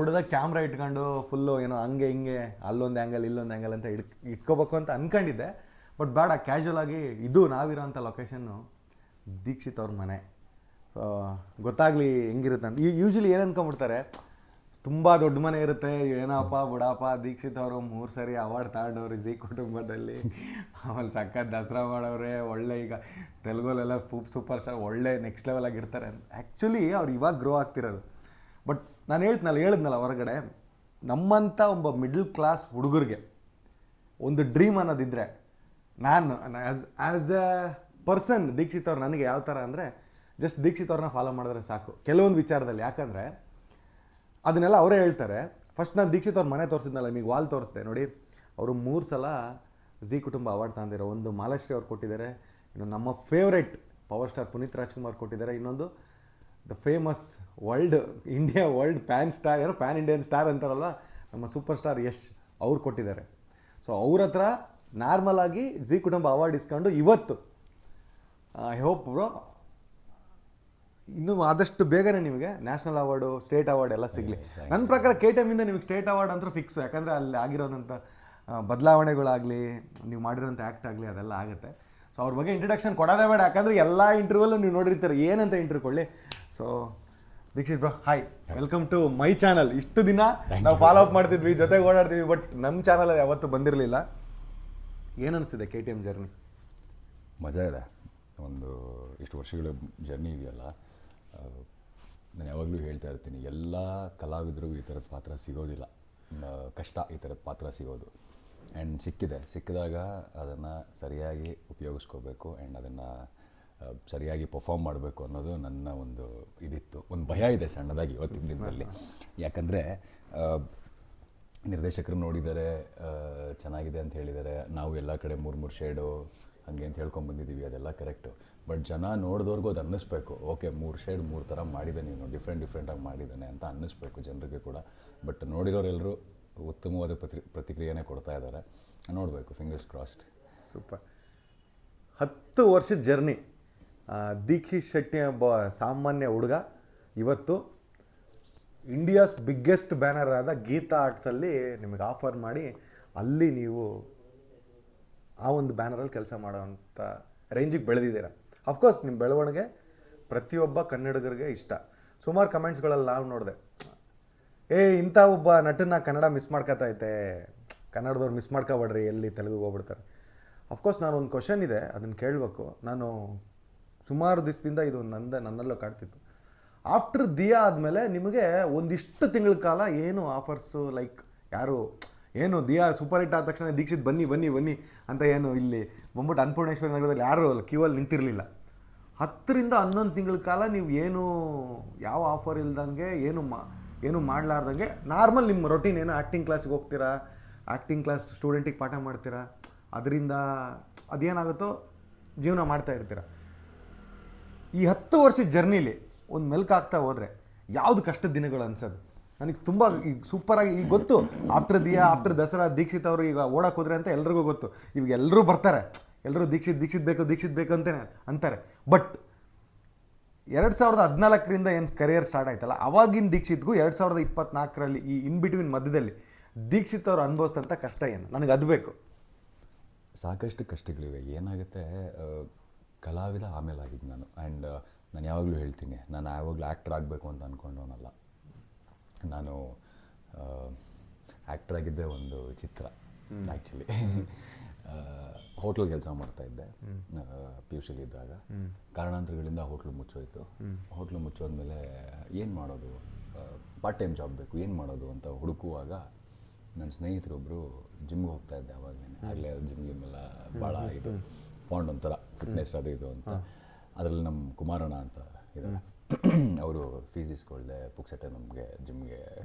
ಹುಡ್ದಾಗ camera ಇಟ್ಕೊಂಡು full ಏನೋ ಹಂಗೆ ಹಿಂಗೆ ಅಲ್ಲೊಂದು ಆ್ಯಂಗಲ್ ಇಲ್ಲೊಂದು ಆ್ಯಂಗಲ್ ಅಂತ ಇಟ್ಕೋಬೇಕು ಅಂತ ಅಂದ್ಕೊಂಡಿದ್ದೆ. ಬಟ್ ಬೇಡ, ಕ್ಯಾಶುವಲ್ ಆಗಿ ಇದು ನಾವಿರೋಂಥ ಲೊಕೇಶನ್ನು ದೀಕ್ಷಿತ್ ಅವ್ರ ಮನೆ. ಸೊ ಗೊತ್ತಾಗಲಿ ಹೆಂಗಿರುತ್ತೆ ಅಂತ. ಯೂಶ್ವಲಿ ಏನು ಅನ್ಕೊಂಬಿಡ್ತಾರೆ, ತುಂಬ ದೊಡ್ಡ ಮನೆ ಇರುತ್ತೆ, ಏನಪ್ಪ ಬಿಡಪ್ಪ ದೀಕ್ಷಿತ್ ಅವರು 3 ಸರಿ ಅವಾರ್ಡ್ ತಗೊಂಡವ್ರು ಜೀ ಕುಟುಂಬದಲ್ಲಿ, ಆಮೇಲೆ ಸಖತ್ ದಸರಾ ಮಾಡೋರೆ, ಒಳ್ಳೆ ಈಗ ತೆಲುಗಲ್ಲೆಲ್ಲ ಸೂಪರ್ ಸ್ಟಾರ್, ಒಳ್ಳೆ ನೆಕ್ಸ್ಟ್ ಲೆವೆಲ್ ಆಗಿರ್ತಾರೆ. ಆ್ಯಕ್ಚುಲಿ ಅವ್ರು ಇವಾಗ ಗ್ರೋ ಆಗ್ತಿರೋದು. ಬಟ್ ನಾನು ಹೇಳಿದ್ನಲ್ಲ ಹೊರಗಡೆ, ನಮ್ಮಂಥ ಒಬ್ಬ ಮಿಡ್ಲ್ ಕ್ಲಾಸ್ ಹುಡುಗರಿಗೆ ಒಂದು ಡ್ರೀಮ್ ಅನ್ನೋದಿದ್ದರೆ, ನಾನು ಆ್ಯಸ್ ಎ ಪರ್ಸನ್ ದೀಕ್ಷಿತ್ ಅವ್ರು ನನಗೆ ಯಾವ ಥರ ಅಂದರೆ, ಜಸ್ಟ್ ದೀಕ್ಷಿತ್ ಅವ್ರನ್ನ ಫಾಲೋ ಮಾಡಿದ್ರೆ ಸಾಕು ಕೆಲವೊಂದು ವಿಚಾರದಲ್ಲಿ. ಯಾಕಂದರೆ ಅದನ್ನೆಲ್ಲ ಅವರೇ ಹೇಳ್ತಾರೆ. ಫಸ್ಟ್ ನಾನು ದೀಕ್ಷಿತ್ ಅವ್ರ ಮನೆ ತೋರಿಸಿದ್ನಲ್ಲ ನಿಮಗೆ, ವಾಲ್ ತೋರಿಸ್ದೆ ನೋಡಿ. ಅವರು 3 ಸಲ ಜೀ ಕುಟುಂಬ ಅವಾರ್ಡ್ ತಂದಿರೋ, ಒಂದು ಮಾಲಾಶ್ರೀ ಅವ್ರು ಕೊಟ್ಟಿದ್ದಾರೆ, ಇನ್ನೊಂದು ನಮ್ಮ favourite power star Puneeth Rajkumar ಕೊಟ್ಟಿದ್ದಾರೆ, ಇನ್ನೊಂದು the famous India world PAN star, ಯಾರೋ ಪ್ಯಾನ್ ಇಂಡಿಯನ್ ಸ್ಟಾರ್ ಅಂತಾರಲ್ವ, ನಮ್ಮ ಸೂಪರ್ ಸ್ಟಾರ್ ಯಶ್ ಅವ್ರು ಕೊಟ್ಟಿದ್ದಾರೆ. ಸೊ ಅವ್ರ ಹತ್ರ ನಾರ್ಮಲ್ ಆಗಿ ಜೀ ಕುಟುಂಬ ಅವಾರ್ಡ್ ಇಸ್ಕೊಂಡು ಇವತ್ತು ಐ ಹೋಪ್ ಬ್ರೋ ಇನ್ನೂ ಆದಷ್ಟು ಬೇಗನೆ ನಿಮಗೆ ನ್ಯಾಷನಲ್ ಅವಾರ್ಡು, ಸ್ಟೇಟ್ ಅವಾರ್ಡ್ ಎಲ್ಲ ಸಿಗಲಿ. ನನ್ನ ಪ್ರಕಾರ KTM ಇಂದ ನಿಮಗೆ ಸ್ಟೇಟ್ ಅವಾರ್ಡ್ ಅಂತೂ ಫಿಕ್ಸ್. ಯಾಕಂದರೆ ಅಲ್ಲಿ ಆಗಿರೋದಂಥ ಬದಲಾವಣೆಗಳಾಗಲಿ, ನೀವು ಮಾಡಿರೋಂಥ ಆ್ಯಕ್ಟ್ ಆಗಲಿ, ಅದೆಲ್ಲ ಆಗುತ್ತೆ. ಸೊ ಅವ್ರ ಬಗ್ಗೆ ಇಂಟ್ರಡಕ್ಷನ್ ಕೊಡೋದೇ ಬೇಡ, ಯಾಕಂದರೆ ಎಲ್ಲ ಇಂಟರ್ವ್ಯೂಲ್ಲೂ ನೀವು ನೋಡಿರ್ತೀರ, ಏನಂತ ಇಂಟರ್ವ್ಯೂ ಕೊಡಲಿ. So Dikshit bro, hi, welcome to my channel. ಇಷ್ಟು ದಿನ ನಾವು ಫಾಲೋ ಅಪ್ ಮಾಡ್ತಿದ್ವಿ, ಜೊತೆಗೆ ಓಡಾಡ್ತಿದ್ವಿ, ಬಟ್ ನಮ್ಮ ಚಾನಲಲ್ಲಿ ಯಾವತ್ತೂ ಬಂದಿರಲಿಲ್ಲ. ಏನನ್ನಿಸ್ತಿದೆ KTM ಜರ್ನಿ? ಮಜಾ ಇದೆ. ಒಂದು ಇಷ್ಟು ವರ್ಷಗಳ ಜರ್ನಿ ಇದೆಯಲ್ಲ, ನಾನು ಯಾವಾಗಲೂ ಹೇಳ್ತಾ ಇರ್ತೀನಿ, ಎಲ್ಲ ಕಲಾವಿದರಿಗೂ ಈ ಥರದ ಪಾತ್ರ ಸಿಗೋದಿಲ್ಲ, ಕಷ್ಟ ಈ ಥರದ ಪಾತ್ರ ಸಿಗೋದು. ಆ್ಯಂಡ್ ಸಿಕ್ಕಿದಾಗ ಅದನ್ನು ಸರಿಯಾಗಿ ಉಪಯೋಗಿಸ್ಕೋಬೇಕು, ಆ್ಯಂಡ್ ಅದನ್ನು ಸರಿಯಾಗಿ ಪರ್ಫಾರ್ಮ್ ಮಾಡಬೇಕು ಅನ್ನೋದು ನನ್ನ ಒಂದು ಇದಿತ್ತು. ಒಂದು ಭಯ ಇದೆ ಸಣ್ಣದಾಗಿ ಇವತ್ತಿನ ದಿನದಲ್ಲಿ. ಯಾಕಂದರೆ ನಿರ್ದೇಶಕರು ನೋಡಿದ್ದಾರೆ, ಚೆನ್ನಾಗಿದೆ ಅಂತ ಹೇಳಿದ್ದಾರೆ, ನಾವು ಎಲ್ಲ ಕಡೆ 3 ಶೇಡು ಹಾಗೆ ಅಂತ ಹೇಳ್ಕೊಂಬಂದಿದ್ದೀವಿ, ಅದೆಲ್ಲ ಕರೆಕ್ಟು. ಬಟ್ ಜನ ನೋಡಿದವ್ರಿಗೂ ಅದು ಅನ್ನಿಸ್ಬೇಕು, ಓಕೆ 3 ಶೇಡ್ 3 ಥರ ಮಾಡಿದ್ದಾನೆ ಇವನು, ಡಿಫ್ರೆಂಟಾಗಿ ಮಾಡಿದ್ದಾನೆ ಅಂತ ಅನ್ನಿಸ್ಬೇಕು ಜನರಿಗೆ ಕೂಡ. ಬಟ್ ನೋಡಿರೋರೆಲ್ಲರೂ ಉತ್ತಮವಾದ ಪ್ರತಿಕ್ರಿಯೆನೇ ಕೊಡ್ತಾ ಇದ್ದಾರೆ. ನೋಡಬೇಕು, ಫಿಂಗರ್ಸ್ ಕ್ರಾಸ್ಡ್. ಸೂಪರ್. 10 ವರ್ಷದ ಜರ್ನಿ. ದೀಕ್ಷಿತ್ ಶೆಟ್ಟಿ ಒಬ್ಬ ಸಾಮಾನ್ಯ ಹುಡುಗ ಇವತ್ತು ಇಂಡಿಯಾಸ್ ಬಿಗ್ಗೆಸ್ಟ್ ಬ್ಯಾನರ್ ಆದ ಗೀತಾ ಆರ್ಟ್ಸಲ್ಲಿ ನಿಮಗೆ ಆಫರ್ ಮಾಡಿ, ಅಲ್ಲಿ ನೀವು ಆ ಒಂದು ಬ್ಯಾನರಲ್ಲಿ ಕೆಲಸ ಮಾಡೋವಂಥ ರೇಂಜಿಗೆ ಬೆಳೆದಿದ್ದೀರಾ. ಅಫ್ಕೋರ್ಸ್ ನಿಮ್ಮ ಬೆಳವಣಿಗೆ ಪ್ರತಿಯೊಬ್ಬ ಕನ್ನಡಿಗರಿಗೆ ಇಷ್ಟ. ಸುಮಾರು ಕಮೆಂಟ್ಸ್ಗಳಲ್ಲಿ ನಾವು ನೋಡಿದೆ, ಇಂಥ ಒಬ್ಬ ನಟನ್ನ ಕನ್ನಡ ಮಿಸ್ ಮಾಡ್ಕೊತೈತೆ, ಕನ್ನಡದವ್ರು ಮಿಸ್ ಮಾಡ್ಕೊಬೇಡ್ರಿ, ಎಲ್ಲಿ ತೆಲುಗಿಗೆ ಹೋಗ್ಬಿಡ್ತಾರೆ. ಅಫ್ಕೋರ್ಸ್ ನಾನೊಂದು ಕ್ವಶನ್ ಇದೆ, ಅದನ್ನು ಕೇಳಬೇಕು. ನಾನು ಸುಮಾರು ದಿವಸದಿಂದ ಇದು ನನ್ನಲ್ಲೂ ಕಾಡ್ತಿತ್ತು. ಆಫ್ಟರ್ ದಿಯಾ ಆದಮೇಲೆ ನಿಮಗೆ ಒಂದಿಷ್ಟು ತಿಂಗಳ ಕಾಲ ಏನು ಆಫರ್ಸು, ಲೈಕ್ ಯಾರು ಏನು ದಿಯಾ ಸೂಪರ್ ಹಿಟ್ ಆದ ತಕ್ಷಣ ದೀಕ್ಷಿತ್ ಬನ್ನಿ ಅಂತ ಏನು ಇಲ್ಲಿ ಬಂದ್ಬಿಟ್ಟು ಅನ್ನಪೂರ್ಣೇಶ್ವರಿ ನಗರದಲ್ಲಿ ಯಾರು ಕ್ಯೂವಲ್ಲಿ ನಿಂತಿರಲಿಲ್ಲ. 10 ರಿಂದ 11 ತಿಂಗಳ ಕಾಲ ನೀವು ಏನು ಯಾವ ಆಫರ್ ಇಲ್ದಂಗೆ ಏನು ಮಾಡಲಾರ್ದಂಗೆ ನಾರ್ಮಲ್ ನಿಮ್ಮ ರೊಟೀನ್, ಏನು ಆ್ಯಕ್ಟಿಂಗ್ ಕ್ಲಾಸಿಗೆ ಹೋಗ್ತೀರಾ, ಆ್ಯಕ್ಟಿಂಗ್ ಕ್ಲಾಸ್ ಸ್ಟೂಡೆಂಟಿಗೆ ಪಾಠ ಮಾಡ್ತೀರಾ, ಅದರಿಂದ ಅದೇನಾಗುತ್ತೋ ಜೀವನ ಮಾಡ್ತಾ ಇರ್ತೀರ. ಈ 10 ವರ್ಷದ ಜರ್ನಿಲಿ ಒಂದು ಮೆಲ್ಕಾಗ್ತಾ ಹೋದರೆ ಯಾವುದು ಕಷ್ಟದ ದಿನಗಳು ಅನ್ಸೋದು? ನನಗೆ ತುಂಬ ಈಗ ಸೂಪರಾಗಿ ಈಗ ಗೊತ್ತು, ಆಫ್ಟರ್ ದಸರಾ ದೀಕ್ಷಿತ್ ಅವರು ಈಗ ಓಡಕ್ಕೆ ಹೋದ್ರೆ ಅಂತ ಎಲ್ರಿಗೂ ಗೊತ್ತು. ಇವಾಗ ಎಲ್ಲರೂ ಬರ್ತಾರೆ, ಎಲ್ಲರೂ ದೀಕ್ಷಿತ್ ಬೇಕು ಅಂತಲೇ ಅಂತಾರೆ. ಬಟ್ 2014ರಿಂದ ಏನು ಕರಿಯರ್ ಸ್ಟಾರ್ಟ್ ಆಯ್ತಲ್ಲ, ಅವಾಗಿನ ದೀಕ್ಷಿತ್ಗೂ 2024ರಲ್ಲಿ ಈ ಇನ್ ಬಿಟ್ವೀನ್ ಮಧ್ಯದಲ್ಲಿ ದೀಕ್ಷಿತ್ ಅವರು ಅನುಭವಿಸ್ತಂಥ ಕಷ್ಟ ಏನು? ನನಗೆ ಅದು ಬೇಕು. ಸಾಕಷ್ಟು ಕಷ್ಟಗಳಿವೆ. ಏನಾಗುತ್ತೆ, ಕಲಾವಿದ ಆಮೇಲೆ ಆಗಿದ್ದು ನಾನು. ಆ್ಯಂಡ್ ನಾನು ಯಾವಾಗಲೂ ಹೇಳ್ತೀನಿ, ನಾನು ಯಾವಾಗಲೂ ಆ್ಯಕ್ಟರ್ ಆಗಬೇಕು ಅಂತ ಅಂದ್ಕೊಂಡವನಲ್ಲ. ನಾನು ಆ್ಯಕ್ಟರ್ ಆಗಿದ್ದೆ ಒಂದು ಚಿತ್ರ ಆ್ಯಕ್ಚುಲಿ. ಹೋಟ್ಲ್ ಕೆಲಸ ಮಾಡ್ತಾಯಿದ್ದೆ PUC ಇದ್ದಾಗ. ಕಾರಣಾಂತರಗಳಿಂದ ಹೋಟ್ಲು ಮುಚ್ಚೋಯ್ತು. ಹೋಟ್ಲು ಮುಚ್ಚೋದ್ಮೇಲೆ ಏನು ಮಾಡೋದು, ಪಾರ್ಟ್ ಟೈಮ್ ಜಾಬ್ ಬೇಕು, ಏನು ಮಾಡೋದು ಅಂತ ಹುಡುಕುವಾಗ ನನ್ನ ಸ್ನೇಹಿತರೊಬ್ಬರು ಜಿಮ್ಗೆ ಹೋಗ್ತಾಯಿದ್ದೆ. ಆಗಲೇ ಜಿಮ್ಗೆಲ್ಲ ಭಾಳ ಇದು ಫಾಂಡ್ ಒಂಥರ ಫಿಟ್ನೆಸ್ ಅದು ಇದು ಅಂತ. ಅದರಲ್ಲಿ ನಮ್ಮ ಕುಮಾರಣ್ಣ ಅಂತ ಇದ್ದಾರೆ, ಅವರು ಫೀಸ್ ಇಸ್ಕೊಳ್ದೆ ಪುಕ್ಸಟ್ಟೆ ನಮಗೆ ಜಿಮ್ಗೆ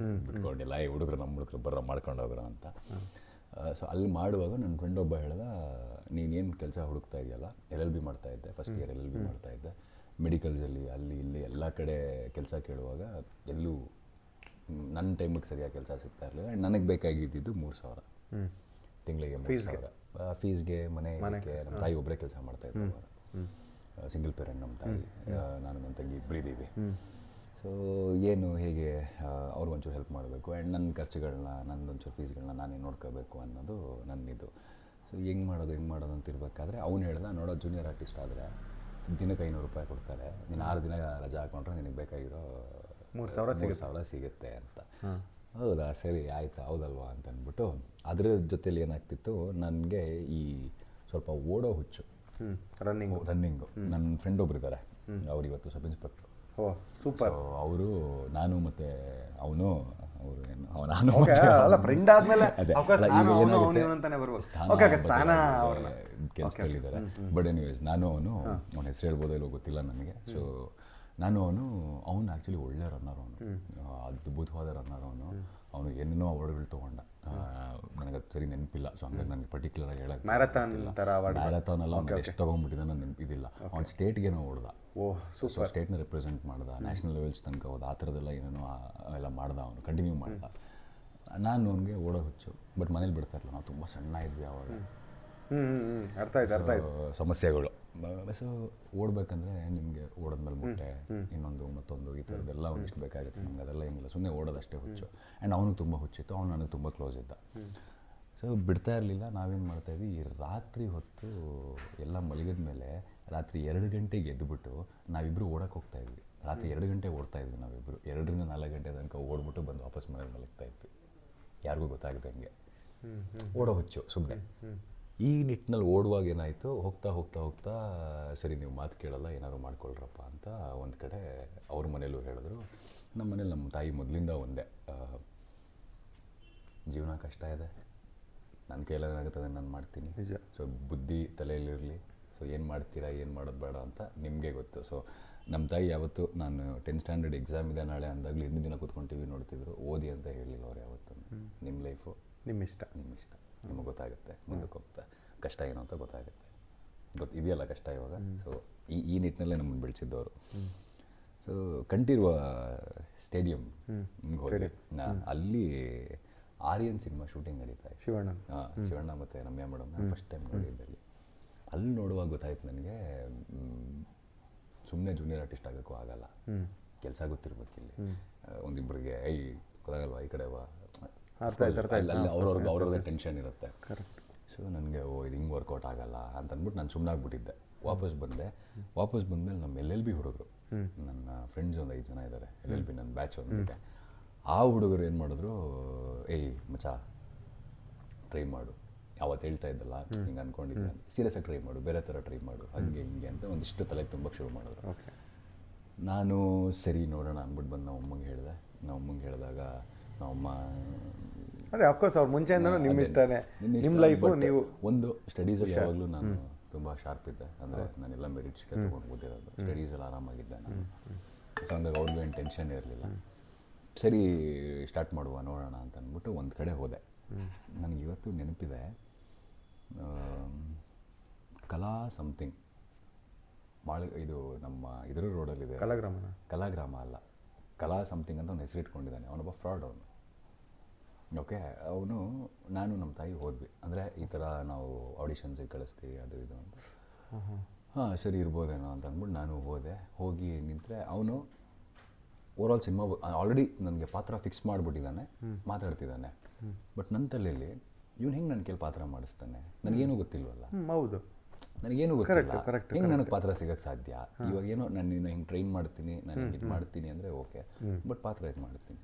ಬಿಟ್ಕೊಂಡಿಲ್ಲ, ಈ ಹುಡುಗರು ನಮ್ಮ ಹುಡುಗರು ಮಾಡ್ಕೊಂಡು ಹೋಗ್ರ ಅಂತ. ಸೊ ಅಲ್ಲಿ ಮಾಡುವಾಗ ನನ್ನ ಫ್ರೆಂಡ್ ಒಬ್ಬ ಹೇಳ್ದ, ನೀನೇನು ಕೆಲಸ ಹುಡುಕ್ತಾ ಇದೆಯಲ್ಲ, LLB ಮಾಡ್ತಾಯಿದ್ದೆ, ಫಸ್ಟ್ ಇಯರ್ LLB ಮಾಡ್ತಾಯಿದ್ದೆ, ಮೆಡಿಕಲ್ಸಲ್ಲಿ ಅಲ್ಲಿ ಇಲ್ಲಿ ಎಲ್ಲ ಕಡೆ ಕೆಲಸ ಕೇಳುವಾಗ ಎಲ್ಲೂ ನನ್ನ ಟೈಮಿಗೆ ಸರಿಯಾಗಿ ಕೆಲಸ ಸಿಗ್ತಾ ಇರಲಿಲ್ಲ. ನನಗೆ ಬೇಕಾಗಿದ್ದು 3,000 ತಿಂಗಳಿಗೆ, 3,000 ಫೀಸ್ಗೆ, ಮನೆಗೆ. ನಮ್ಮ ತಾಯಿ ಒಬ್ಬರೇ ಕೆಲಸ ಮಾಡ್ತಾಯಿದ್ದೆ, ಸಿಂಗಲ್ ಪೇರೆಂಟ್ ನಮ್ಮ ತಾಯಿ, ನಾನು ನನ್ನ ತಂಗಿ ಇಬ್ಬರಿದ್ದೀವಿ. ಸೊ ಸೊ ಏನು ಹೇಗೆ ಅವ್ರಿಗೆ ಒಂಚೂರು ಹೆಲ್ಪ್ ಮಾಡಬೇಕು ಆ್ಯಂಡ್ ನನ್ನ ಖರ್ಚುಗಳನ್ನ ನನ್ನದೊಂಚೂರು ಫೀಸ್ಗಳನ್ನ ನಾನೇ ನೋಡ್ಕೋಬೇಕು ಅನ್ನೋದು ನನ್ನಿದು. ಸೊ ಹೆಂಗೆ ಮಾಡೋದು ಅಂತ ಇರಬೇಕಾದ್ರೆ ಅವ್ನು ಹೇಳ್ದ, ನೋಡೋ ಜೂನಿಯರ್ ಆರ್ಟಿಸ್ಟ್ ಆದರೆ ದಿನಕ್ಕೆ 500 ರೂಪಾಯಿ ಕೊಡ್ತಾರೆ, ನೀನು 6 ದಿನ ರಜಾ ಹಾಕೊಂಡ್ರೆ ನಿನಗೆ ಬೇಕಾಗಿರೋ 3,000 ಸಿಗುತ್ತೆ ಅಂತ. ಹೌದಾ, ಸರಿ ಆಯಿತಾ, ಹೌದಲ್ವಾ ಅಂತ ಅಂದ್ಬಿಟ್ಟು ಅದ್ರ ಜೊತೇಲಿ ಏನಾಗ್ತಿತ್ತು, ನನಗೆ ಈ ಸ್ವಲ್ಪ ಓಡೋ ಹುಚ್ಚು, ರನ್ನಿಂಗು. ನನ್ನ ಫ್ರೆಂಡ್ ಒಬ್ರು ಇದ್ದಾರೆ, ಅವ್ರು ಇವತ್ತು ಸಬ್ ಇನ್ಸ್ಪೆಕ್ಟ್ರು. ಓ ಸೂಪರ್. ಅವರು ನಾನು ಮತ್ತು ಅವನು ಅವರು ಏನು ನಾನು ಅಲ್ಲ ಫ್ರೆಂಡ್ ಆದಮೇಲೆ ಕೆಲಸದಲ್ಲಿದ್ದಾರೆ. ಬಟ್ ಎನಿವೇಸ್ ನಾನು ಅವನ ಹೆಸರು ಹೇಳ್ಬೋದೋ ಇಲ್ಲೋ ಗೊತ್ತಿಲ್ಲ ನನಗೆ. ಸೊ ನಾನು ಅವನು ಆ್ಯಕ್ಚುಲಿ ಒಳ್ಳೆ ರನ್ನರ್, ಅದ್ಭುತವಾದ ರನ್ನರ್. ಅವನು ಏನೇನೋ ಅವಾರ್ಡ್ಗಳು ತೊಗೊಂಡ, ನನಗೆ ಅದು ಸರಿ ನೆನಪಿಲ್ಲ. ಸೊ ಹಂಗಾಗಿ ನನಗೆ ಪರ್ಟಿಕ್ಯುಲರಾಗಿ ಹೇಳಕ್ಕೆ ಮ್ಯಾರಥಾನ್ ಎಲ್ಲ ಅವ್ನು ಎಷ್ಟು ತೊಗೊಂಡ್ಬಿಟ್ಟಿದ್ದಾನೆ ನನಗೆ ನೆನಪಿದಿಲ್ಲ. ಅವ್ನು ಸ್ಟೇಟ್ಗೇನೋ ಓಡ್ದ. ಓಹ್ ಸೂಪರ್. ಸ್ಟೇಟ್ನ ರೆಪ್ರೆಸೆಂಟ್ ಮಾಡ್ದ, ನ್ಯಾಷನಲ್ ಲೆವೆಲ್ಸ್ ತನಕ ಹೋದ, ಆ ಥರದ್ದೆಲ್ಲ ಏನೇನೋ ಎಲ್ಲ ಮಾಡ್ದ ಅವನು, ಕಂಟಿನ್ಯೂ ಮಾಡ್ದ. ನಾನು ಅವನಿಗೆ ಓಡೋ ಹುಚ್ಚು, ಬಟ್ ಮನೇಲಿ ಬಿಡ್ತಾ ಇರಲಿಲ್ಲ, ನಾವು ತುಂಬ ಸಣ್ಣ ಇದ್ವಿ ಆವಾಗ. ಅರ್ಥ ಆಯ್ತು. ಸಮಸ್ಯೆಗಳು. ಸೊ ಓಡಬೇಕಂದ್ರೆ ನಿಮಗೆ ಓಡೋದ್ಮೇಲೆ ಮುಟ್ಟೆ, ಇನ್ನೊಂದು ಮತ್ತೊಂದು ಈ ಥರದ್ದೆಲ್ಲ ಒಂದಿಷ್ಟು ಬೇಕಾಗುತ್ತೆ. ನಮ್ಗೆ ಅದೆಲ್ಲ ಏನಿಲ್ಲ, ಸುಮ್ಮನೆ ಓಡೋದಷ್ಟೇ ಹುಚ್ಚು. ಆ್ಯಂಡ್ ಅವನಿಗೆ ತುಂಬ ಹುಚ್ಚಿತ್ತು, ಅವನು ನನಗೆ ತುಂಬ ಕ್ಲೋಸ್ ಇದ್ದ. ಸೊ ಬಿಡ್ತಾ ಇರಲಿಲ್ಲ. ನಾವೇನು ಮಾಡ್ತಾಯಿದ್ವಿ, ಈ ರಾತ್ರಿ ಹೊತ್ತು ಎಲ್ಲ ಮಲಗಿದ ಮೇಲೆ ರಾತ್ರಿ 2 ಗಂಟೆಗೆ ಎದ್ದುಬಿಟ್ಟು ನಾವಿಬ್ಬರು ಓಡೋಕ್ಕೆ ಹೋಗ್ತಾಯಿದ್ವಿ. ರಾತ್ರಿ 2 ಗಂಟೆಗೆ ಓಡ್ತಾಯಿದ್ವಿ ನಾವಿಬ್ಬರು. 2 ರಿಂದ 4 ಗಂಟೆ ತನಕ ಓಡ್ಬಿಟ್ಟು ಬಂದು ವಾಪಸ್ ಮನೇಲಿ ಮಲಗ್ತಾಯಿದ್ವಿ, ಯಾರಿಗೂ ಗೊತ್ತಾಗದಂಗೆ. ಓಡೋ ಹುಚ್ಚು ಸುಮ್ಮನೆ. ಈ ನಿಟ್ಟಿನಲ್ಲಿ ಓಡುವಾಗ ಏನಾಯಿತು, ಹೋಗ್ತಾ ಹೋಗ್ತಾ ಹೋಗ್ತಾ ಸರಿ ನೀವು ಮಾತು ಕೇಳಲ್ಲ, ಏನಾದ್ರು ಮಾಡ್ಕೊಳ್ರಪ್ಪ ಅಂತ ಒಂದು ಕಡೆ ಅವ್ರ ಮನೇಲೂ ಹೇಳಿದ್ರು. ನಮ್ಮ ಮನೇಲಿ ನಮ್ಮ ತಾಯಿ ಮೊದಲಿಂದ ಒಂದೇ, ಜೀವನ ಕಷ್ಟ ಇದೆ, ನನ್ನ ಕೈಲೇನಾಗುತ್ತದೆ ನಾನು ಮಾಡ್ತೀನಿ, ಸೊ ಬುದ್ಧಿ ತಲೆಯಲ್ಲಿರಲಿ, ಸೊ ಏನು ಮಾಡ್ತೀರಾ ಏನು ಮಾಡೋದು ಬೇಡ ಅಂತ ನಿಮಗೆ ಗೊತ್ತು. ಸೊ ನಮ್ಮ ತಾಯಿ ಯಾವತ್ತು ನಾನು 10th ಸ್ಟ್ಯಾಂಡರ್ಡ್ ಎಕ್ಸಾಮ್ ಇದೆ ನಾಳೆ ಅಂದಾಗಲೂ ಹಿಂದಿನ ದಿನ ಕೂತ್ಕೊಂಡು ಟಿ ವಿ ನೋಡ್ತಿದ್ರು, ಓದಿ ಅಂತ ಹೇಳಿಲ್ಲ ಅವ್ರು ಯಾವತ್ತು. ನಿಮ್ಮ ಲೈಫು ನಿಮ್ಮ ಇಷ್ಟ, ನಿಮಗೆ ಗೊತ್ತಾಗುತ್ತೆ, ಮುಂದಕ್ಕೆ ಹೋಗ್ತಾ ಕಷ್ಟ ಏನು ಅಂತ ಗೊತ್ತಾಗುತ್ತೆ. ಇದೆಯಲ್ಲ ಕಷ್ಟ ಇವಾಗ. ಸೊ ಈ ನಿಟ್ಟಿನಲ್ಲೇ ನಮ್ಮನ್ನು ಬೆಳೆಸಿದ್ದವರು. ಸೊ ಕಂಠೀರುವ ಸ್ಟೇಡಿಯಂ ಹೋಗಿ ಅಲ್ಲಿ ಆರ್ಯನ್ ಸಿನಿಮಾ ಶೂಟಿಂಗ್ ನಡೀತಾ ಇತ್ತು. ಶಿವಣ್ಣ ಮತ್ತು ರಮ್ಯಾ ಮೇಡಮ್ ಫಸ್ಟ್ ಟೈಮ್ ನೋಡಿದ್ದಲ್ಲಿ. ಅಲ್ಲಿ ನೋಡುವಾಗ ಗೊತ್ತಾಯ್ತು ನನಗೆ, ಸುಮ್ಮನೆ ಜೂನಿಯರ್ ಆರ್ಟಿಸ್ಟ್ ಆಗೋಕ್ಕೂ ಆಗಲ್ಲ, ಕೆಲಸ ಗೊತ್ತಿರ್ಬೇಕು. ಇಲ್ಲಿ ಒಂದಿಬ್ಬರಿಗೆ ಗೊತ್ತಾಗಲ್ವಾ, ಈ ಕಡೆ ಅಲ್ಲಿ ಅವ್ರವ್ರದ್ದೇ ಟೆನ್ಷನ್ ಇರುತ್ತೆ. ಸೊ ನನಗೆ ಇದು ಹಿಂಗೆ ವರ್ಕೌಟ್ ಆಗಲ್ಲ ಅಂತ ಅಂದ್ಬಿಟ್ಟು ನಾನು ಸುಮ್ಮನಾಗ್ಬಿಟ್ಟಿದ್ದೆ. ವಾಪಸ್ ಬಂದಮೇಲೆ ನಮ್ಮ LLB ಹುಡುಗರು, ನನ್ನ ಫ್ರೆಂಡ್ಸ್ ಒಂದು 5 ಜನ ಇದ್ದಾರೆ, LLB ನನ್ನ ಬ್ಯಾಚ್ ಒಂದಿದೆ. ಆ ಹುಡುಗರು ಏನು ಮಾಡಿದ್ರು, ಮಚ್ಚಾ ಟ್ರೈ ಮಾಡು, ಅವತ್ತು ಹೇಳ್ತಾ ಇದ್ದಲ್ಲ ಹಿಂಗೆ ಅಂದ್ಕೊಂಡಿದ್ದೆ, ಸೀರಿಯಸ್ಸಾಗಿ ಟ್ರೈ ಮಾಡು, ಬೇರೆ ಥರ ಟ್ರೈ ಮಾಡು, ಹಂಗೆ ಹಿಂಗೆ ಅಂತ ಒಂದಿಷ್ಟು ತಲೆಗೆ ತುಂಬಕ್ಕೆ ಶುರು ಮಾಡಿದ್ರು. ನಾನು ಸರಿ ನೋಡೋಣ ಅಂದ್ಬಿಟ್ಟು ಬಂದು ನಮ್ಮಮ್ಮಗೆ ಹೇಳಿದೆ. ನಮ್ಮಮ್ಮಗೆ ಹೇಳಿದಾಗ ನಮ್ಮಮ್ಮ, ಅದೇ ಅಫ್ಕೋರ್ಸ್ ಅವ್ರು ಮುಂಚೆಯಿಂದನೂ ನಿಮ್ಮ ಇಷ್ಟನೇ, ನಿಮ್ಮ ಲೈಫು ನೀವು ಒಂದು ಸ್ಟಡೀಸಲ್ಲಿ ಯಾವಾಗಲೂ ನಾನು ತುಂಬ ಶಾರ್ಪ್ ಇದ್ದೆ. ಅಂದರೆ ನಾನೆಲ್ಲ ಮೆರಿಟ್ ಶೀಟೇ ತೊಗೊಂಡು ಓದಿರೋದು, ಸ್ಟಡೀಸಲ್ಲಿ ಆರಾಮಾಗಿದ್ದೆ ನಾನು. ಸೊ ಹಂಗಾಗಿ ಅವ್ರಿಗೂ ಏನು ಟೆನ್ಷನ್ ಇರಲಿಲ್ಲ. ಸರಿ ಸ್ಟಾರ್ಟ್ ಮಾಡುವ ನೋಡೋಣ ಅಂತ ಅಂದ್ಬಿಟ್ಟು ಒಂದು ಕಡೆ ಹೋದೆ. ನನಗಿವತ್ತು ನೆನಪಿದೆ, ಕಲಾ ಸಮಥಿಂಗ್ ಇದು ನಮ್ಮ ಇದರ ರೋಡಲ್ಲಿದೆ, ಕಲಾಗ್ರಾಮ ಅಲ್ಲ, ಕಲಾ ಸಮಥಿಂಗ್ ಅಂತ ಅವ್ನು ಹೆಸರಿಟ್ಕೊಂಡಿದ್ದಾನೆ. ಅವನೊಬ್ಬ ಫ್ರಾಡ್ ಅವನು. ಓಕೆ, ಅವನು ನಾನು ನಮ್ಮ ತಾಯಿ ಹೋದ್ವಿ. ಅಂದರೆ ಈ ಥರ ನಾವು ಆಡಿಷನ್ಸಿಗೆ ಕಳಿಸ್ತೀವಿ ಅದು ಇದು ಅಂತ. ಹಾಂ ಸರಿ ಇರ್ಬೋದೇನೋ ಅಂತ ಅಂದ್ಬಿಟ್ಟು ನಾನು ಹೋಗಿ ನಿಂತರೆ ಅವನು ಓವರಾಲ್ ಸಿನಿಮಾ ಆಲ್ರೆಡಿ ನನಗೆ ಪಾತ್ರ ಫಿಕ್ಸ್ ಮಾಡಿಬಿಟ್ಟಿದ್ದಾನೆ, ಮಾತಾಡ್ತಿದ್ದಾನೆ. ಬಟ್ ನನ್ನ ತಲೆಯಲ್ಲಿ ಇವ್ನು ಹೆಂಗೆ ನನ್ನ ಕೈಲಿ ಪಾತ್ರ ಮಾಡಿಸ್ತಾನೆ, ನನಗೇನು ಗೊತ್ತಿಲ್ವಲ್ಲ. ಹೌದು, ನನಗೇನು ಗೊತ್ತಿಲ್ಲ, ಹೆಂಗೆ ನನಗೆ ಪಾತ್ರ ಸಿಗೋಕ್ಕೆ ಸಾಧ್ಯ. ಇವಾಗ ಏನೋ ನಾನು ಹಿಂಗೆ ಟ್ರೈನ್ ಮಾಡ್ತೀನಿ, ನಾನು ಹಿಂಗೆ ಇದು ಮಾಡ್ತೀನಿ ಅಂದರೆ ಓಕೆ, ಬಟ್ ಪಾತ್ರ ಇದು ಮಾಡ್ತೀನಿ.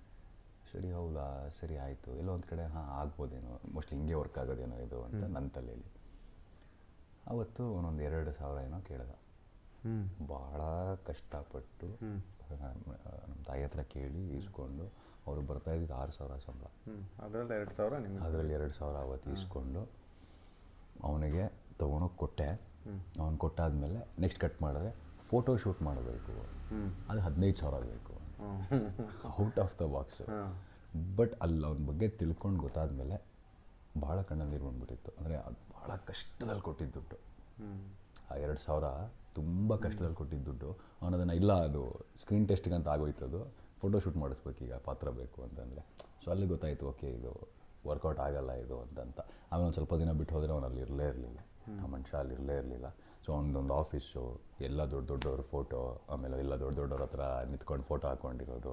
ಸರಿ ಹೌದಾ, ಸರಿ ಆಯಿತು, ಎಲ್ಲೋ ಒಂದು ಕಡೆ ಆಗ್ಬೋದೇನೋ, ಮೋಸ್ಟ್ಲಿ ಹಿಂಗೆ ವರ್ಕ್ ಆಗೋದೇನೋ ಇದು ಅಂತ ನನ್ನ ತಲೆಯಲ್ಲಿ. ಅವತ್ತು ಒಂದೊಂದು 2,000 ಏನೋ ಕೇಳ್ದ. ಭಾಳ ಕಷ್ಟಪಟ್ಟು ನಮ್ಮ ತಾಯಿ ಹತ್ರ ಕೇಳಿ ಇಸ್ಕೊಂಡು, ಅವರು ಬರ್ತಾಯಿದ್ದು 6,000 ಸಂಬಳ, ಅದರಲ್ಲಿ 2,000 ಅವತ್ತು ಇಸ್ಕೊಂಡು ಅವನಿಗೆ ತೊಗೊಂಡೋಗಿ ಕೊಟ್ಟೆ. ಅವ್ನು ಕೊಟ್ಟಾದ್ಮೇಲೆ ನೆಕ್ಸ್ಟ್ ಕಟ್ ಮಾಡಿದ್ರೆ ಫೋಟೋ ಶೂಟ್ ಮಾಡಬೇಕು, ಅದು 15,000 ಬೇಕು, out of the box. But ಅಲ್ಲಿ ಅವನ ಬಗ್ಗೆ ತಿಳ್ಕೊಂಡು ಗೊತ್ತಾದ್ಮೇಲೆ ಭಾಳ ಕಣ್ಣಲ್ಲಿ ನೀರು ಬಂದ್ಬಿಟ್ಟಿತ್ತು. ಅಂದರೆ ಅದು ಭಾಳ ಕಷ್ಟದಲ್ಲಿ ಕೊಟ್ಟಿದ್ದ ದುಡ್ಡು, ಆ 2,000 ತುಂಬ ಕಷ್ಟದಲ್ಲಿ ಕೊಟ್ಟಿದ್ದ ದುಡ್ಡು. ಅವನು ಅದನ್ನು ಇಲ್ಲ, ಅದು ಸ್ಕ್ರೀನ್ ಟೆಸ್ಟಿಗೆ ಅಂತ ಆಗೋಯ್ತದು, ಫೋಟೋ ಶೂಟ್ ಮಾಡಿಸ್ಬೇಕೀಗ, ಪಾತ್ರ ಬೇಕು ಅಂತಂದರೆ. ಸೊ ಅಲ್ಲಿ ಗೊತ್ತಾಯಿತು, ಓಕೆ ಇದು ವರ್ಕೌಟ್ ಆಗಲ್ಲ ಇದು ಅಂತ. ಆಮೇಲೆ ಒಂದು ಸ್ವಲ್ಪ ದಿನ ಬಿಟ್ಟು ಹೋದರೆ ಅವನು ಅಲ್ಲಿ ಇರಲೇ ಇರಲಿಲ್ಲ, ಆ ಮನುಷ್ಯ ಅಲ್ಲಿ ಇರಲೇ ಇರಲಿಲ್ಲ. ಸೊ ಅವನದೊಂದು ಆಫೀಸು, ಎಲ್ಲ ದೊಡ್ಡ ದೊಡ್ಡವ್ರ ಫೋಟೋ, ಆಮೇಲೆ ಎಲ್ಲ ದೊಡ್ಡ ದೊಡ್ಡವ್ರ ಹತ್ರ ನಿಂತ್ಕೊಂಡು ಫೋಟೋ ಹಾಕ್ಕೊಂಡಿರೋದು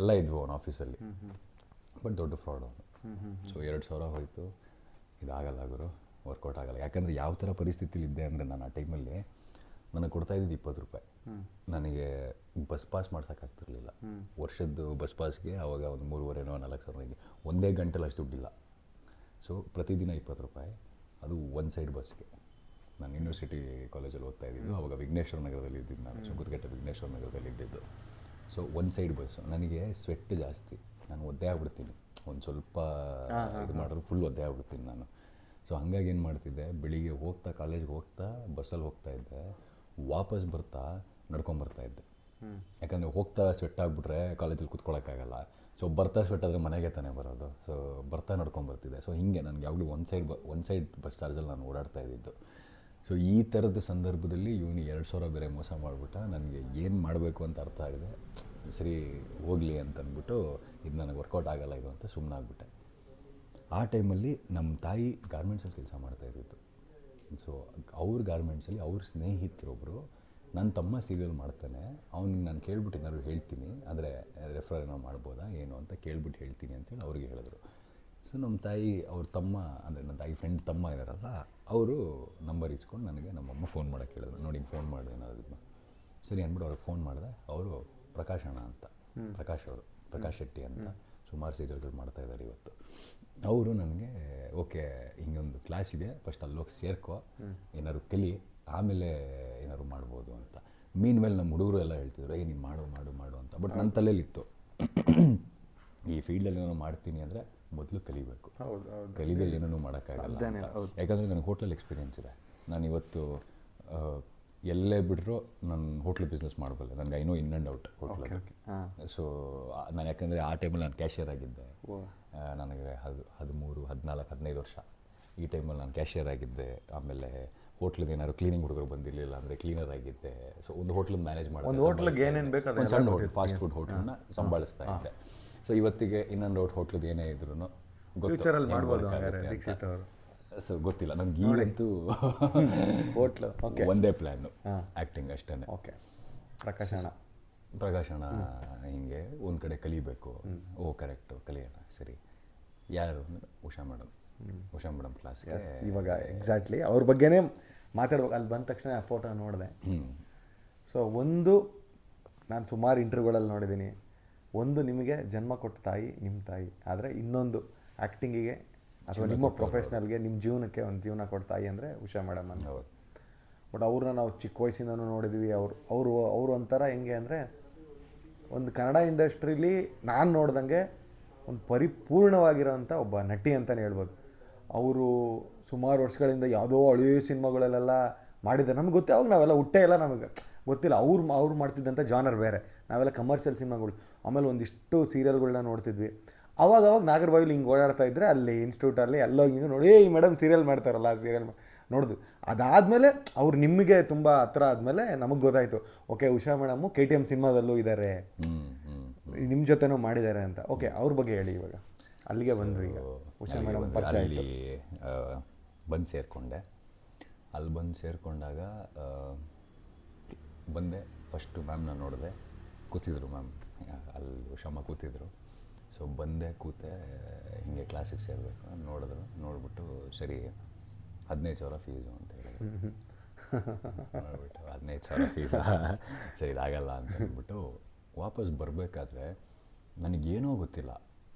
ಎಲ್ಲ ಇದ್ವು ಅವನ ಆಫೀಸಲ್ಲಿ. ಬಟ್ ದೊಡ್ಡ ಫ್ರಾಡ್ ಅವನು. ಸೊ 2,000 ಹೋಯಿತು. ಇದಾಗಲ್ಲ ಗುರು, ವರ್ಕೌಟ್ ಆಗಲ್ಲ. ಯಾಕಂದರೆ ಯಾವ ಥರ ಪರಿಸ್ಥಿತಿಲಿ ಇದ್ದೆ ಅಂದರೆ ನಾನು ಆ ಟೈಮಲ್ಲಿ ನನಗೆ ಕೊಡ್ತಾಯಿದ್ದು 20 ರೂಪಾಯಿ. ನನಗೆ ಬಸ್ ಪಾಸ್ ಮಾಡ್ಸೋಕ್ಕಾಗ್ತಿರ್ಲಿಲ್ಲ. ವರ್ಷದ್ದು ಬಸ್ ಪಾಸ್ಗೆ ಆವಾಗ ಒಂದು 3,500-4,000 ಹಿಂಗೆ ಒಂದೇ ಗಂಟೆಲಿ ಅಷ್ಟು ದುಡ್ಡಿಲ್ಲ. ಸೊ ಪ್ರತಿದಿನ 20 ರೂಪಾಯಿ, ಅದು ಒನ್ ಸೈಡ್ ಬಸ್ಗೆ. ನಾನು ಯೂನಿವರ್ಸಿಟಿ ಕಾಲೇಜಲ್ಲಿ ಓದ್ತಾ ಇದ್ದಿದ್ದು. ಆವಾಗ ವಿಘ್ನೇಶ್ವರ ನಗರದಲ್ಲಿ ಇದ್ದಿದ್ದು ನಾನು, ಸುಂಕದಕಟ್ಟೆ ವಿಘ್ನೇಶ್ವರ ನಗರದಲ್ಲಿ ಇದ್ದಿದ್ದು. So one side bus. ನನಗೆ ಸ್ವೆಟ್ ಜಾಸ್ತಿ, ನಾನು ಒದ್ದೆ ಆಗ್ಬಿಡ್ತೀನಿ. ಒಂದು ಸ್ವಲ್ಪ ಇದು ಮಾಡಿದ್ರೆ ಫುಲ್ ಒದ್ದೆ ಆಗ್ಬಿಡ್ತೀನಿ ನಾನು. ಸೊ ಹಂಗಾಗಿ ಏನು ಮಾಡ್ತಿದ್ದೆ, ಬೆಳಿಗ್ಗೆ ಹೋಗ್ತಾ ಕಾಲೇಜ್ಗೆ ಹೋಗ್ತಾ ಬಸ್ಸಲ್ಲಿ ಹೋಗ್ತಾ ಇದ್ದೆ, ವಾಪಸ್ ಬರ್ತಾ ನಡ್ಕೊಂಬರ್ತಾಯಿದ್ದೆ. ಯಾಕಂದರೆ ಹೋಗ್ತಾ ಸ್ವೆಟ್ ಆಗಿಬಿಟ್ರೆ ಕಾಲೇಜಲ್ಲಿ ಕೂತ್ಕೊಳ್ಳೋಕ್ಕಾಗಲ್ಲ. ಸೊ ಬರ್ತಾ ಸ್ವೆಟ್ ಆದರೆ ಮನೆಗೆ ತಾನೇ ಬರೋದು. ಸೊ ಬರ್ತಾ ನಡ್ಕೊಂಬರ್ತಿದ್ದೆ. ಸೊ ಹೀಗೆ ನನಗೆ ಯಾವಾಗಲೂ ಒನ್ ಸೈಡ್ ಬಸ್ ಚಾರ್ಜಲ್ಲಿ ನಾನು ಓಡಾಡ್ತಾ ಇದ್ದಿದ್ದು. ಸೊ ಈ ಥರದ ಸಂದರ್ಭದಲ್ಲಿ ಇವನು 2,000 ಬೇರೆ ಮೋಸ ಮಾಡಿಬಿಟ್ಟ. ನನಗೆ ಏನು ಮಾಡಬೇಕು ಅಂತ ಅರ್ಥ ಆಗಿದೆ. ಸರಿ ಹೋಗಲಿ ಅಂತಂದ್ಬಿಟ್ಟು ಇದು ನನಗೆ ವರ್ಕೌಟ್ ಆಗಲ್ಲ ಇದು ಅಂತ ಸುಮ್ಮನಾಗ್ಬಿಟ್ಟೆ. ಆ ಟೈಮಲ್ಲಿ ನಮ್ಮ ತಾಯಿ ಗಾರ್ಮೆಂಟ್ಸಲ್ಲಿ ಕೆಲಸ ಮಾಡ್ತಾಯಿದ್ದಿದ್ದು. ಸೊ ಅವ್ರ ಗಾರ್ಮೆಂಟ್ಸಲ್ಲಿ ಅವ್ರ ಸ್ನೇಹಿತರೊಬ್ಬರು, ನನ್ನ ತಮ್ಮ ಸೀರಿಯಲ್ ಮಾಡ್ತಾನೆ, ಅವ್ನಿಗೆ ನಾನು ಕೇಳ್ಬಿಟ್ಟು ಏನಾದ್ರು ಹೇಳ್ತೀನಿ, ಅಂದರೆ ರೆಫರ್ ಏನೋ ಮಾಡ್ಬೋದಾ ಏನು ಅಂತ ಕೇಳ್ಬಿಟ್ಟು ಹೇಳ್ತೀನಿ ಅಂತೇಳಿ ಅವ್ರಿಗೆ ಹೇಳಿದ್ರು. ಸೊ ನಮ್ಮ ತಾಯಿ ಅವ್ರ ತಮ್ಮ, ಅಂದರೆ ನನ್ನ ತಾಯಿ ಫ್ರೆಂಡ್ ತಮ್ಮ ಇದ್ದಾರಲ್ಲ, ಅವರು ನಂಬರ್ ಇಸ್ಕೊಂಡು ನನಗೆ ನಮ್ಮಮ್ಮ ಫೋನ್ ಮಾಡೋಕ್ಕೆ ಹೇಳಿದ್ರು. ನೋಡಿ ಫೋನ್ ಮಾಡಿದೆ ಏನಾದ್ರು. ಸರಿ ಅಂದ್ಬಿಟ್ಟು ಅವ್ರಿಗೆ ಫೋನ್ ಮಾಡಿದೆ. ಅವರು ಪ್ರಕಾಶ್ ಅಣ್ಣ ಅಂತ, ಪ್ರಕಾಶ್ ಶೆಟ್ಟಿ ಅಂತ ಸುಮಾರು ಸೀರಿಯಲ್ಗಳು ಮಾಡ್ತಾಯಿದ್ದಾರೆ ಇವತ್ತು. ಅವರು ನನಗೆ ಓಕೆ ಹಿಂಗೊಂದು ಕ್ಲಾಸ್ ಇದೆ, ಫಸ್ಟ್ ಅಲ್ಲೋಗಿ ಸೇರ್ಕೋ, ಏನಾದ್ರು ಕಲಿ, ಆಮೇಲೆ ಏನಾದ್ರು ಮಾಡ್ಬೋದು ಅಂತ. ಮೀನ್ ಮೇಲೆ ನಮ್ಮ ಹುಡುಗರು ಎಲ್ಲ ಹೇಳ್ತಿದ್ರು, ನೀನು ಮಾಡು ಮಾಡು ಮಾಡು ಅಂತ. ಬಟ್ ನನ್ನ ತಲೆಯಲ್ಲಿತ್ತು, ಈ ಫೀಲ್ಡಲ್ಲಿ ಏನೋ ಮಾಡ್ತೀನಿ ಅಂದರೆ ಮೊದಲು ಕಲಿಬೇಕು. ಕಲಿದಲ್ಲಿ ಏನೂ ಮಾಡೋಕ್ಕಾಗಲ್ಲ. ಯಾಕಂದರೆ ನನಗೆ ಹೋಟ್ಲಲ್ಲಿ ಎಕ್ಸ್ಪೀರಿಯೆನ್ಸ್ ಇದೆ. ನಾನು ಇವತ್ತು ಎಲ್ಲೇ ಬಿಟ್ಟರು ನಾನು ಹೋಟ್ಲ್ ಬಿಸ್ನೆಸ್ ಮಾಡಬಲ್ಲೆ. ನನಗೆ ಐನೋ ಇನ್ ಆ್ಯಂಡ್ ಔಟ್ ಹೋಟ್ಲಲ್ಲಿ. ಸೊ ನಾನು ಯಾಕಂದರೆ ಆ ಟೈಮಲ್ಲಿ ನಾನು ಕ್ಯಾಶಿಯರ್ ಆಗಿದ್ದೆ. ನನಗೆ 13, 14, 15 ವರ್ಷ ಈ ಟೈಮಲ್ಲಿ ನಾನು ಕ್ಯಾಶಿಯರ್ ಆಗಿದ್ದೆ. ಆಮೇಲೆ ಹೋಟ್ಲಿಗೆ ಏನಾದ್ರು ಕ್ಲೀನಿಂಗ್ ಹುಡುಗರು ಬಂದಿರಲಿಲ್ಲ ಅಂದರೆ ಕ್ಲೀನರ್ ಆಗಿದ್ದೆ. ಸೊ ಒಂದು ಹೋಟ್ಲನ್ನ ಮ್ಯಾನೇಜ್ ಮಾಡಿ, ಒಂದು ಹೋಟ್ಲಿಗೆ ಏನೇನು ಬೇಕು ಒಂದು ಸಣ್ಣ ಹೋಟ್ಲ್, ಫಾಸ್ಟ್ ಫುಡ್ ಹೋಟ್ಲನ್ನ ಸಂಭಾಳಿಸ್ತಾ ಇದ್ದೆ. ಸೊ ಇವತ್ತಿಗೆ ಇನ್ನೊಂದು ಹೋಟ್ಲದ್ದು ಏನೇ ಇದ್ರೂ ಸೊ ಗೊತ್ತಿಲ್ಲ ನನಗೆ. ಈಗಂತೂ ಹೋಟ್ಲು ಒಂದೇ ಪ್ಲ್ಯಾನು, ಆ್ಯಕ್ಟಿಂಗ್ ಅಷ್ಟೇ. ಪ್ರಕಾಶ್ ಅಣ್ಣ ಹಿಂಗೆ ಒಂದು ಕಡೆ ಕಲಿಬೇಕು. ಓ ಕರೆಕ್ಟು, ಕಲಿಯೋಣ. ಸರಿ, ಯಾರು ಅಂದರೆ ಉಷಾ ಮೇಡಮ್ ಕ್ಲಾಸ್ಗೆ. ಇವಾಗ ಎಕ್ಸಾಕ್ಟ್ಲಿ ಅವ್ರ ಬಗ್ಗೆನೇ ಮಾತಾಡ್ಬೇಕು. ಅಲ್ಲಿ ಬಂದ ತಕ್ಷಣ ಆ ಫೋಟೋ ನೋಡಿದೆ. ಸೊ ಒಂದು, ನಾನು ಸುಮಾರು ಇಂಟರ್ವ್ಯೂಗಳಲ್ಲಿ ನೋಡಿದ್ದೀನಿ, ಒಂದು ನಿಮಗೆ ಜನ್ಮ ಕೊಟ್ಟ ತಾಯಿ ನಿಮ್ಮ ತಾಯಿ, ಆದರೆ ಇನ್ನೊಂದು ಆ್ಯಕ್ಟಿಂಗಿಗೆ ಅಥವಾ ನಿಮ್ಮ ಪ್ರೊಫೆಷ್ನಲ್ಗೆ, ನಿಮ್ಮ ಜೀವನಕ್ಕೆ ಒಂದು ಜೀವನ ಕೊಟ್ಟ ತಾಯಿ ಅಂದರೆ ಉಷಾ ಮೇಡಮ್ ಅಂತ. ಬಟ್ ಅವ್ರನ್ನ ನಾವು ಚಿಕ್ಕ ವಯಸ್ಸಿಂದನೂ ನೋಡಿದ್ವಿ. ಅವರು ಒಂಥರ ಹೆಂಗೆ ಅಂದರೆ, ಒಂದು ಕನ್ನಡ ಇಂಡಸ್ಟ್ರೀಲಿ ನಾನು ನೋಡ್ದಂಗೆ ಒಂದು ಪರಿಪೂರ್ಣವಾಗಿರೋಂಥ ಒಬ್ಬ ನಟಿ ಅಂತಲೇ ಹೇಳ್ಬೋದು. ಅವರು ಸುಮಾರು ವರ್ಷಗಳಿಂದ ಯಾವುದೋ ಹಳೆಯ ಸಿನಿಮಾಗಳಲ್ಲೆಲ್ಲ ಮಾಡಿದ್ದಾರೆ. ನಮ್ಗೆ ಗೊತ್ತೇ, ಅವಾಗ ನಾವೆಲ್ಲ ಹುಟ್ಟೇ ಇಲ್ಲ, ನಮಗೆ ಗೊತ್ತಿಲ್ಲ. ಅವ್ರು ಮಾಡ್ತಿದ್ದಂಥ ಜಾನರ್ ಬೇರೆ, ನಾವೆಲ್ಲ ಕಮರ್ಷಿಯಲ್ ಸಿನಿಮಾಗಳು. ಆಮೇಲೆ ಒಂದಿಷ್ಟು ಸೀರಿಯಲ್ಗಳನ್ನ ನೋಡ್ತಿದ್ವಿ. ಅವಾಗ ನಾಗರಬಾವಿಲಿ ಹಿಂಗೆ ಓಡಾಡ್ತಾ ಇದ್ದರೆ ಅಲ್ಲಿ ಇನ್ಸ್ಟಿಟ್ಯೂಟಲ್ಲಿ ಎಲ್ಲೋ ಹಿಂಗೆ ನೋಡಿ, ಈ ಮೇಡಮ್ ಸೀರಿಯಲ್ ಮಾಡ್ತಾರಲ್ಲ, ಆ ಸೀರಿಯಲ್ ನೋಡಿದ್ವಿ. ಅದಾದಮೇಲೆ ಅವ್ರು ನಿಮಗೆ ತುಂಬ ಹತ್ರ ಆದಮೇಲೆ ನಮಗೆ ಗೊತ್ತಾಯಿತು, ಓಕೆ ಉಷಾ ಮೇಡಮು KTM ಸಿನಿಮಾದಲ್ಲೂ ಇದ್ದಾರೆ, ನಿಮ್ಮ ಜೊತೆನೂ ಮಾಡಿದ್ದಾರೆ ಅಂತ. ಓಕೆ, ಅವ್ರ ಬಗ್ಗೆ ಹೇಳಿ. ಇವಾಗ ಅಲ್ಲಿಗೆ ಬಂದ್ವಿ. ಈಗ ಉಷಾ ಮೇಡಮ್ ಪರಿಚಯ ಅಲ್ಲಿ ಬಂದು ಸೇರಿಕೊಂಡೆ. ಅಲ್ಲಿ ಬಂದು ಸೇರಿಕೊಂಡಾಗ ಬಂದೆ. ಫಸ್ಟು ಮ್ಯಾಮ್ನ ನೋಡಿದೆ, ಕೂತಿದ್ರು ಮ್ಯಾಮ್ ಅಲ್ಲಿ, ಉಷಾಮ್ಮ ಕೂತಿದ್ರು. ಸೊ ಬಂದೆ, ಕೂತೆ, ಹೀಗೆ ಕ್ಲಾಸಿಗೆ ಸೇರಬೇಕು ನೋಡಿಬಿಟ್ಟು ಸರಿ 15,000 ಫೀಸು ಅಂತ ಹೇಳಿದ್ರು. ನೋಡ್ಬಿಟ್ಟು 15,000 ಫೀಸು, ಸರಿ ಇದಾಗಲ್ಲ ಅಂತ ಹೇಳ್ಬಿಟ್ಟು ವಾಪಸ್ ಬರಬೇಕಾದ್ರೆ ನನಗೇನೋ ಗೊತ್ತಿಲ್ಲ,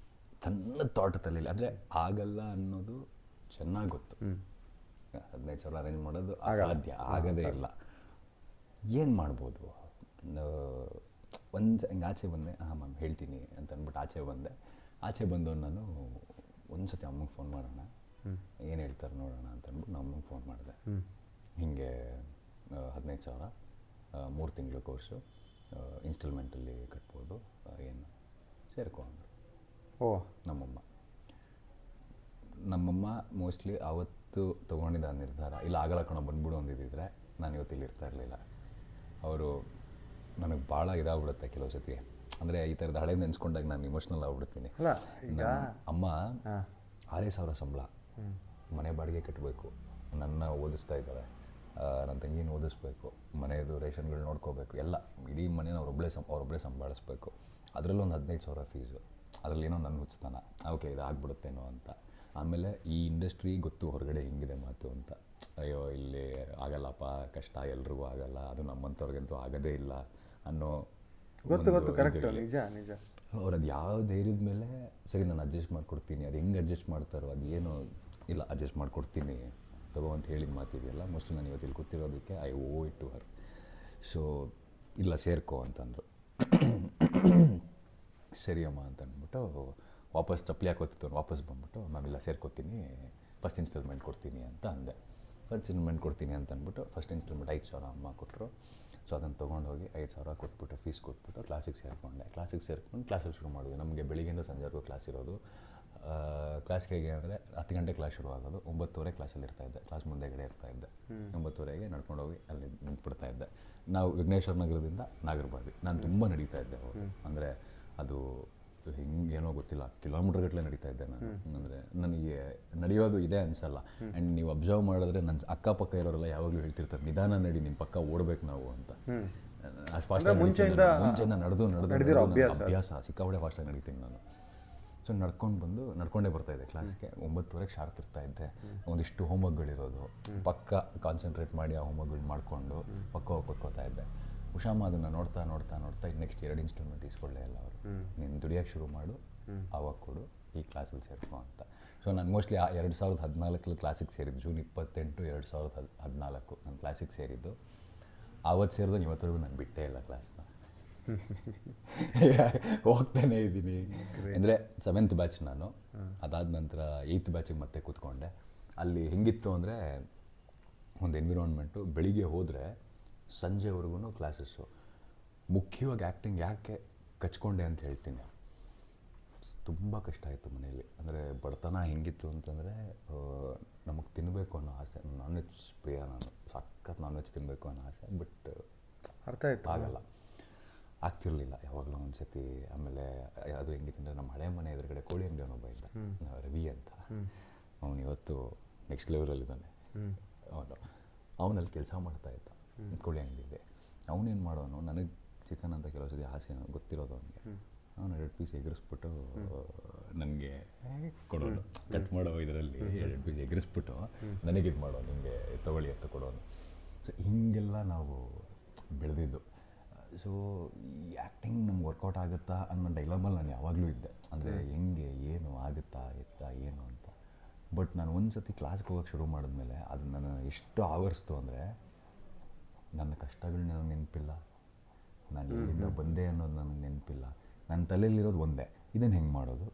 ಸಣ್ಣ ತೋಟದಲ್ಲಿ, ಅಂದರೆ ಆಗಲ್ಲ ಅನ್ನೋದು ಚೆನ್ನಾಗಿ ಗೊತ್ತು. 15,000 ಅರೇಂಜ್ ಮಾಡೋದು ಅಸಾಧ್ಯ, ಆಗೋದೇ ಇಲ್ಲ. ಏನು ಮಾಡ್ಬೋದು? ಒಂದು ಹಿಂಗೆ ಆಚೆ ಬಂದೆ. ಮ್ಯಾಮ್ ಹೇಳ್ತೀನಿ ಅಂತ ಅಂದ್ಬಿಟ್ಟು ಆಚೆ ಬಂದು ನಾನು ಒಂದು ಸತಿ ಅಮ್ಮಗೆ ಫೋನ್ ಮಾಡೋಣ, ಏನು ಹೇಳ್ತಾರೆ ನೋಡೋಣ ಅಂತ ಅಂದ್ಬಿಟ್ಟು ನಾನು ಅಮ್ಮಗೆ ಫೋನ್ ಮಾಡಿದೆ. ಹೀಗೆ 15,000 3 ತಿಂಗಳು ಕೋರ್ಸು, ಇನ್ಸ್ಟಾಲ್ಮೆಂಟಲ್ಲಿ ಕಟ್ಬೋದು, ಏನು ಸೇರ್ಕೊ ಅಂದರು. ನಮ್ಮಮ್ಮ ಮೋಸ್ಟ್ಲಿ ಆವತ್ತು ತೊಗೊಂಡಿದ್ದ ನಿರ್ಧಾರ, ಇಲ್ಲ ಆಗಲ್ಲ ಕಣೋ ಬಂದ್ಬಿಡು ಅಂದಿದ್ದಿದ್ರೆ ನಾನು ಇವತ್ತಿಲ್ಲಿ ಇರ್ತಾ ಇರಲಿಲ್ಲ. ಅವರು ನನಗೆ ಭಾಳ ಇದಾಗ್ಬಿಡುತ್ತೆ ಕೆಲವು ಸತಿ, ಅಂದರೆ ಈ ಥರದ ಹಳೆ ನೆನೆಸ್ಕೊಂಡಾಗ ನಾನು ಇಮೋಷ್ನಲ್ ಆಗ್ಬಿಡ್ತೀನಿ. ಅಮ್ಮ 6,000 ಸಂಬಳ, ಮನೆ ಬಾಡಿಗೆ ಕಟ್ಟಬೇಕು, ನನ್ನ ಓದಿಸ್ತಾ ಇದ್ದಾರೆ, ನನ್ನ ತಂಗಿನ ಓದಿಸ್ಬೇಕು, ಮನೆಯದು ರೇಷನ್ಗಳು ನೋಡ್ಕೋಬೇಕು, ಎಲ್ಲ ಇಡೀ ಮನೇನ ಅವರೊಬ್ಬಳೇ ಸಂಭಾಳಿಸ್ಬೇಕು. ಅದರಲ್ಲೂ ಒಂದು 15,000 ಫೀಸು, ಅದರಲ್ಲೇನೋ ನನ್ನ ಹುಚ್ಚತನ, ಓಕೆ ಇದು ಆಗ್ಬಿಡುತ್ತೇನೋ ಅಂತ. ಆಮೇಲೆ ಈ ಇಂಡಸ್ಟ್ರಿ ಗೊತ್ತು ಹೊರಗಡೆ ಹಿಂಗಿದೆ ಮಾತು ಅಂತ, ಅಯ್ಯೋ ಇಲ್ಲಿ ಆಗಲ್ಲಪ್ಪ, ಕಷ್ಟ, ಎಲ್ರಿಗೂ ಆಗಲ್ಲ, ಅದು ನಮ್ಮಂಥವ್ರಿಗಂತೂ ಆಗೋದೇ ಇಲ್ಲ ಅನ್ನೋ ಗೊತ್ತು ಕರೆಕ್ಟ್, ನಿಜ. ಅವ್ರು ಅದು ಯಾವ ಧೈರ್ಯದ ಮೇಲೆ ಸರಿ ನಾನು ಅಡ್ಜಸ್ಟ್ ಮಾಡಿಕೊಡ್ತೀನಿ, ಅದು ಹೆಂಗೆ ಅಡ್ಜಸ್ಟ್ ಮಾಡ್ತಾರೋ ಅದು ಏನು ಇಲ್ಲ, ಅಡ್ಜಸ್ಟ್ ಮಾಡಿಕೊಡ್ತೀನಿ ತಗೋ ಅಂತ ಹೇಳಿದ ಮಾತಿದೆಯಲ್ಲ, ಮೋಸ್ಟ್ಲಿ ನಾನು ಇವತ್ತು ಇಲ್ಲಿ ಕೂತಿರೋದಕ್ಕೆ I owe it to her. So ಇಲ್ಲ ಸೇರ್ಕೋ ಅಂತಂದರು. ಸರಿ ಅಮ್ಮ ಅಂತ ಅಂದ್ಬಿಟ್ಟು ವಾಪಸ್ ಚಪ್ಪಲಿ ಹಾಕೋತಿತ್ತು, ವಾಪಸ್ ಬಂದ್ಬಿಟ್ಟು ಮ್ಯಾಮ್ ಇಲ್ಲ ಸೇರ್ಕೋತೀನಿ, ಫಸ್ಟ್ ಇನ್ಸ್ಟಾಲ್ಮೆಂಟ್ ಕೊಡ್ತೀನಿ ಅಂತ ಅಂದೆ. ಫಸ್ಟ್ ಇನ್ಸ್ಟಾಲ್ಮೆಂಟ್ ಕೊಡ್ತೀನಿ ಅಂತ ಅಂದ್ಬಿಟ್ಟು ಫಸ್ಟ್ ಇನ್ಸ್ಟಾಲ್ಮೆಂಟ್ 5,000 ಅಮ್ಮ ಕೊಟ್ಟರು. ಸೊ ಅದನ್ನು ತೊಗೊಂಡೋಗಿ 5,000 ಕೊಟ್ಬಿಟ್ಟು ಫೀಸ್ ಕೊಟ್ಬಿಟ್ಟು ಕ್ಲಾಸಿಗೆ ಸೇರಿಕೊಂಡೆ. ಕ್ಲಾಸಿಗೆ ಸೇರ್ಕೊಂಡು ಕ್ಲಾಸಿಗೆ ಶುರು ಮಾಡಿದ್ವಿ. ನಮಗೆ ಬೆಳಿಗ್ಗೆಯಿಂದ ಸಂಜೆವರೆಗೂ ಕ್ಲಾಸ್ ಇರೋದು. ಕ್ಲಾಸ್ಗೆ ಹೇಗೆ ಅಂದರೆ 10 ಗಂಟೆ ಕ್ಲಾಸ್ ಶುರು ಆಗೋದು, 9:30 ಕ್ಲಾಸಲ್ಲಿ ಇರ್ತಾಯಿದ್ದೆ, ಕ್ಲಾಸ್ ಮುಂದೆಗಡೆ ಇರ್ತಾಯಿದ್ದೆ. 9:30ಗೆ ನಡ್ಕೊಂಡೋಗಿ ಅಲ್ಲಿ ನಿಂತ್ಬಿಡ್ತಾಯಿದ್ದೆ. ನಾವು ವಿಘ್ನೇಶ್ವರ ನಗರದಿಂದ ನಾಗರಬಾವಿ, ನಾನು ತುಂಬ ನಡೀತಾ ಇದ್ದೆ ಅವಾಗ. ಅಂದರೆ ಅದು ಹಿಂಗೇನೋ ಗೊತ್ತಿಲ್ಲ, ಕಿಲೋಮೀಟರ್ಗಟ್ಟಲೆ ನಡೀತಾ ಇದ್ದೆ ನಾನು. ಅಂದರೆ ನನಗೆ ನಡೆಯೋದು ಇದೆ ಅನಿಸಲ್ಲ. ಆ್ಯಂಡ್ ನೀವು ಅಬ್ಸರ್ವ್ ಮಾಡಿದ್ರೆ ನನ್ನ ಅಕ್ಕಪಕ್ಕ ಇರೋರೆಲ್ಲ ಯಾವಾಗಲೂ ಹೇಳ್ತಿರ್ತಾರೆ, ನಿಧಾನ ನಡಿ, ನಿಮ್ಮ ಪಕ್ಕ ಓಡಬೇಕು ನಾವು ಅಂತ. ಅಷ್ಟು ಫಾಸ್ಟಾಗಿ ಮುಂಚೆಯಿಂದ ನಡೆದು ಅಭ್ಯಾಸ, ಸಿಕ್ಕಾಪಟ್ಟೆ ಫಾಸ್ಟಾಗಿ ನಡೀತೀನಿ ನಾನು. ಸೊ ನಡ್ಕೊಂಡೇ ಬರ್ತಾಯಿದ್ದೆ ಕ್ಲಾಸ್ಗೆ. 9:30 ಶಾರ್ಪ್ ಇರ್ತಾಯಿದ್ದೆ. ಒಂದಿಷ್ಟು ಹೋಮ್ವರ್ಕ್ಗಳಿರೋದು, ಪಕ್ಕ ಕಾನ್ಸಂಟ್ರೇಟ್ ಮಾಡಿ ಆ ಹೋಮ್ವರ್ಕ್ಗಳು ಮಾಡಿಕೊಂಡು ಪಕ್ಕ ಹೋಗಿ ಕೂತ್ಕೋತಾ ಇದ್ದೆ. ಉಷಾಮ ಅದನ್ನು ನೋಡ್ತಾ ನೆಕ್ಸ್ಟ್ 2 ಇನ್ಸ್ಟಾಲ್ಮೆಂಟ್ ಇಸ್ಕೊಳ್ಳೇ ಇಲ್ಲ ಅವರು, ನೀನು ದುಡಿಯೋಕ್ಕೆ ಶುರು ಮಾಡು, ಆವಾಗ ಕೊಡು, ಈ ಕ್ಲಾಸಲ್ಲಿ ಸೇರ್ಕೊ ಅಂತ. ಸೊ ನಾನು ಮೋಸ್ಟ್ಲಿ 2014 ಕ್ಲಾಸಿಗೆ ಸೇರಿದ್ದು, ಜೂನ್ 28, 2014 ನಾನು ಕ್ಲಾಸಿಗೆ ಸೇರಿದ್ದು. ಆವತ್ತು ಸೇರಿದಾಗ ಇವತ್ತರೆಗೂ ನಾನು ಬಿಟ್ಟೇ ಇಲ್ಲ ಕ್ಲಾಸ್ನ. ಹೋಗ್ತಾನೇ ಇದ್ದೀನಿ. ಅಂದರೆ 7th ಬ್ಯಾಚ್ ನಾನು. ಅದಾದ ನಂತರ 8th ಬ್ಯಾಚಿಗೆ ಮತ್ತೆ ಕೂತ್ಕೊಂಡೆ. ಅಲ್ಲಿ ಹೆಂಗಿತ್ತು ಅಂದರೆ ಒಂದು ಎನ್ವಿರಾನ್ಮೆಂಟು, ಬೆಳಿಗ್ಗೆ ಹೋದರೆ ಸಂಜೆವರೆಗೂ ಕ್ಲಾಸಸ್ಸು. ಮುಖ್ಯವಾಗಿ ಆ್ಯಕ್ಟಿಂಗ್ ಯಾಕೆ ಕಚ್ಕೊಂಡೆ ಅಂತ ಹೇಳ್ತೀನಿ. ತುಂಬ ಕಷ್ಟ ಆಯಿತು ಮನೆಯಲ್ಲಿ. ಅಂದರೆ ಬಡತನ ಹೆಂಗಿತ್ತು ಅಂತಂದರೆ, ನಮಗೆ ತಿನ್ನಬೇಕು ಅನ್ನೋ ಆಸೆ. ನಾನ್ ವೆಜ್ ಪ್ರಿಯ ನಾನು, ಸಖತ್ ನಾನ್ ವೆಜ್ ತಿನ್ನಬೇಕು ಅನ್ನೋ ಆಸೆ. ಬಟ್ ಅರ್ಥ ಆಯ್ತು, ಆಗಲ್ಲ, ಆಗ್ತಿರಲಿಲ್ಲ ಯಾವಾಗಲೂ ಒಂದು ಸತಿ. ಆಮೇಲೆ ಅದು ಹೆಂಗಿತ್ತು ಅಂದರೆ, ನಮ್ಮ ಹಳೆ ಮನೆ ಎದುರುಗಡೆ ಕೋಳಿ ಅಂಗಡಿ ಅವನೊಬ್ಬ ಇದ್ದ, ರವಿ ಅಂತ. ಅವನು ಇವತ್ತು ನೆಕ್ಸ್ಟ್ ಲೆವೆಲಲ್ಲಿದ್ದಾನೆ. ಅವನಲ್ಲಿ ಕೆಲಸ ಮಾಡ್ತಾಯಿದ್ದ ಕೋಳಿ ಅಂಗಡಿಗೆ. ಅವನೇನು ಮಾಡೋನು, ನನಗೆ ಚಿಕನ್ ಅಂತ ಕೆಲವು ಸತಿ ಆಸೆ ಗೊತ್ತಿರೋದು ಅವನಿಗೆ. ಅವನು 2 ಪೀಸ್ ಎಗರಿಸ್ಬಿಟ್ಟು ನನಗೆ ಕೊಡೋನು, ಕಟ್ ಮಾಡೋ ಇದರಲ್ಲಿ 2 ಪೀಸ್ ಎಗರಿಸ್ಬಿಟ್ಟು ನನಗೆ ಇದು ಮಾಡೋನು, ಹಿಂಗೆ ತೊಗೊಳ್ಳಿ ಅಂತ ಕೊಡೋನು. ಸೊ ಹಿಂಗೆಲ್ಲ ನಾವು ಬೆಳೆದಿದ್ದು. ಸೊ ಈ ಆ್ಯಕ್ಟಿಂಗ್ ನಮ್ಗೆ ವರ್ಕೌಟ್ ಆಗುತ್ತಾ ಅನ್ನೋ ಡೈಲಾಮಲ್ಲಿ ನಾನು ಯಾವಾಗಲೂ ಇದ್ದೆ. ಅಂದರೆ ಹೆಂಗೆ, ಏನು ಆಗುತ್ತಾ ಏನು ಅಂತ. ಬಟ್ ನಾನು ಒಂದು ಸತಿ ಕ್ಲಾಸ್ಗೆ ಹೋಗೋಕ್ಕೆ ಶುರು ಮಾಡಿದ್ಮೇಲೆ ಅದು ನನ್ನ ಎಷ್ಟು ಆವರಿಸ್ತು ಅಂದರೆ, ನನ್ನ ಕಷ್ಟಗಳು ನನಗೆ ನೆನಪಿಲ್ಲ, ನಾನು ಎಲ್ಲಿಂದ ಬಂದೆ ಅನ್ನೋದು ನನಗೆ ನೆನಪಿಲ್ಲ. ನನ್ನ ತಲೆಯಲ್ಲಿರೋದು ಒಂದೇ, ಇದನ್ನು ಹೆಂಗೆ ಮಾಡೋದು,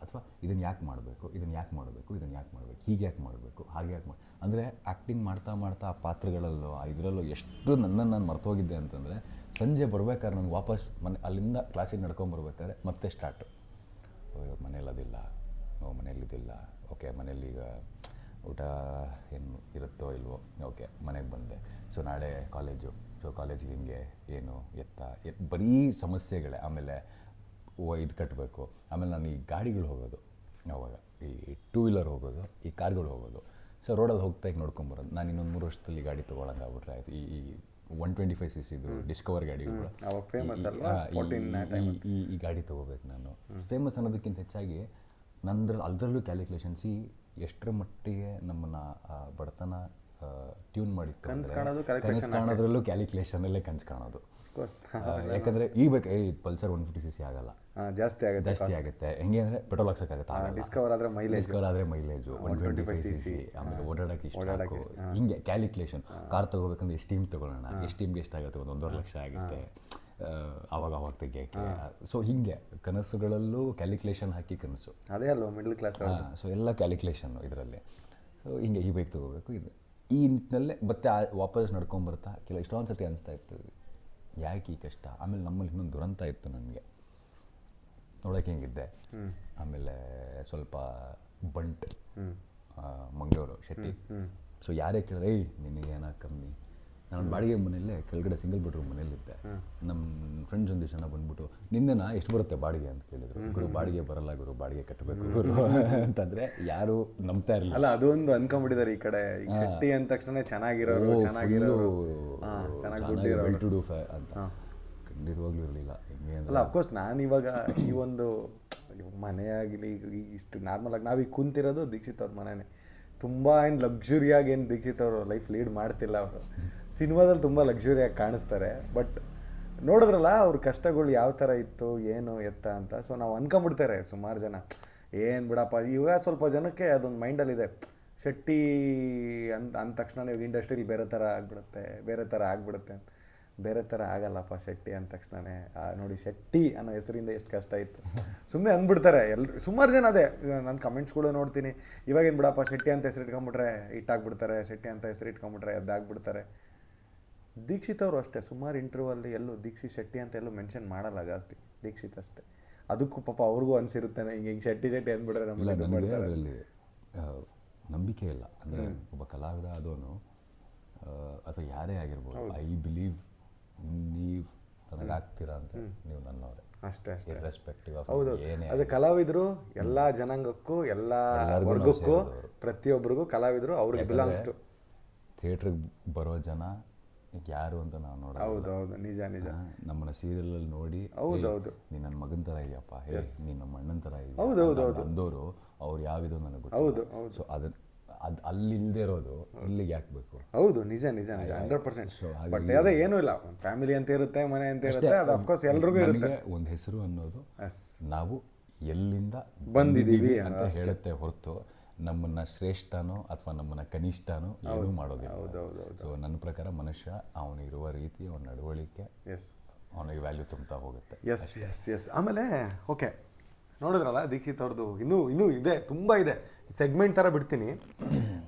ಅಥವಾ ಇದನ್ನು ಯಾಕೆ ಮಾಡಬೇಕು, ಹೀಗೆ ಯಾಕೆ ಮಾಡಬೇಕು, ಹಾಗೆ ಯಾಕೆ ಅಂದರೆ ಆ್ಯಕ್ಟಿಂಗ್ ಮಾಡ್ತಾ ಆ ಪಾತ್ರಗಳಲ್ಲೋ ಇದರಲ್ಲೋ ಎಷ್ಟು ನನ್ನನ್ನು ನಾನು ಮರ್ತೋಗಿದ್ದೆ ಅಂತಂದರೆ, ಸಂಜೆ ಬರ್ಬೇಕಾದ್ರೆ ನನಗೆ ವಾಪಸ್ ಅಲ್ಲಿಂದ ಕ್ಲಾಸಿಗೆ ನಡ್ಕೊಂಬರ್ಬೇಕಾದ್ರೆ ಮತ್ತೆ ಸ್ಟಾರ್ಟು. ಮನೇಲದಿಲ್ಲ, ಮನೇಲಿದಿಲ್ಲ, ಓಕೆ ಮನೇಲಿ ಈಗ ಊಟ ಏನು ಇರುತ್ತೋ ಇಲ್ವೋ, ಓಕೆ ಮನೆಗೆ ಬಂದೆ. ಸೊ ನಾಳೆ ಕಾಲೇಜು, ಸೊ ಕಾಲೇಜಿಗೆ ಹಿಂಗೆ ಏನು ಬರೀ ಸಮಸ್ಯೆಗಳೇ. ಆಮೇಲೆ ಇದು ಕಟ್ಟಬೇಕು. ಆಮೇಲೆ ನಾನು ಈ ಗಾಡಿಗಳು ಹೋಗೋದು, ಆವಾಗ ಈ 2 ವೀಲರ್ ಹೋಗೋದು, ಈ ಕಾರ್ಗಳು ಹೋಗೋದು. ಸೊ ರೋಡಲ್ಲಿ ಹೋಗ್ತಾ ಈಗ ನೋಡ್ಕೊಂಬರೋದು. ನಾನು ಇನ್ನೊಂದು 3 ವರ್ಷದಲ್ಲಿ ಗಾಡಿ ತೊಗೊಳಂಗೆ ಆಗ್ಬಿಟ್ರೆ ಆಯ್ತು. ಈ 125cc ಡಿಸ್ಕವರ್ ಗಾಡಿಗಳು, ಈ ಗಾಡಿ ತೊಗೋಬೇಕು ನಾನು. ಫೇಮಸ್ ಅನ್ನೋದಕ್ಕಿಂತ ಹೆಚ್ಚಾಗಿ ಅದರಲ್ಲೂ ಕ್ಯಾಲ್ಕುಲೇಷನ್ಸ್, ಎಷ್ಟರ ಮಟ್ಟಿಗೆ ನಮ್ಮನ್ನು ಬಡತನ ಟ್ಯೂನ್ ಮಾಡಿತ್ತು. ಕನಸು ಕಾಣೋದ್ರಲ್ಲೂ ಕ್ಯಾಲ್ಕುಲೇಷನಲ್ಲೇ ಕನಸು ಕಾಣೋದು. ಯಾಕಂದರೆ ಪಲ್ಸರ್ 150cc ಆಗಲ್ಲ, ಜಾಸ್ತಿ ಆಗುತ್ತೆ. ಹೆಂಗೆ ಅಂದರೆ ಪೆಟ್ರೋಲ್ ಹಾಕ್ಸೋಕ್ಕಾಗುತ್ತೆ, ಡಿಸ್ಕವರ್ ಆದರೆ ಮೈಲೇಜು 125cc. ಆಮೇಲೆ ಓಡಾಡೋಕ್ಕೆ ಇಷ್ಟ, ಹಿಂಗೆ ಕ್ಯಾಲ್ಕುಲೇಷನ್. ಕಾರ್ ತೊಗೋಬೇಕಂದ್ರೆ ಎಷ್ಟು ಟೀಮ್ ತೊಗೊಳ್ಳೋಣ, ಎಷ್ಟು ಟೀಮ್ಗೆ ಎಷ್ಟಾಗುತ್ತೆ, 1.5 ಲಕ್ಷ ಆಗುತ್ತೆ ಅವಾಗ ತೆಗಿಯೋಕ್ಕೆ. ಸೊ ಹೀಗೆ ಕನಸುಗಳಲ್ಲೂ ಕ್ಯಾಲ್ಕುಲೇಷನ್ ಹಾಕಿ ಕನಸು, ಅದೇ ಅಲ್ವ ಮಿಡ್ಲ್ ಕ್ಲಾಸ್. ಸೊ ಎಲ್ಲ ಕ್ಯಾಲ್ಕುಲೇಷನ್ನು ಇದರಲ್ಲಿ. ಸೊ ಹಿಂಗೆ ಈ ಬೈಕ್ ತೊಗೋಬೇಕು, ಇದು ಈ ನಿಟ್ಟಿನಲ್ಲೇ ಮತ್ತೆ ವಾಪಸ್ ನಡ್ಕೊಂಬರ್ತಾ ಎಷ್ಟೊಂದು ಸತಿ ಅನಿಸ್ತಾ ಇತ್ತು, ಯಾಕೆ ಈ ಕಷ್ಟ. ಆಮೇಲೆ ನಮ್ಮಲ್ಲಿ ಇನ್ನೊಂದು ದುರಂತ ಇತ್ತು ನನಗೆ, ನೋಡೋಕೆ ಹೆಂಗಿದ್ದೆ. ಆಮೇಲೆ ಸ್ವಲ್ಪ ಮಂಗಳೂರು ಶೆಟ್ಟಿ. ಸೊ ಯಾರೇ ಕೇಳಿದ್ರೆ, ನಿನಗೇನ ಕಮ್ಮಿ, ನಾನು ಬಾಡಿಗೆ ಮನೆಯಲ್ಲೇ ಕೆಳಗಡೆ ಸಿಂಗಲ್ ಬೆಡ್ರೂಮ್ ಮನೇಲಿದ್ದೆ. ನಮ್ಮ ಫ್ರೆಂಡ್ಸ್ ಒಂದಿಷ್ಟು ಜನ ಬಂದ್ಬಿಟ್ಟು ನಿಂದೆನಾ ಎಷ್ಟು ಬರುತ್ತೆ ಬಾಡಿಗೆ ಅಂತ ಕೇಳಿದ್ರು. ಗುರು ಬಾಡಿಗೆ ಬರಲ್ಲ ಗುರು, ಬಾಡಿಗೆ ಕಟ್ಟಬೇಕು ಗುರು ಅಂತಂದರೆ ಯಾರು ನಂಬ್ತಾ ಇರಲಿಲ್ಲ. ಅಲ್ಲ ಅದೊಂದು ಅನ್ಕೊಂಡ್ಬಿಟ್ಟಿದ್ದಾರೆ ಈ ಕಡೆ, ಈಗ ಶೆಟ್ಟಿ ಅಂದ ತಕ್ಷಣ ಚೆನ್ನಾಗಿರೋರು ಚೆನ್ನಾಗಿ ವೆಲ್ ಟು ಡೂ ಅಂತ ಖಂಡಿತವಾಗ್ಲೂ ಇರಲಿಲ್ಲ. ಹಿಂಗೆ ಅಲ್ಲ ಅಫ್ಕೋರ್ಸ್ ನಾನು ಇವಾಗ ಈ ಒಂದು ಮನೆಯಾಗಲಿ ಇಷ್ಟು ನಾರ್ಮಲಾಗಿ ನಾವೀಗ ಕುಂತಿರೋದು ದೀಕ್ಷಿತ್ ಅವ್ರ ಮನೆಯೇ. ತುಂಬ ಏನು ಲಕ್ಸುರಿಯಾಗಿ ಏನು ದೀಕ್ಷಿತ್ ಅವರು ಲೈಫ್ ಲೀಡ್ ಮಾಡ್ತಿಲ್ಲ. ಅವರು ಸಿನಿಮಾದಲ್ಲಿ ತುಂಬ ಲಕ್ಸುರಿಯಾಗಿ ಕಾಣಿಸ್ತಾರೆ, ಬಟ್ ನೋಡಿದ್ರಲ್ಲ ಅವ್ರ ಕಷ್ಟಗಳು ಯಾವ ಥರ ಇತ್ತು ಏನು ಎತ್ತ ಅಂತ. ಸೊ ನಾವು ಅನ್ಕೊಂಬಿಡ್ತಾರೆ ಸುಮಾರು ಜನ, ಏನು ಬಿಡಪ್ಪ. ಇವಾಗ ಸ್ವಲ್ಪ ಜನಕ್ಕೆ ಅದೊಂದು ಮೈಂಡಲ್ಲಿದೆ, ಶೆಟ್ಟಿ ಅಂದ ತಕ್ಷಣ ಇವಾಗ ಇಂಡಸ್ಟ್ರೀಲಿ ಬೇರೆ ಥರ ಆಗ್ಬಿಡುತ್ತೆ ಅಂತ. ಬೇರೆ ಥರ ಆಗಲ್ಲಪ್ಪ ಶೆಟ್ಟಿ ಅಂದ ತಕ್ಷಣವೇ. ನೋಡಿ ಶೆಟ್ಟಿ ಅನ್ನೋ ಹೆಸರಿಂದ ಎಷ್ಟು ಕಷ್ಟ ಇತ್ತು, ಸುಮ್ಮನೆ ಅಂದ್ಬಿಡ್ತಾರೆ ಎಲ್ಲರೂ. ಸುಮಾರು ಜನ ಅದೇ ನಾನು ಕಮೆಂಟ್ಸ್ಗಳು ನೋಡ್ತೀನಿ, ಇವಾಗೇನು ಬಿಡಪ್ಪ ಶೆಟ್ಟಿ ಅಂತ ಹೆಸರು ಇಟ್ಕೊಂಡ್ಬಿಟ್ರೆ ಇಟ್ಟಾಗ್ಬಿಡ್ತಾರೆ, ಶೆಟ್ಟಿ ಅಂತ ಹೆಸರು ಇಟ್ಕೊಂಡ್ಬಿಟ್ರೆ ಎದ್ದಾಗ್ಬಿಡ್ತಾರೆ. ದೀಕ್ಷಿತ್ ಅವರು ಅಷ್ಟೇ, ಸುಮಾರು ಇಂಟರ್ವ್ಯೂವಲ್ಲಿ ಎಲ್ಲೂ ದೀಕ್ಷಿತ್ ಶೆಟ್ಟಿ ಅಂತ ಎಲ್ಲೂ ಮೆನ್ಷನ್ ಮಾಡಲ್ಲ ಜಾಸ್ತಿ, ದೀಕ್ಷಿತ್ ಅಷ್ಟೇ. ಅದಕ್ಕೂ ಪಾಪ ಅವ್ರಿಗೂ ಅನಿಸಿರುತ್ತಾನೆ ಹಿಂಗೆ ಶೆಟ್ಟಿ ಅಂದ್ಬಿಟ್ರೆ ನಮ್ಮಲ್ಲಿ ಅದರಲ್ಲಿ ನಂಬಿಕೆ ಇಲ್ಲ. ಅಂದರೆ ಒಬ್ಬ ಕಲಾವಿದ ಆದವನು ಅಥವಾ ಯಾರೇ ಆಗಿರ್ಬೋದು, ಐ ಬಿಲೀವ್ ನೀವು ನನಗೆ ಆಗ್ತೀರಾ ಅಂತ ನೀವು ನನ್ನವರೇ ಅಷ್ಟೇ ಅಷ್ಟೇ, ಇರ್ರೆಸ್ಪೆಕ್ಟಿವ್ ಆಫ್ ಹೌದು. ಏನೇ. ಅದು ಕಲಾವಿದರು ಎಲ್ಲ ಜನಾಂಗಕ್ಕೂ ಎಲ್ಲ ವರ್ಗಕ್ಕೂ ಪ್ರತಿಯೊಬ್ಬರಿಗೂ ಕಲಾವಿದರು ಅವ್ರಿಗೆ ಬಿಲಾಂಗ್ಸ್ ಟು. ಥಿಯೇಟ್ರಿಗೆ ಬರೋ ಜನ ಯಾರು ಅಂತ ನಾವು ನೋಡೋದು. ಹೌದು ಹೌದು, ನಿಜ ನಿಜ. ನಮ್ಮನ್ನ ಸೀರಿಯಲಲ್ಲಿ ನೋಡಿ ಹೌದೌದು ನೀನು ನನ್ನ ಮಗನ ಥರ ಇದೆಯಪ್ಪ, ನೀನು ನಮ್ಮ ಅಣ್ಣನ ಥರ ಇದೆಯಾ ಹೌದು ಹೌದು ಹೌದು ಅಂದವರು ಅವ್ರು ಯಾವಿದು ನನಗೆ ಗೊತ್ತು. ಹೌದು ಹೌದು. ಸೊ ಅದು ಅಲ್ಲಿ ಇಲ್ಲದೆ ಇರೋದು ಇಲ್ಲಿಗೆ ಹಾಕ್ಬೇಕು. ಹೌದು ನಿಜ ನಿಜ ನಿಜ 100%. ಬಟ್ ಅದೇ ಏನೂ ಇಲ್ಲ, ಫ್ಯಾಮಿಲಿ ಅಂತ ಇರುತ್ತೆ, ಮನೆ ಅಂತ ಇರುತ್ತೆ, ಅದು ಅಫ್ಕೋರ್ಸ್ ಎಲ್ರಿಗೂ ಇರುತ್ತೆ. ಒಂದು ಹೆಸರು ಅನ್ನೋದು ನಾವು ಎಲ್ಲಿಂದ ಬಂದಿದ್ದೀವಿ ಅಂತ ಹೇಳುತ್ತೆ ಹೊರತು ನಮ್ಮನ್ನ ಶ್ರೇಷ್ಠನೋ ಅಥವಾ ನಮ್ಮನ್ನ ಕನಿಷ್ಠನೋ ಏನೂ ಮಾಡೋದಿಲ್ಲ. ಸೊ ನನ್ನ ಪ್ರಕಾರ ಮನುಷ್ಯ ಅವನಿರುವ ರೀತಿ, ಅವನ ನಡವಳಿಕೆ ಅವನಿಗೆ ವ್ಯಾಲ್ಯೂ ತುಂಬ್ತಾ ಹೋಗುತ್ತೆ. Yes yes yes. ಆಮೇಲೆ ಓಕೆ, ನೋಡಿದ್ರಲ್ಲ ದೀಕ್ಷಿತ್ ಅವ್ರದ್ದು ಇನ್ನೂ ಇದೆ, ತುಂಬ ಇದೆ. ಸೆಗ್ಮೆಂಟ್ ಥರ ಬಿಡ್ತೀನಿ.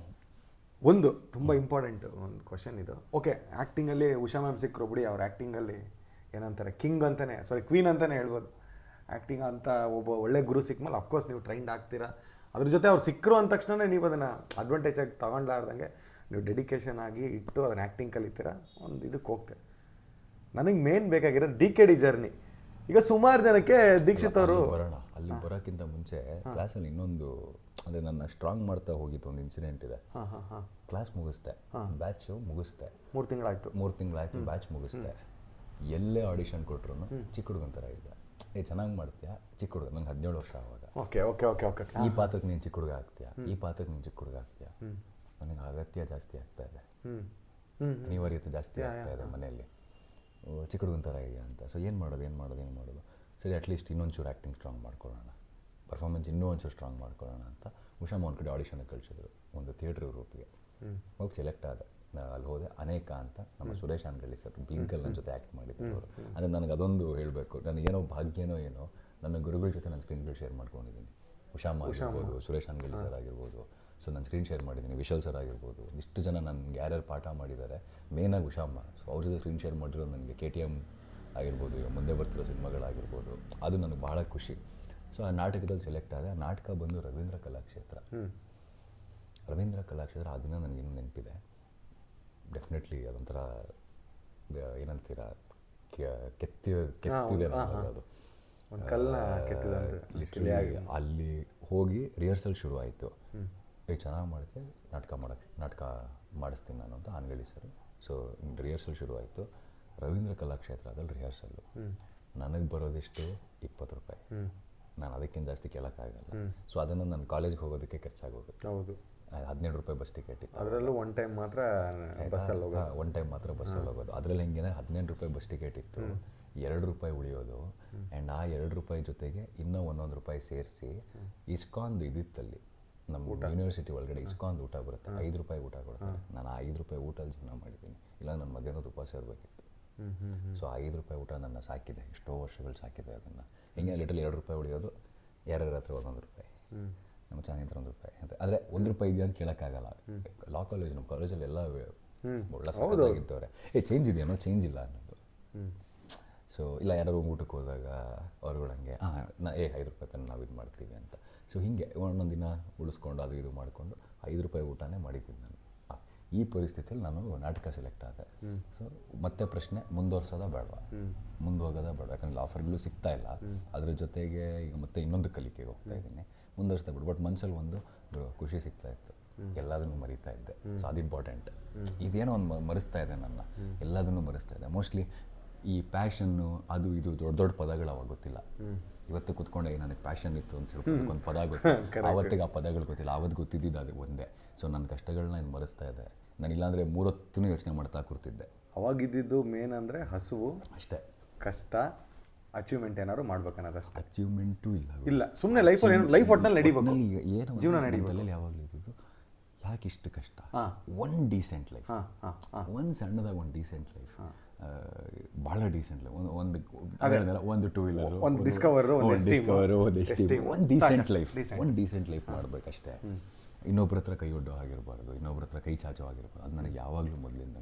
ಒಂದು ತುಂಬ ಇಂಪಾರ್ಟೆಂಟ್ ಒಂದು ಕ್ವಶನ್ ಇದು. ಓಕೆ, ಆ್ಯಕ್ಟಿಂಗಲ್ಲಿ ಉಷಾ ಮ್ಯಾಮ್ ಸಿಕ್ಕರು ಬಿಡಿ, ಅವ್ರ ಆ್ಯಕ್ಟಿಂಗಲ್ಲಿ ಏನಂತಾರೆ ಕಿಂಗ್ ಅಂತಲೇ, ಕ್ವೀನ್ ಅಂತಲೇ ಹೇಳ್ಬೋದು. ಆ್ಯಕ್ಟಿಂಗ್ ಅಂತ ಒಬ್ಬ ಒಳ್ಳೆ ಗುರು ಸಿಕ್ಕಮೇಲೆ ಅಫ್ಕೋರ್ಸ್ ನೀವು ಟ್ರೈನ್ಡ್ ಆಗ್ತೀರಾ. ಅದ್ರ ಜೊತೆ ಅವ್ರು ಸಿಕ್ಕರು ಅಂದ ತಕ್ಷಣ ನೀವು ಅದನ್ನು ಅಡ್ವಾಂಟೇಜಾಗಿ ತಗೊಂಡ್ಲಾರ್ದಂಗೆ ನೀವು ಡೆಡಿಕೇಶನ್ ಆಗಿ ಇಟ್ಟು ಅದನ್ನು ಆ್ಯಕ್ಟಿಂಗ್ ಕಲಿತೀರಾ, ಒಂದು ಇದಕ್ಕೆ ಹೋಗ್ತೀರ. ನನಗೆ ಮೇನ್ ಬೇಕಾಗಿರೋದು DKD ಜರ್ನಿ. ಈಗ ಸುಮಾರು ಜನಕ್ಕೆ ದೀಕ್ಷಿತ್ ಅವರು ಬರೋಣ, ಅಲ್ಲಿ ಬರೋಕ್ಕಿಂತ ಮುಂಚೆ ಕ್ಲಾಸಲ್ಲಿ ಇನ್ನೊಂದು ಅಂದರೆ ನನ್ನ ಸ್ಟ್ರಾಂಗ್ ಮಾಡ್ತಾ ಹೋಗಿತ್ತು ಒಂದು ಇನ್ಸಿಡೆಂಟ್ ಇದೆ. ಕ್ಲಾಸ್ ಮುಗಿಸ್ದೆ, ಬ್ಯಾಚು ಮುಗಿಸ್ದೆ, 3 ತಿಂಗಳಾಯ್ತು ಬ್ಯಾಚ್ ಮುಗಿಸ್ದೆ. ಎಲ್ಲೇ ಆಡಿಷನ್ ಕೊಟ್ರು ಚಿಕ್ಕ ಹುಡುಗನ ಥರ ಇದೆ. ಚೆನ್ನಾಗಿ ಮಾಡ್ತೀಯಾ ಚಿಕ್ಕ ಹುಡುಗ, ನಂಗೆ 17 ವರ್ಷ ಆವಾಗ. ಓಕೆ ಓಕೆ ಓಕೆ ಓಕೆ ಈ ಪಾತ್ರಕ್ಕೆ ನೀನು ಚಿಕ್ಕ ಹುಡುಗ ಆಗ್ತೀಯಾ, ಈ ಪಾತ್ರಕ್ಕೆ ನೀನು ಚಿಕ್ಕ ಹುಡುಗ ಆಗ್ತೀಯಾ. ನನಗೆ ಅಗತ್ಯ ಜಾಸ್ತಿ ಆಗ್ತಾ ಇದೆ, ಅನಿವಾರ್ಯತೆ ಜಾಸ್ತಿ ಆಗ್ತಾ ಇದೆ ಮನೆಯಲ್ಲಿ, ಚಿಕ್ಕ ಹುಡುಗನ ಥರ ಇದೆಯಾ ಅಂತ. ಸೊ ಏನು ಮಾಡೋದು ಸರಿ ಅಟ್ಲೀಸ್ಟ್ ಇನ್ನೊಂಚೂರು ಆ್ಯಕ್ಟಿಂಗ್ ಸ್ಟ್ರಾಂಗ್ ಮಾಡ್ಕೊಳ್ಳೋಣ, ಪರ್ಫಾರ್ಮೆನ್ಸ್ ಇನ್ನೂ ಒಂಚೂರು ಸ್ಟ್ರಾಂಗ್ ಮಾಡ್ಕೊಳ್ಳೋಣ ಅಂತ ಉಷಾ ಅವ್ನ ಕಡೆ ಆಡಿಷನ್ಗೆ ಕಳಿಸಿದ್ರು ಒಂದು ಥಿಯೇಟ್ರ್ ಗ್ರೂಪ್ಗೆ. ಹೋಗಿ ಸೆಲೆಕ್ಟ್ ಆದ. ಅಲ್ಲಿ ಹೋದೆ. ಅನೇಕ ಅಂತ ನಮ್ಮ ಸುರೇಶ್ ಅಂಗಡಿ ಸರ್ ಬ್ಲಿಂಕಲ್ಲಿ ನನ್ನ ಜೊತೆ ಆ್ಯಕ್ಟ್ ಮಾಡಿದ್ರು ಅವರು. ಅಂದರೆ ನನಗೆ ಅದೊಂದು ಹೇಳಬೇಕು, ನನಗೇನೋ ಭಾಗ್ಯನೋ ಏನೋ ನನ್ನ ಗುರುಗಳ ಜೊತೆ ನಾನು ಸ್ಕ್ರೀನ್ಗಳು ಶೇರ್ ಮಾಡ್ಕೊಂಡಿದ್ದೀನಿ. ಉಷಾಮ್ಮ ಆಗಿರ್ಬೋದು, ಸುರೇಶ್ ಅಂಗಡಿ ಸರ್ ಆಗಿರ್ಬೋದು. ಸೊ ನಾನು ಸ್ಕ್ರೀನ್ ಶೇರ್ ಮಾಡಿದ್ದೀನಿ. ವಿಶಾಲ್ ಸರ್ ಆಗಿರ್ಬೋದು, ಇಷ್ಟು ಜನ ನನಗೆ ಯಾರ್ಯಾರು ಪಾಠ ಮಾಡಿದ್ದಾರೆ, ಮೇನಾಗಿ ಉಷಾಮ್ಮ. ಸೊ ಅವ್ರ ಜೊತೆ ಸ್ಕ್ರೀನ್ ಶೇರ್ ಮಾಡಿರೋದು ನನಗೆ KTM ಆಗಿರ್ಬೋದು, ಈಗ ಮುಂದೆ ಬರ್ತಿರೋ ಸಿನಿಮಾಗಳಾಗಿರ್ಬೋದು, ಅದು ನನಗೆ ಭಾಳ ಖುಷಿ. ಸೊ ಆ ನಾಟಕದಲ್ಲಿ ಸೆಲೆಕ್ಟ್ ಆದ. ಆ ನಾಟಕ ಬಂದು ರವೀಂದ್ರ ಕಲಾಕ್ಷೇತ್ರ. ಆ ದಿನ ನನಗಿನ್ನೂ ನೆನಪಿದೆ. ಡೆಫಿನೆಟ್ಲಿ ಅದೊಂಥರ ಏನಂತೀರ, ಕೆತ್ತಿದೆ ಅದು. ಅಲ್ಲಿ ಹೋಗಿ ರಿಹರ್ಸಲ್ ಶುರು ಆಯಿತು. ಚೆನ್ನಾಗಿ ಮಾಡುತ್ತೆ, ನಾಟಕ ಮಾಡಿಸ್ತೀನಿ ನಾನು ಅಂತ ಆನ್ಗಳಿ ಸರ್. ಸೊ ರಿಹರ್ಸಲ್ ಶುರು ಆಯಿತು. ರವೀಂದ್ರ ಕಲಾಕ್ಷೇತ್ರದಲ್ಲಿ ರಿಹರ್ಸಲ್ಲು. ನನಗೆ ಬರೋದಿಷ್ಟು 20 ರೂಪಾಯಿ. ನಾನು ಅದಕ್ಕಿಂತ ಜಾಸ್ತಿ ಕೇಳೋಕ್ಕಾಗಲ್ಲ. ಸೊ ಅದನ್ನು ನಾನು ಕಾಲೇಜ್ಗೆ ಹೋಗೋದಕ್ಕೆ ಖರ್ಚಾಗೋಗುತ್ತೆ. ಹೌದು, 17 ರೂಪಾಯಿ ಬಸ್ ಟಿಕೆಟ್ ಇತ್ತು. ಅದರಲ್ಲೂ ಒನ್ ಟೈಮ್ ಮಾತ್ರ ಬಸ್ಸಲ್ಲಿ ಹೋಗೋದು. ಅದರಲ್ಲಿ ಹೆಂಗೆ 18 ರೂಪಾಯಿ ಬಸ್ ಟಿಕೆಟ್ ಇತ್ತು, 2 ರೂಪಾಯಿ ಉಳಿಯೋದು. ಆ್ಯಂಡ್ ಆ 2 ರೂಪಾಯಿ ಜೊತೆಗೆ ಇನ್ನೂ 1 ರೂಪಾಯಿ ಸೇರಿಸಿ ಇಸ್ಕಾನ್ದು ಇದಿತ್ತಲ್ಲಿ, ನಮ್ಮ ಯೂನಿವರ್ಸಿಟಿ ಒಳಗಡೆ ಇಸ್ಕಾನ್ದು ಊಟ ಬರುತ್ತೆ, 5 ರೂಪಾಯಿ ಊಟ ಕೊಡ್ತಾರೆ. ನಾನು 5 ರೂಪಾಯಿ ಊಟಲ್ಲಿ ಜೀವನ ಮಾಡಿದ್ದೀನಿ, ಇಲ್ಲ ನನ್ನ ಮಧ್ಯಾಹ್ನದ ಉಪವಾಸ ಇರಬೇಕಿತ್ತು. ಸೊ 5 ರೂಪಾಯಿ ಊಟ ನನ್ನ ಸಾಕಿದೆ, ಎಷ್ಟೋ ವರ್ಷಗಳು ಸಾಕಿದೆ ಅದನ್ನು. ಹೆಂಗೆ ಲಿಟ್ರಲಿ 2 ರೂಪಾಯಿ ಉಳಿಯೋದು, ಯಾರ್ಯಾರ ಹತ್ರ 1 ರೂಪಾಯಿ, ನಮ್ಮ ಚಾನಿಂತ್ರ 1 ರೂಪಾಯಿ ಅಂತ. ಆದರೆ 1 ರೂಪಾಯಿ ಇದೆಯಾ ಅಂತ ಕೇಳೋಕ್ಕಾಗಲ್ಲ. ಲಾ ಕಾಲೇಜ್, ನಮ್ಮ ಕಾಲೇಜಲ್ಲಿ ಎಲ್ಲ ಒಳ್ಳೆ ಸೌದಾಗಿದ್ದವ್ರೆ, ಚೇಂಜ್ ಇದೆಯೇನೋ, ಚೇಂಜ್ ಇಲ್ಲ ಅನ್ನೋದು. ಸೊ ಇಲ್ಲ, ಯಾರು ಊಟಕ್ಕೆ ಹೋದಾಗ ಅವ್ರುಗಳು ಹಂಗೆ 5 ರೂಪಾಯಿ ತಾನೆ ನಾವು ಇದು ಮಾಡ್ತೀವಿ ಅಂತ. ಸೊ ಹೀಗೆ ಒಂದೊಂದು ದಿನ ಉಳಿಸ್ಕೊಂಡು ಅದು ಇದು ಮಾಡಿಕೊಂಡು 5 ರೂಪಾಯಿ ಊಟನೇ ಮಾಡಿದ್ದೀನಿ ನಾನು. ಈ ಪರಿಸ್ಥಿತಿಯಲ್ಲಿ ನಾನು ನಾಟಕ ಸೆಲೆಕ್ಟ್ ಆದೆ. ಸೊ ಮತ್ತೆ ಪ್ರಶ್ನೆ ಮುಂದುವರ್ಸೋದ ಬೇಡವಾ, ಮುಂದುವೋಗೋದ ಬೇಡ, ಯಾಕಂದರೆ ಆಫರ್ಗಳು ಸಿಗ್ತಾ ಇಲ್ಲ. ಅದ್ರ ಜೊತೆಗೆ ಈಗ ಮತ್ತೆ ಇನ್ನೊಂದು ಕಲಿಕೆಗೆ ಹೋಗ್ತಾ ಇದ್ದೀನಿ, ಮುಂದುವರ್ಸ್ತಾ ಬಿಡು. ಬಟ್ ಮನಸ್ಸಲ್ಲಿ ಒಂದು ಖುಷಿ ಸಿಗ್ತಾ ಇತ್ತು, ಎಲ್ಲದನ್ನು ಮರಿತಾ ಇದ್ದೆ. ಸೊ ಅದು ಇಂಪಾರ್ಟೆಂಟ್. ಇದೇನೋ ಒಂದು ಮರೆಸ್ತಾ ಇದೆ ನನ್ನ, ಎಲ್ಲದನ್ನು ಮರೆಸ್ತಾ ಇದೆ. ಮೋಸ್ಟ್ಲಿ ಈ ಪ್ಯಾಷನ್ನು ಅದು ಇದು ದೊಡ್ಡ ದೊಡ್ಡ ಪದಗಳು ಅವಾಗ ಗೊತ್ತಿಲ್ಲ. ಇವತ್ತು ಕೂತ್ಕೊಂಡೆ ನನಗೆ ಪ್ಯಾಷನ್ ಇತ್ತು ಅಂತ ಹೇಳ್ಕೊಂಡು ಒಂದು ಪದ ಗೊತ್ತಿಲ್ಲ, ಆವತ್ತಿಗೆ ಆ ಪದಗಳು ಗೊತ್ತಿಲ್ಲ, ಆವತ್ತು ಗೊತ್ತಿದ್ದು ಅದು ಒಂದೇ. ಸೊ ನನ್ನ ಕಷ್ಟಗಳನ್ನ ಇದು ಮರೆಸ್ತಾ ಇದೆ. ನಾನು ಇಲ್ಲಾಂದರೆ 3 ಹೊತ್ತೂ ಯೋಚನೆ ಮಾಡ್ತಾ ಕೂರ್ತಿದ್ದೆ. ಅವಾಗಿದ್ದು ಮೇನ್ ಅಂದರೆ ಹಸುವು ಅಷ್ಟೇ, ಕಷ್ಟ, ಅಚೀವ್ಮೆಂಟ್ ಏನಾದ್ರು ಮಾಡ್ಬೇಕನ್ನೋದು ಅಷ್ಟೇ. ಅಚೀವ್ಮೆಂಟು ಇಲ್ಲ ಸುಮ್ಮನೆ ಲೈಫಲ್ಲಿ ಲೈಫ್ ಒಟ್ಟಿನಲ್ಲಿ ನಡಿಬೇಕು, ಏನು ಜೀವನ ನಡಿಬೇಕು. ಯಾವಾಗಲೂ ಇದ್ದಿದ್ದು ಯಾಕೆ ಇಷ್ಟು ಕಷ್ಟ, ಒಂದು ಡೀಸೆಂಟ್ ಲೈಫ್, ಒಂದು ಸಣ್ಣದಾಗ ಒಂದು ಡೀಸೆಂಟ್ ಲೈಫ್, ಭಾಳ ಡೀಸೆಂಟ್ ಲೈಫ್, ಒಂದು 2 ವೀಲರು, ಒಂದು ಡಿಸ್ಕವರು, ಒಂದು ಡೀಸೆಂಟ್ ಲೈಫ್, ಒಂದು ಡೀಸೆಂಟ್ ಲೈಫ್ ಮಾಡಬೇಕಷ್ಟೇ. ಇನ್ನೊಬ್ರ ಹತ್ರ ಕೈ ಒಡ್ಡೋ ಆಗಿರಬಾರ್ದು, ಇನ್ನೊಬ್ರ ಹತ್ರ ಕೈ ಚಾಚೋ ಆಗಿರಬಾರ್ದು. ಅದು ನನಗೆ ಯಾವಾಗಲೂ ಮೊದಲಿಂದ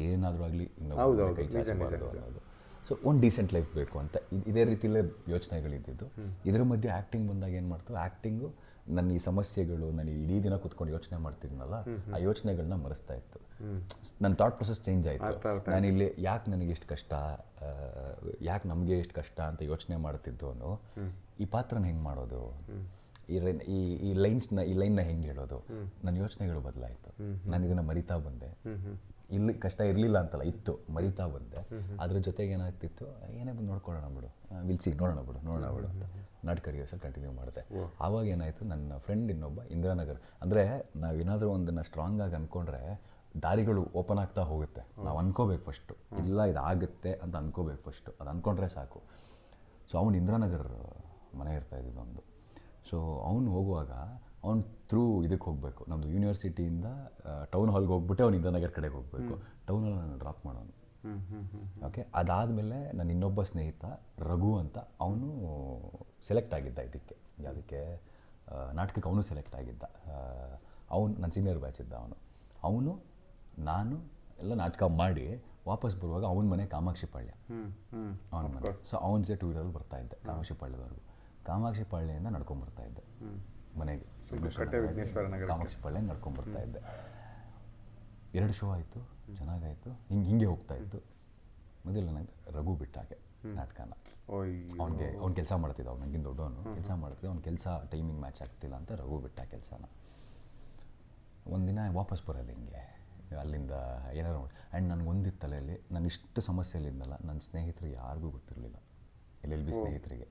ಏನಾದರೂ ಆಗಲಿ ಇನ್ನೊಬ್ಬರ ಕೈ ಚಾಚಬಾರ್ದು ಅನ್ನೋದು. ಸೊ ಒಂದು ಡೀಸೆಂಟ್ ಲೈಫ್ ಬೇಕು ಅಂತ ಇದೇ ರೀತಿಯಲ್ಲೇ ಯೋಚನೆಗಳಿದ್ದಿದ್ದು. ಇದರ ಮಧ್ಯೆ ಆ್ಯಕ್ಟಿಂಗ್ ಬಂದಾಗ ಏನು ಮಾಡ್ತು, ಆ್ಯಕ್ಟಿಂಗು ನನ್ನ ಈ ಸಮಸ್ಯೆಗಳು, ನಾನು ಇಡೀ ದಿನ ಕೂತ್ಕೊಂಡು ಯೋಚನೆ ಮಾಡ್ತಿದ್ನಲ್ಲ, ಆ ಯೋಚನೆಗಳನ್ನ ಮರೆಸ್ತಾ ಇತ್ತು. ನನ್ನ ಥಾಟ್ ಪ್ರೊಸೆಸ್ ಚೇಂಜ್ ಆಯಿತು. ನಾನಿಲ್ಲಿ ಯಾಕೆ ನನಗೆ ಎಷ್ಟು ಕಷ್ಟ, ಯಾಕೆ ನಮಗೆ ಎಷ್ಟು ಕಷ್ಟ ಅಂತ ಯೋಚನೆ ಮಾಡ್ತಿದ್ದವನು ಈ ಪಾತ್ರನ ಹೆಂಗೆ ಮಾಡೋದು, ಈ ಲೈನ್ನ ಹೆಂಗೆ ಹೇಳೋದು, ನನ್ನ ಯೋಚನೆಗಳು ಬದಲಾಯಿತು. ನಾನು ಇದನ್ನು ಮರಿತಾ ಬಂದೆ. ಇಲ್ಲಿ ಕಷ್ಟ ಇರಲಿಲ್ಲ ಅಂತಲ್ಲ, ಇತ್ತು, ಮರಿತಾ ಬಂದೆ. ಅದ್ರ ಜೊತೆಗೆ ಏನಾಗ್ತಿತ್ತು, ಏನೇ ಬಂದು ನೋಡ್ಕೊಳ್ಳೋಣ ಬಿಡು, ವಿಲ್ಸಿ ನೋಡೋಣ ಬಿಡು ಅಂತ ನಾಟಕ ರಿಹರ್ಸಲ್ ಕಂಟಿನ್ಯೂ ಮಾಡಿದೆ. ಆವಾಗ ಏನಾಯಿತು, ನನ್ನ ಫ್ರೆಂಡ್ ಇನ್ನೊಬ್ಬ ಇಂದಿರಾನಗರ್, ಅಂದರೆ ನಾವೇನಾದರೂ ಒಂದನ್ನು ಸ್ಟ್ರಾಂಗಾಗಿ ಅಂದ್ಕೊಂಡ್ರೆ ದಾರಿಗಳು ಓಪನ್ ಆಗ್ತಾ ಹೋಗುತ್ತೆ. ನಾವು ಅನ್ಕೋಬೇಕು ಫಸ್ಟು, ಇಲ್ಲ ಇದಾಗುತ್ತೆ ಅಂತ ಅನ್ಕೋಬೇಕು ಫಸ್ಟು, ಅದು ಅಂದ್ಕೊಂಡ್ರೆ ಸಾಕು. ಸೊ ಅವ್ನು ಇಂದಿರಾನಗರ್ ಮನೆ ಇರ್ತಾ ಇದ್ದಿದ್ದು ಒಂದು. ಸೊ ಅವ್ನು ಹೋಗುವಾಗ ಅವ್ನು ಥ್ರೂ ಇದಕ್ಕೆ ಹೋಗಬೇಕು, ನಮ್ಮದು ಯೂನಿವರ್ಸಿಟಿಯಿಂದ ಟೌನ್ ಹಾಲ್ಗೆ ಹೋಗ್ಬಿಟ್ಟು ಅವ್ನು ಇಂದಿರಾನಗರ್ ಕಡೆಗೆ ಹೋಗಬೇಕು. ಟೌನ್ ಹಾಲ್ ನಾನು ಡ್ರಾಪ್ ಮಾಡೋನು. ಓಕೆ, ಅದಾದಮೇಲೆ ನನ್ನ ಇನ್ನೊಬ್ಬ ಸ್ನೇಹಿತ ರಘು ಅಂತ, ಅವನು ಸೆಲೆಕ್ಟ್ ಆಗಿದ್ದ ಇದಕ್ಕೆ, ಯಾವುದಕ್ಕೆ ನಾಟಕಕ್ಕೆ ಅವನು ಸೆಲೆಕ್ಟ್ ಆಗಿದ್ದ. ಅವನು ನನ್ನ ಸೀನಿಯರ್ ಬ್ಯಾಚ್ ಇದ್ದ. ಅವನು ನಾನು ಎಲ್ಲ ನಾಟಕ ಮಾಡಿ ವಾಪಸ್ ಬರುವಾಗ ಅವನ ಮನೆ ಕಾಮಾಕ್ಷಿಪಾಳ್ಯ, ಅವನ ಮನೆ. ಸೊ ಅವನ ಜೊತೆ 2 ವೀಲರಲ್ಲಿ ಬರ್ತಾಯಿದ್ದೆ ಕಾಮಾಕ್ಷಿಪಾಳ್ಯದವರೆಗೂ. ಕಾಮಾಕ್ಷಿಪಾಳ್ಯದಿಂದ ನಡ್ಕೊಂಬರ್ತಾಯಿದ್ದೆ ಮನೆಗೆ, ಕಾಮಾಕ್ಷಿಪಾಳ್ಯ ನಡ್ಕೊಂಬರ್ತಾ ಇದ್ದೆ. 2 ಶೋ ಆಯಿತು, ಚೆನ್ನಾಗಾಯಿತು. ಹಿಂಗೆ ಹೋಗ್ತಾಯಿತ್ತು. ಮೊದಲು ನನಗೆ ರಘು ಬಿಟ್ಟಾಗೆ ನಾಟಕನ. ಅವ್ನು ಕೆಲಸ ಮಾಡ್ತಿದ್ದ, ಅವ್ನು ನನಗಿಂತ ದೊಡ್ಡವನು ಕೆಲಸ ಮಾಡ್ತಿದ್ದ. ಅವ್ನ ಕೆಲಸ ಟೈಮಿಂಗ್ ಮ್ಯಾಚ್ ಆಗ್ತಿಲ್ಲ ಅಂತ ರಘು ಬಿಟ್ಟ ಕೆಲಸನ. ಒಂದಿನ ವಾಪಸ್ ಬರೋದು ಹಿಂಗೆ ಅಲ್ಲಿಂದ ಏನಾದ್ರು ನೋಡಿ. ಆ್ಯಂಡ್ ನನಗೊಂದಿತ್ತು ತಲೆಯಲ್ಲಿ, ನಾನು ಇಷ್ಟು ಸಮಸ್ಯೆಯಲ್ಲಿದ್ದಲ್ಲ, ನನ್ನ ಸ್ನೇಹಿತರಿಗೆ ಯಾರಿಗೂ ಗೊತ್ತಿರಲಿಲ್ಲ, LLB ಸ್ನೇಹಿತರಿಗೆ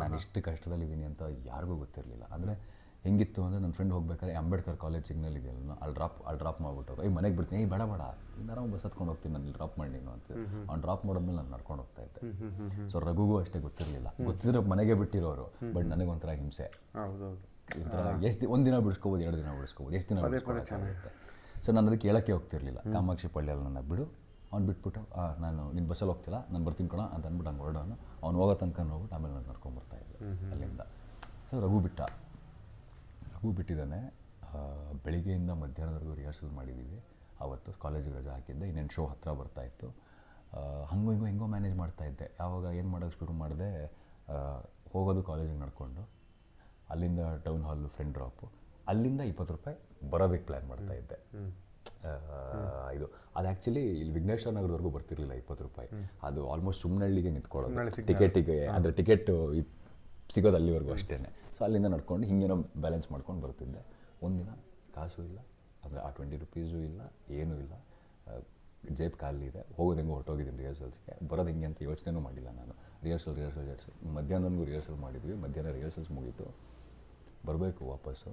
ನಾನು ಇಷ್ಟು ಕಷ್ಟದಲ್ಲಿದ್ದೀನಿ ಅಂತ ಯಾರಿಗೂ ಗೊತ್ತಿರಲಿಲ್ಲ. ಅಂದರೆ ಹೆಂಗಿತ್ತು ಅಂದರೆ, ನನ್ನ ಫ್ರೆಂಡ್ ಹೋಗ್ಬೇಕಾದ್ರೆ ಅಂಬೇಡ್ಕರ್ ಕಾಲೇಜ್ ಸಿಗ್ನಲ್ ಇದೆಯಲ್ಲ, ಅಲ್ಲಿ ಡ್ರಾಪ್ ಮಾಡ್ಬಿಟ್ಟು ಮನೆಗೆ ಬಿಡ್ತೀನಿ, ಬೇಡ ಇನ್ನಾರ ಬಸ್ ಹತ್ಕೊಂಡು ಹೋಗ್ತೀನಿ, ನಾನು ಡ್ರಾಪ್ ಮಾಡಿ ನೀನು ಅಂತ. ಅವ್ನು ಡ್ರಾಪ್ ಮಾಡೋದ್ಮೇಲೆ ನಾನು ನಡ್ಕೊಂಡು ಹೋಗ್ತಾ ಇದ್ದೆ. ಸೊ ರಘುಗೂ ಅಷ್ಟೇ ಗೊತ್ತಿರಲಿಲ್ಲ, ಗೊತ್ತಿದ್ರೆ ಮನೆಗೆ ಬಿಟ್ಟಿರೋರು. ಬಟ್ ನನಗೊಂಥರ ಹಿಂಸೆ, ಒಂಥರ ಒಂದಿನ ಬಿಡಿಸ್ಕೋಬೋದು, 2 ದಿನ ಬಿಡಿಸ್ಕೋಬೋದು, ಎಷ್ಟು ದಿನ ಬಿಡಿಸ್ಕೊಳ್ಳೋಕ್ಕಾಗುತ್ತೆ. ಸೊ ನಾನು ಅದಕ್ಕೆ ಹೇಳೋಕ್ಕೆ ಹೋಗ್ತಿರ್ಲಿಲ್ಲ. ಕಾಮಾಕ್ಷಿಪಾಳ್ಯಲ್ಲಿ ನನ್ನ ಬಿಡು, ಅವ್ನು ಬಿಟ್ಬಿಟ್ಟು ನಾನು ನಿನ್ನ ಬಸ್ಸಲ್ಲಿ ಹೋಗ್ತಿಲ್ಲ, ನಾನು ಬರ್ತೀನಿ ಕೊಡ ಅಂತ ಅಂದ್ಬಿಟ್ಟು ಹಂಗೆ ಹೊರಡೋನು. ಅವ್ನು ಹೋಗೋ ತನಕ ಹೋಗ್ಬಿಟ್ಟು ಆಮೇಲೆ ನಾನು ನಡ್ಕೊಂಬರ್ತಾಯಿದ್ದೆ ಅಲ್ಲಿಂದ. ಸೊ ರಘು ಬಿಟ್ಟಿದ್ದಾನೆ. ಬೆಳಿಗ್ಗೆಯಿಂದ ಮಧ್ಯಾಹ್ನದವರೆಗೂ ರಿಹರ್ಸಲ್ ಮಾಡಿದ್ದೀವಿ. ಆವತ್ತು ಕಾಲೇಜಿಗೆ ರಜೆ ಹಾಕಿದ್ದೆ, ಇನ್ನೇನು ಶೋ ಹತ್ತಿರ ಬರ್ತಾಯಿತ್ತು. ಹೆಂಗೋ ಮ್ಯಾನೇಜ್ ಮಾಡ್ತಾಯಿದ್ದೆ. ಯಾವಾಗ ಏನು ಮಾಡೋಕ್ಕೆ ಶುರು ಮಾಡಿದೆ, ಹೋಗೋದು ಕಾಲೇಜಿಗೆ ನಡ್ಕೊಂಡು, ಅಲ್ಲಿಂದ ಟೌನ್ ಹಾಲು ಫ್ರೆಂಡ್ ಡ್ರಾಪು, ಅಲ್ಲಿಂದ 20 ರೂಪಾಯಿ ಬರೋದಕ್ಕೆ ಪ್ಲ್ಯಾನ್ ಮಾಡ್ತಾಯಿದ್ದೆ. ಇದು ಅದು ಆ್ಯಕ್ಚುಲಿ ಇಲ್ಲಿ ವಿಘ್ನೇಶ್ವರ ನಗರದವರೆಗೂ ಬರ್ತಿರ್ಲಿಲ್ಲ 20 ರೂಪಾಯಿ. ಅದು ಆಲ್ಮೋಸ್ಟ್ ಸುಮ್ಮನಹಳ್ಳಿಗೆ ನಿಂತ್ಕೊಳ್ಳೋದು ಟಿಕೆಟಿಗೆ, ಅಂದರೆ ಟಿಕೆಟು ಸಿಗೋದು ಅಲ್ಲಿವರೆಗೂ ಅಷ್ಟೇ. ಸೊ ಅಲ್ಲಿಂದ ನಡ್ಕೊಂಡು ಹಿಂಗೇನೋ ಬ್ಯಾಲೆನ್ಸ್ ಮಾಡ್ಕೊಂಡು ಬರ್ತಿದ್ದೆ. ಒಂದಿನ ಕಾಸು ಇಲ್ಲ, ಅಂದರೆ ಆ 20 ರೂಪೀಸು ಇಲ್ಲ, ಏನೂ ಇಲ್ಲ, ಜೇಬ್ ಖಾಲಿ ಇದೆ. ಹೋಗೋದು ಹೆಂಗೋ ಹೊರಟೋಗಿದ್ದೀನಿ ರಿಹರ್ಸಲ್ಸ್ಗೆ. ಬರೋದು ಹೆಂಗೆ ಅಂತ ಯೋಚನೆನೂ ಮಾಡಿಲ್ಲ ನಾನು. ರಿಹರ್ಸಲ್ ಮಧ್ಯಾಹ್ನವರೆಗೂ ರಿಹರ್ಸಲ್ ಮಾಡಿದ್ವಿ. ಮಧ್ಯಾಹ್ನ ರಿಹರ್ಸಲ್ಸ್ ಮುಗೀತು, ಬರಬೇಕು ವಾಪಸ್ಸು.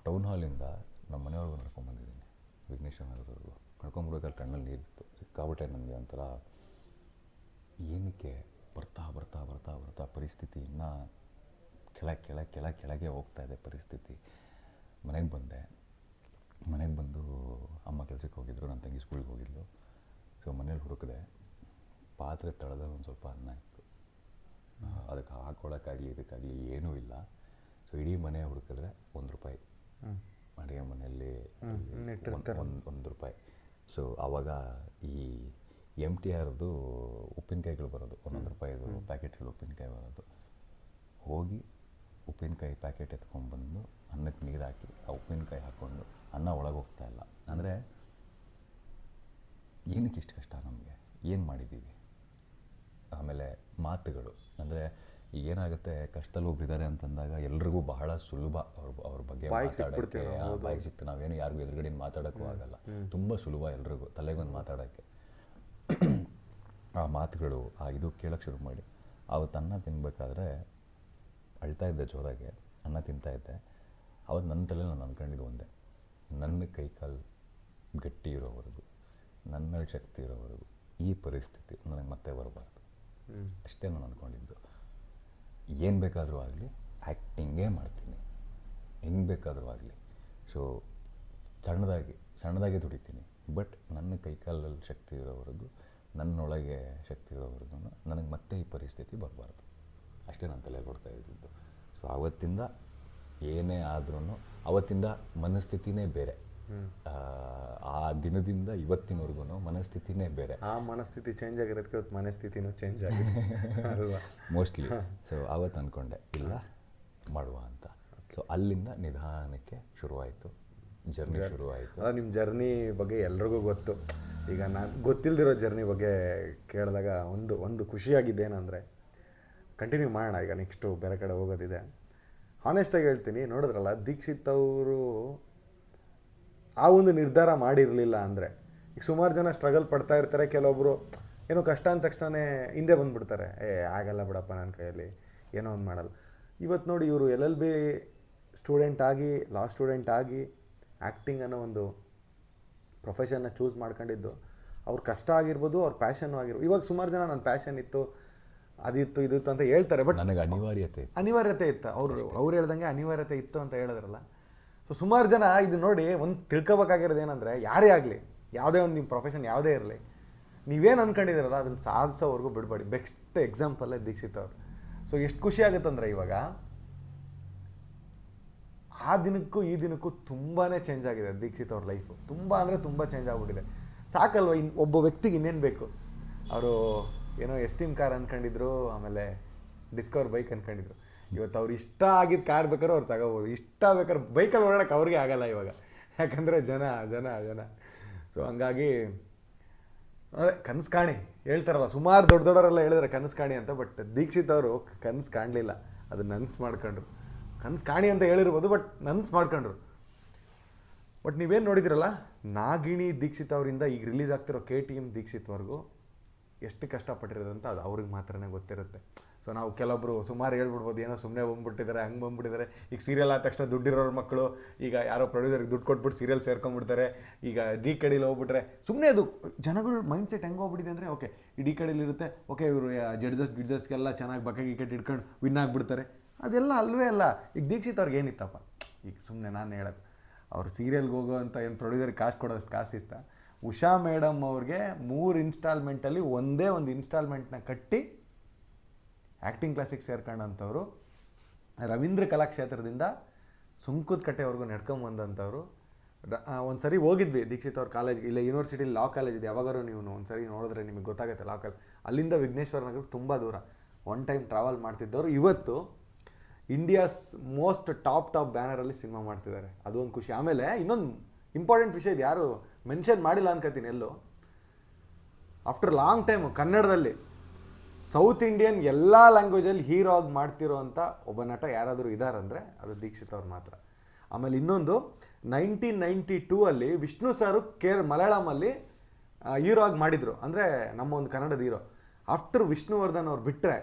ಟೌನ್ ಹಾಲಿಂದ ನಮ್ಮ ಮನೆಯವ್ರಿಗೂ ನಡ್ಕೊಂಬಂದಿದ್ದೀನಿ, ವಿಘ್ನೇಶ್ವರ ನಗರದವ್ರಿಗೂ. ನಡ್ಕೊಂಬರ್ಬೇಕಾದ್ರೆ ಕಣ್ಣಲ್ಲಿ ನೀರಿತ್ತು. ಸಿಕ್ಕಾಬಿಟ್ಟೆ ನನಗೆ ಒಂಥರ ಏನಕ್ಕೆ ಬರ್ತಾ ಪರಿಸ್ಥಿತಿ ಇನ್ನೂ ಕೆಳಗೆ ಹೋಗ್ತಾ ಇದೆ ಪರಿಸ್ಥಿತಿ. ಮನೆಗೆ ಬಂದು ಅಮ್ಮ ಕೆಲಸಕ್ಕೆ ಹೋಗಿದ್ರು, ನನ್ನ ತಂಗಿ ಸ್ಕೂಲ್ಗೆ ಹೋಗಿದ್ಲು. ಸೊ ಮನೇಲಿ ಹುಡುಕಿದೆ, ಪಾತ್ರೆ ತಳದಲ್ಲಿ ಒಂದು ಸ್ವಲ್ಪ ಅನ್ನ ಇತ್ತು, ಅದಕ್ಕೆ ಹಾಕ್ಕೊಳ್ಳೋಕ್ಕಾಗಲಿ ಇದಕ್ಕಾಗಲಿ ಏನೂ ಇಲ್ಲ. ಸೊ ಇಡೀ ಮನೆ ಹುಡುಕಿದ್ರೆ 1 ರೂಪಾಯಿ, ಅಡುಗೆ ಮನೆಯಲ್ಲಿ 1 ರೂಪಾಯಿ. ಸೊ ಆವಾಗ ಈ MTRದು ಉಪ್ಪಿನಕಾಯಿಗಳು ಬರೋದು, 1 ರೂಪಾಯಿದು ಪ್ಯಾಕೆಟ್ಗಳು ಉಪ್ಪಿನಕಾಯಿ ಬರೋದು. ಹೋಗಿ ಉಪ್ಪಿನಕಾಯಿ ಪ್ಯಾಕೆಟ್ ಎತ್ಕೊಂಡ್ಬಂದು ಅನ್ನಕ್ಕೆ ನೀರು ಹಾಕಿ ಆ ಉಪ್ಪಿನಕಾಯಿ ಹಾಕ್ಕೊಂಡು ಅನ್ನ ಒಳಗೆ ಹೋಗ್ತಾ ಇಲ್ಲ ಅಂದರೆ ಏನಕ್ಕೆ ಇಷ್ಟು ಕಷ್ಟ ನಮಗೆ, ಏನು ಮಾಡಿದ್ದೀವಿ? ಆಮೇಲೆ ಮಾತುಗಳು ಅಂದರೆ ಏನಾಗುತ್ತೆ, ಕಷ್ಟದಲ್ಲಿ ಒಬ್ಬರಿದ್ದಾರೆ ಅಂತಂದಾಗ ಎಲ್ರಿಗೂ ಬಹಳ ಸುಲಭ ಅವ್ರ ಬಗ್ಗೆ ಮಾತಾಡೋಕ್ಕೆ. ಬಾಯಿಗೆ ಸಿಕ್ತು ನಾವೇನು ಯಾರಿಗೂ ಎದುರುಗಡೆ ಮಾತಾಡೋಕ್ಕೂ ಆಗಲ್ಲ, ತುಂಬ ಸುಲಭ ಎಲ್ರಿಗೂ ತಲೆಗೊಂದು ಮಾತಾಡೋಕ್ಕೆ. ಆ ಮಾತುಗಳು ಇದು ಕೇಳೋಕ್ಕೆ ಶುರು ಮಾಡಿ ಆವತ್ತು ಅನ್ನ ತಿನ್ನಬೇಕಾದ್ರೆ ಅಳ್ತಾ ಇದ್ದೆ ಜೋರಾಗೆ, ಅನ್ನ ತಿಂತಾಯಿದ್ದೆ. ಅವತ್ತು ನನ್ನ ತಲೆ ನಾನು ಅಂದ್ಕೊಂಡಿದ್ದು ಒಂದೇ, ನನ್ನ ಕೈಕಾಲು ಗಟ್ಟಿ ಇರೋವರೆಗೂ, ನನ್ನಲ್ಲಿ ಶಕ್ತಿ ಇರೋವರೆಗೂ ಈ ಪರಿಸ್ಥಿತಿ ನನಗೆ ಮತ್ತೆ ಬರಬಾರ್ದು. ಅಷ್ಟೇ ನಾನು ಅಂದ್ಕೊಂಡಿದ್ದು. ಏನು ಬೇಕಾದರೂ ಆಗಲಿ ಆ್ಯಕ್ಟಿಂಗೇ ಮಾಡ್ತೀನಿ, ಹೆಂಗೆ ಬೇಕಾದರೂ ಆಗಲಿ. ಸೊ ಸಣ್ಣದಾಗಿ ದುಡಿತೀನಿ, ಬಟ್ ನನ್ನ ಕೈಕಾಲಲ್ಲಿ ಶಕ್ತಿ ಇರೋವರೆಗೂ, ನನ್ನೊಳಗೆ ಶಕ್ತಿ ಇರೋವರೆಗೂ ನನಗೆ ಮತ್ತೆ ಈ ಪರಿಸ್ಥಿತಿ ಬರಬಾರ್ದು. ಅಷ್ಟೇ ನನ್ನ ತಲೆ ಕೊಡ್ತಾ ಇದ್ದಿದ್ದು. ಸೊ ಆವತ್ತಿಂದ ಏನೇ ಆದ್ರೂ ಅವತ್ತಿಂದ ಮನಸ್ಥಿತಿನೇ ಬೇರೆ. ಆ ದಿನದಿಂದ ಇವತ್ತಿನವರೆಗೂ ಮನಸ್ಥಿತಿನೇ ಬೇರೆ. ಆ ಮನಸ್ಥಿತಿ ಚೇಂಜ್ ಆಗಿರೋದಕ್ಕೆ ಇವತ್ತು ಮನಸ್ಥಿತಿನೂ ಚೇಂಜ್ ಆಗಿದೆ ಅಲ್ವಾ ಮೋಸ್ಟ್ಲಿ. ಸೊ ಆವತ್ತು ಅಂದ್ಕೊಂಡೆ ಇಲ್ಲ ಮಾಡುವ ಅಂತ. ಸೊ ಅಲ್ಲಿಂದ ನಿಧಾನಕ್ಕೆ ಶುರುವಾಯಿತು, ಜರ್ನಿ ಶುರುವಾಯಿತು. ನಿಮ್ಮ ಜರ್ನಿ ಬಗ್ಗೆ ಎಲ್ರಿಗೂ ಗೊತ್ತು. ಈಗ ನಾನು ಗೊತ್ತಿಲ್ಲದಿರೋ ಜರ್ನಿ ಬಗ್ಗೆ ಕೇಳಿದಾಗ ಒಂದು ಖುಷಿಯಾಗಿದೆ ಏನಂದರೆ, ಕಂಟಿನ್ಯೂ ಮಾಡೋಣ. ಈಗ ನೆಕ್ಸ್ಟು ಬೇರೆ ಕಡೆ ಹೋಗೋದಿದೆ. ಹಾನೆಸ್ಟಾಗಿ ಹೇಳ್ತೀನಿ, ನೋಡಿದ್ರಲ್ಲ ದೀಕ್ಷಿತ್ ಅವರು ಆ ಒಂದು ನಿರ್ಧಾರ ಮಾಡಿರಲಿಲ್ಲ ಅಂದರೆ, ಈಗ ಸುಮಾರು ಜನ ಸ್ಟ್ರಗಲ್ ಪಡ್ತಾ ಇರ್ತಾರೆ. ಕೆಲವೊಬ್ಬರು ಏನೋ ಕಷ್ಟ ಅಂದ ತಕ್ಷಣವೇ ಹಿಂದೆ ಬಂದುಬಿಡ್ತಾರೆ, ಆಗಲ್ಲ ಬಿಡಪ್ಪ ನನ್ನ ಕೈಯಲ್ಲಿ, ಏನೋ ಒಂದು ಮಾಡಲ್ಲ. ಇವತ್ತು ನೋಡಿ, ಇವರು LLB ಸ್ಟೂಡೆಂಟ್ ಆಗಿ, ಲಾ ಸ್ಟೂಡೆಂಟ್ ಆಗಿ ಆ್ಯಕ್ಟಿಂಗ್ ಅನ್ನೋ ಒಂದು ಪ್ರೊಫೆಷನ್ನ ಚೂಸ್ ಮಾಡ್ಕೊಂಡಿದ್ದು ಅವ್ರ ಕಷ್ಟ ಆಗಿರ್ಬೋದು, ಅವ್ರ ಪ್ಯಾಷನ್ನು ಆಗಿರ್ಬೋದು. ಇವಾಗ ಸುಮಾರು ಜನ ನನ್ನ ಪ್ಯಾಷನ್ ಇತ್ತು, ಅದಿತ್ತು ಇದಿತ್ತು ಅಂತ ಹೇಳ್ತಾರೆ, ಬಟ್ ನನಗೆ ಅನಿವಾರ್ಯತೆ ಇತ್ತು. ಅವ್ರು ಹೇಳ್ದಂಗೆ ಅನಿವಾರ್ಯತೆ ಇತ್ತು ಅಂತ ಹೇಳಿದ್ರಲ್ಲ. ಸೊ ಸುಮಾರು ಜನ ಇದು ನೋಡಿ ಒಂದು ತಿಳ್ಕೊಬೇಕಾಗಿರೋದು ಏನಂದರೆ, ಯಾರೇ ಆಗಲಿ, ಯಾವುದೇ ಒಂದು ನಿಮ್ಮ ಪ್ರೊಫೆಷನ್ ಯಾವುದೇ ಇರಲಿ, ನೀವೇನು ಅಂದ್ಕೊಂಡಿದ್ದೀರಲ್ಲ ಅದನ್ನು ಸಾಧಿಸೋವರೆಗೂ ಬಿಡಬೇಡಿ. ಬೆಸ್ಟ್ ಎಕ್ಸಾಂಪಲ್ಲೇ ದೀಕ್ಷಿತ್ ಅವರು. ಸೊ ಎಷ್ಟು ಖುಷಿ ಆಗುತ್ತಂದ್ರೆ, ಇವಾಗ ಆ ದಿನಕ್ಕೂ ಈ ದಿನಕ್ಕೂ ತುಂಬಾ ಚೇಂಜ್ ಆಗಿದೆ ದೀಕ್ಷಿತ್ ಅವ್ರ ಲೈಫು. ತುಂಬ ಅಂದರೆ ತುಂಬ ಚೇಂಜ್ ಆಗಿಬಿಟ್ಟಿದೆ. ಸಾಕಲ್ವ ಒಬ್ಬ ವ್ಯಕ್ತಿಗೆ ಇನ್ನೇನು ಬೇಕು? ಅವರು ಏನೋ ಎಸ್ಟೀಮ್ ಕಾರ್ ಅಂದ್ಕೊಂಡಿದ್ರು, ಆಮೇಲೆ ಡಿಸ್ಕವರ್ ಬೈಕ್ ಅಂದ್ಕೊಂಡಿದ್ರು. ಇವತ್ತು ಅವ್ರು ಇಷ್ಟ ಆಗಿದ್ದು ಕಾರ್ ಬೇಕಾದ್ರೆ ಅವ್ರು ತಗೋಬೋದು, ಇಷ್ಟ ಬೇಕಾದ್ರೆ ಬೈಕಲ್ಲಿ ಓಡಾಡೋಕೆ ಅವ್ರಿಗೆ ಆಗಲ್ಲ ಇವಾಗ, ಯಾಕಂದರೆ ಜನ ಜನ ಜನ. ಸೊ ಹಂಗಾಗಿ ಅದೇ ಕನಸು ಕಾಣಿ ಹೇಳ್ತಾರಲ್ಲ, ಸುಮಾರು ದೊಡ್ಡವರೆಲ್ಲ ಹೇಳಿದ್ರೆ ಕನಸು ಕಾಣಿ ಅಂತ. ಬಟ್ ದೀಕ್ಷಿತ್ ಅವರು ಕನಸು ಕಾಣಲಿಲ್ಲ, ಅದು ನನಸು ಮಾಡ್ಕೊಂಡ್ರು. ಕನಸು ಕಾಣಿ ಅಂತ ಹೇಳಿರ್ಬೋದು, ಬಟ್ ನನಸು ಮಾಡ್ಕೊಂಡ್ರು. ಬಟ್ ನೀವೇನು ನೋಡಿದಿರಲ್ಲ, ನಾಗಿಣಿ ದೀಕ್ಷಿತ್ ಅವರಿಂದ ಈಗ ರಿಲೀಸ್ ಆಗ್ತಿರೋ KTM ದೀಕ್ಷಿತ್ವರೆಗೂ ಎಷ್ಟು ಕಷ್ಟಪಟ್ಟಿರೋದಂತ ಅದು ಅವ್ರಿಗೆ ಮಾತ್ರನೇ ಗೊತ್ತಿರುತ್ತೆ. ಸೊ ನಾವು ಕೆಲವೊಬ್ಬರು ಸುಮಾರು ಹೇಳ್ಬಿಡ್ಬೋದು, ಏನೋ ಸುಮ್ಮನೆ ಬಂದ್ಬಿಟ್ಟಿದ್ದಾರೆ, ಹಂಗೆ ಬಂದ್ಬಿಟ್ಟಿದ್ದಾರೆ. ಈಗ ಸೀರಿಯಲ್ ಆದ ತಕ್ಷಣ ದುಡ್ಡಿರೋರ ಮಕ್ಕಳು ಈಗ ಯಾರೋ ಪ್ರೊಡ್ಯೂಸರ್ಗೆ ದುಡ್ಡು ಕೊಟ್ಬಿಟ್ಟು ಸೀರಿಯಲ್ ಸೇರ್ಕೊಂಡ್ಬಿಡ್ತಾರೆ. ಈಗ ಡಿ ಕಡೆಯಲ್ಲಿ ಹೋಗ್ಬಿಟ್ರೆ ಸುಮ್ಮನೆ ಅದು ಜನಗಳು ಮೈಂಡ್ ಸೆಟ್ ಹೆಂಗೆ ಹೋಗ್ಬಿಟ್ಟಿದೆ ಅಂದರೆ, ಓಕೆ ಈ ಡಿ ಕಡೆಯಲ್ಲಿ ಇರುತ್ತೆ, ಓಕೆ ಇವರು ಗಿಡ್ಜಸ್ಗೆಲ್ಲ ಚೆನ್ನಾಗಿ ವಿಕೆಟ್ ಇಟ್ಕೊಂಡು ವಿನ್ ಆಗಿಬಿಡ್ತಾರೆ. ಅದೆಲ್ಲ ಅಲ್ವೇ ಅಲ್ಲ. ಈಗ ದೀಕ್ಷಿತ್ ಅವ್ರಿಗೆ ಏನಿತ್ತಪ್ಪ, ಈಗ ಸುಮ್ಮನೆ ನಾನು ಹೇಳೋದು, ಅವ್ರು ಸೀರಿಯಲ್ಗೆ ಹೋಗೋ ಅಂತ ಏನು ಪ್ರೊಡ್ಯೂಸರ್ಗೆ ಕಾಸು ಕೊಡೋಷ್ಟು ಕಾಸಿಸ್ತ. ಉಷಾ ಮೇಡಮ್ ಅವ್ರಿಗೆ 3 ಇನ್ಸ್ಟಾಲ್ಮೆಂಟಲ್ಲಿ ಒಂದೇ ಒಂದು ಇನ್ಸ್ಟಾಲ್ಮೆಂಟ್ನ ಕಟ್ಟಿ ಆ್ಯಕ್ಟಿಂಗ್ ಕ್ಲಾಸಿಗೆ ಸೇರ್ಕೊಂಡಂಥವ್ರು, ರವೀಂದ್ರ ಕಲಾಕ್ಷೇತ್ರದಿಂದ ಸುಂಕದ ಕಟ್ಟೆವರೆಗೂ ನಡ್ಕೊಂಬಂದಂಥವ್ರು. ಒಂದು ಸರಿ ಹೋಗಿದ್ವಿ ದೀಕ್ಷಿತ್ ಅವ್ರ ಕಾಲೇಜ್ಗೆ, ಇಲ್ಲ ಯೂನಿವರ್ಸಿಟಿಲಿ ಲಾ ಕಾಲೇಜ್ ಇದೆ, ಯಾವಾಗಾರು ನೀವು ಒಂದು ಸರಿ ನೋಡಿದ್ರೆ ನಿಮಗೆ ಗೊತ್ತಾಗುತ್ತೆ. ಲಾ ಕಾಲೇಜ್ ಅಲ್ಲಿಂದ ವಿಘ್ನೇಶ್ವರ ನಗರಕ್ಕೆ ತುಂಬ ದೂರ, ಒನ್ ಟೈಮ್ ಟ್ರಾವೆಲ್ ಮಾಡ್ತಿದ್ದವರು ಇವತ್ತು ಇಂಡಿಯಾಸ್ ಮೋಸ್ಟ್ ಟಾಪ್ ಬ್ಯಾನರಲ್ಲಿ ಸಿನಿಮಾ ಮಾಡ್ತಿದ್ದಾರೆ. ಅದು ಒಂದು ಖುಷಿ. ಆಮೇಲೆ ಇನ್ನೊಂದು ಇಂಪಾರ್ಟೆಂಟ್ ವಿಷಯ ಇದು, ಯಾರು ಮೆನ್ಷನ್ ಮಾಡಿಲ್ಲ ಅನ್ಕೋತೀನಿ ಎಲ್ಲೋ, ಆಫ್ಟರ್ ಲಾಂಗ್ ಟೈಮು ಕನ್ನಡದಲ್ಲಿ ಸೌತ್ ಇಂಡಿಯನ್ ಎಲ್ಲ ಲ್ಯಾಂಗ್ವೇಜಲ್ಲಿ ಹೀರೋ ಆಗಿ ಮಾಡ್ತಿರೋ ಅಂಥ ಒಬ್ಬ ನಟ ಯಾರಾದರೂ ಇದ್ದಾರಂದರೆ ಅದು ದೀಕ್ಷಿತ್ ಅವ್ರು ಮಾತ್ರ. ಆಮೇಲೆ ಇನ್ನೊಂದು 1992 ವಿಷ್ಣು ಸಾರು ಮಲಯಾಳಮಲ್ಲಿ ಹೀರೋ ಆಗಿ ಮಾಡಿದರು, ಅಂದರೆ ನಮ್ಮ ಒಂದು ಕನ್ನಡದ ಹೀರೋ. ಆಫ್ಟರ್ ವಿಷ್ಣುವರ್ಧನ್ ಅವ್ರು ಬಿಟ್ಟರೆ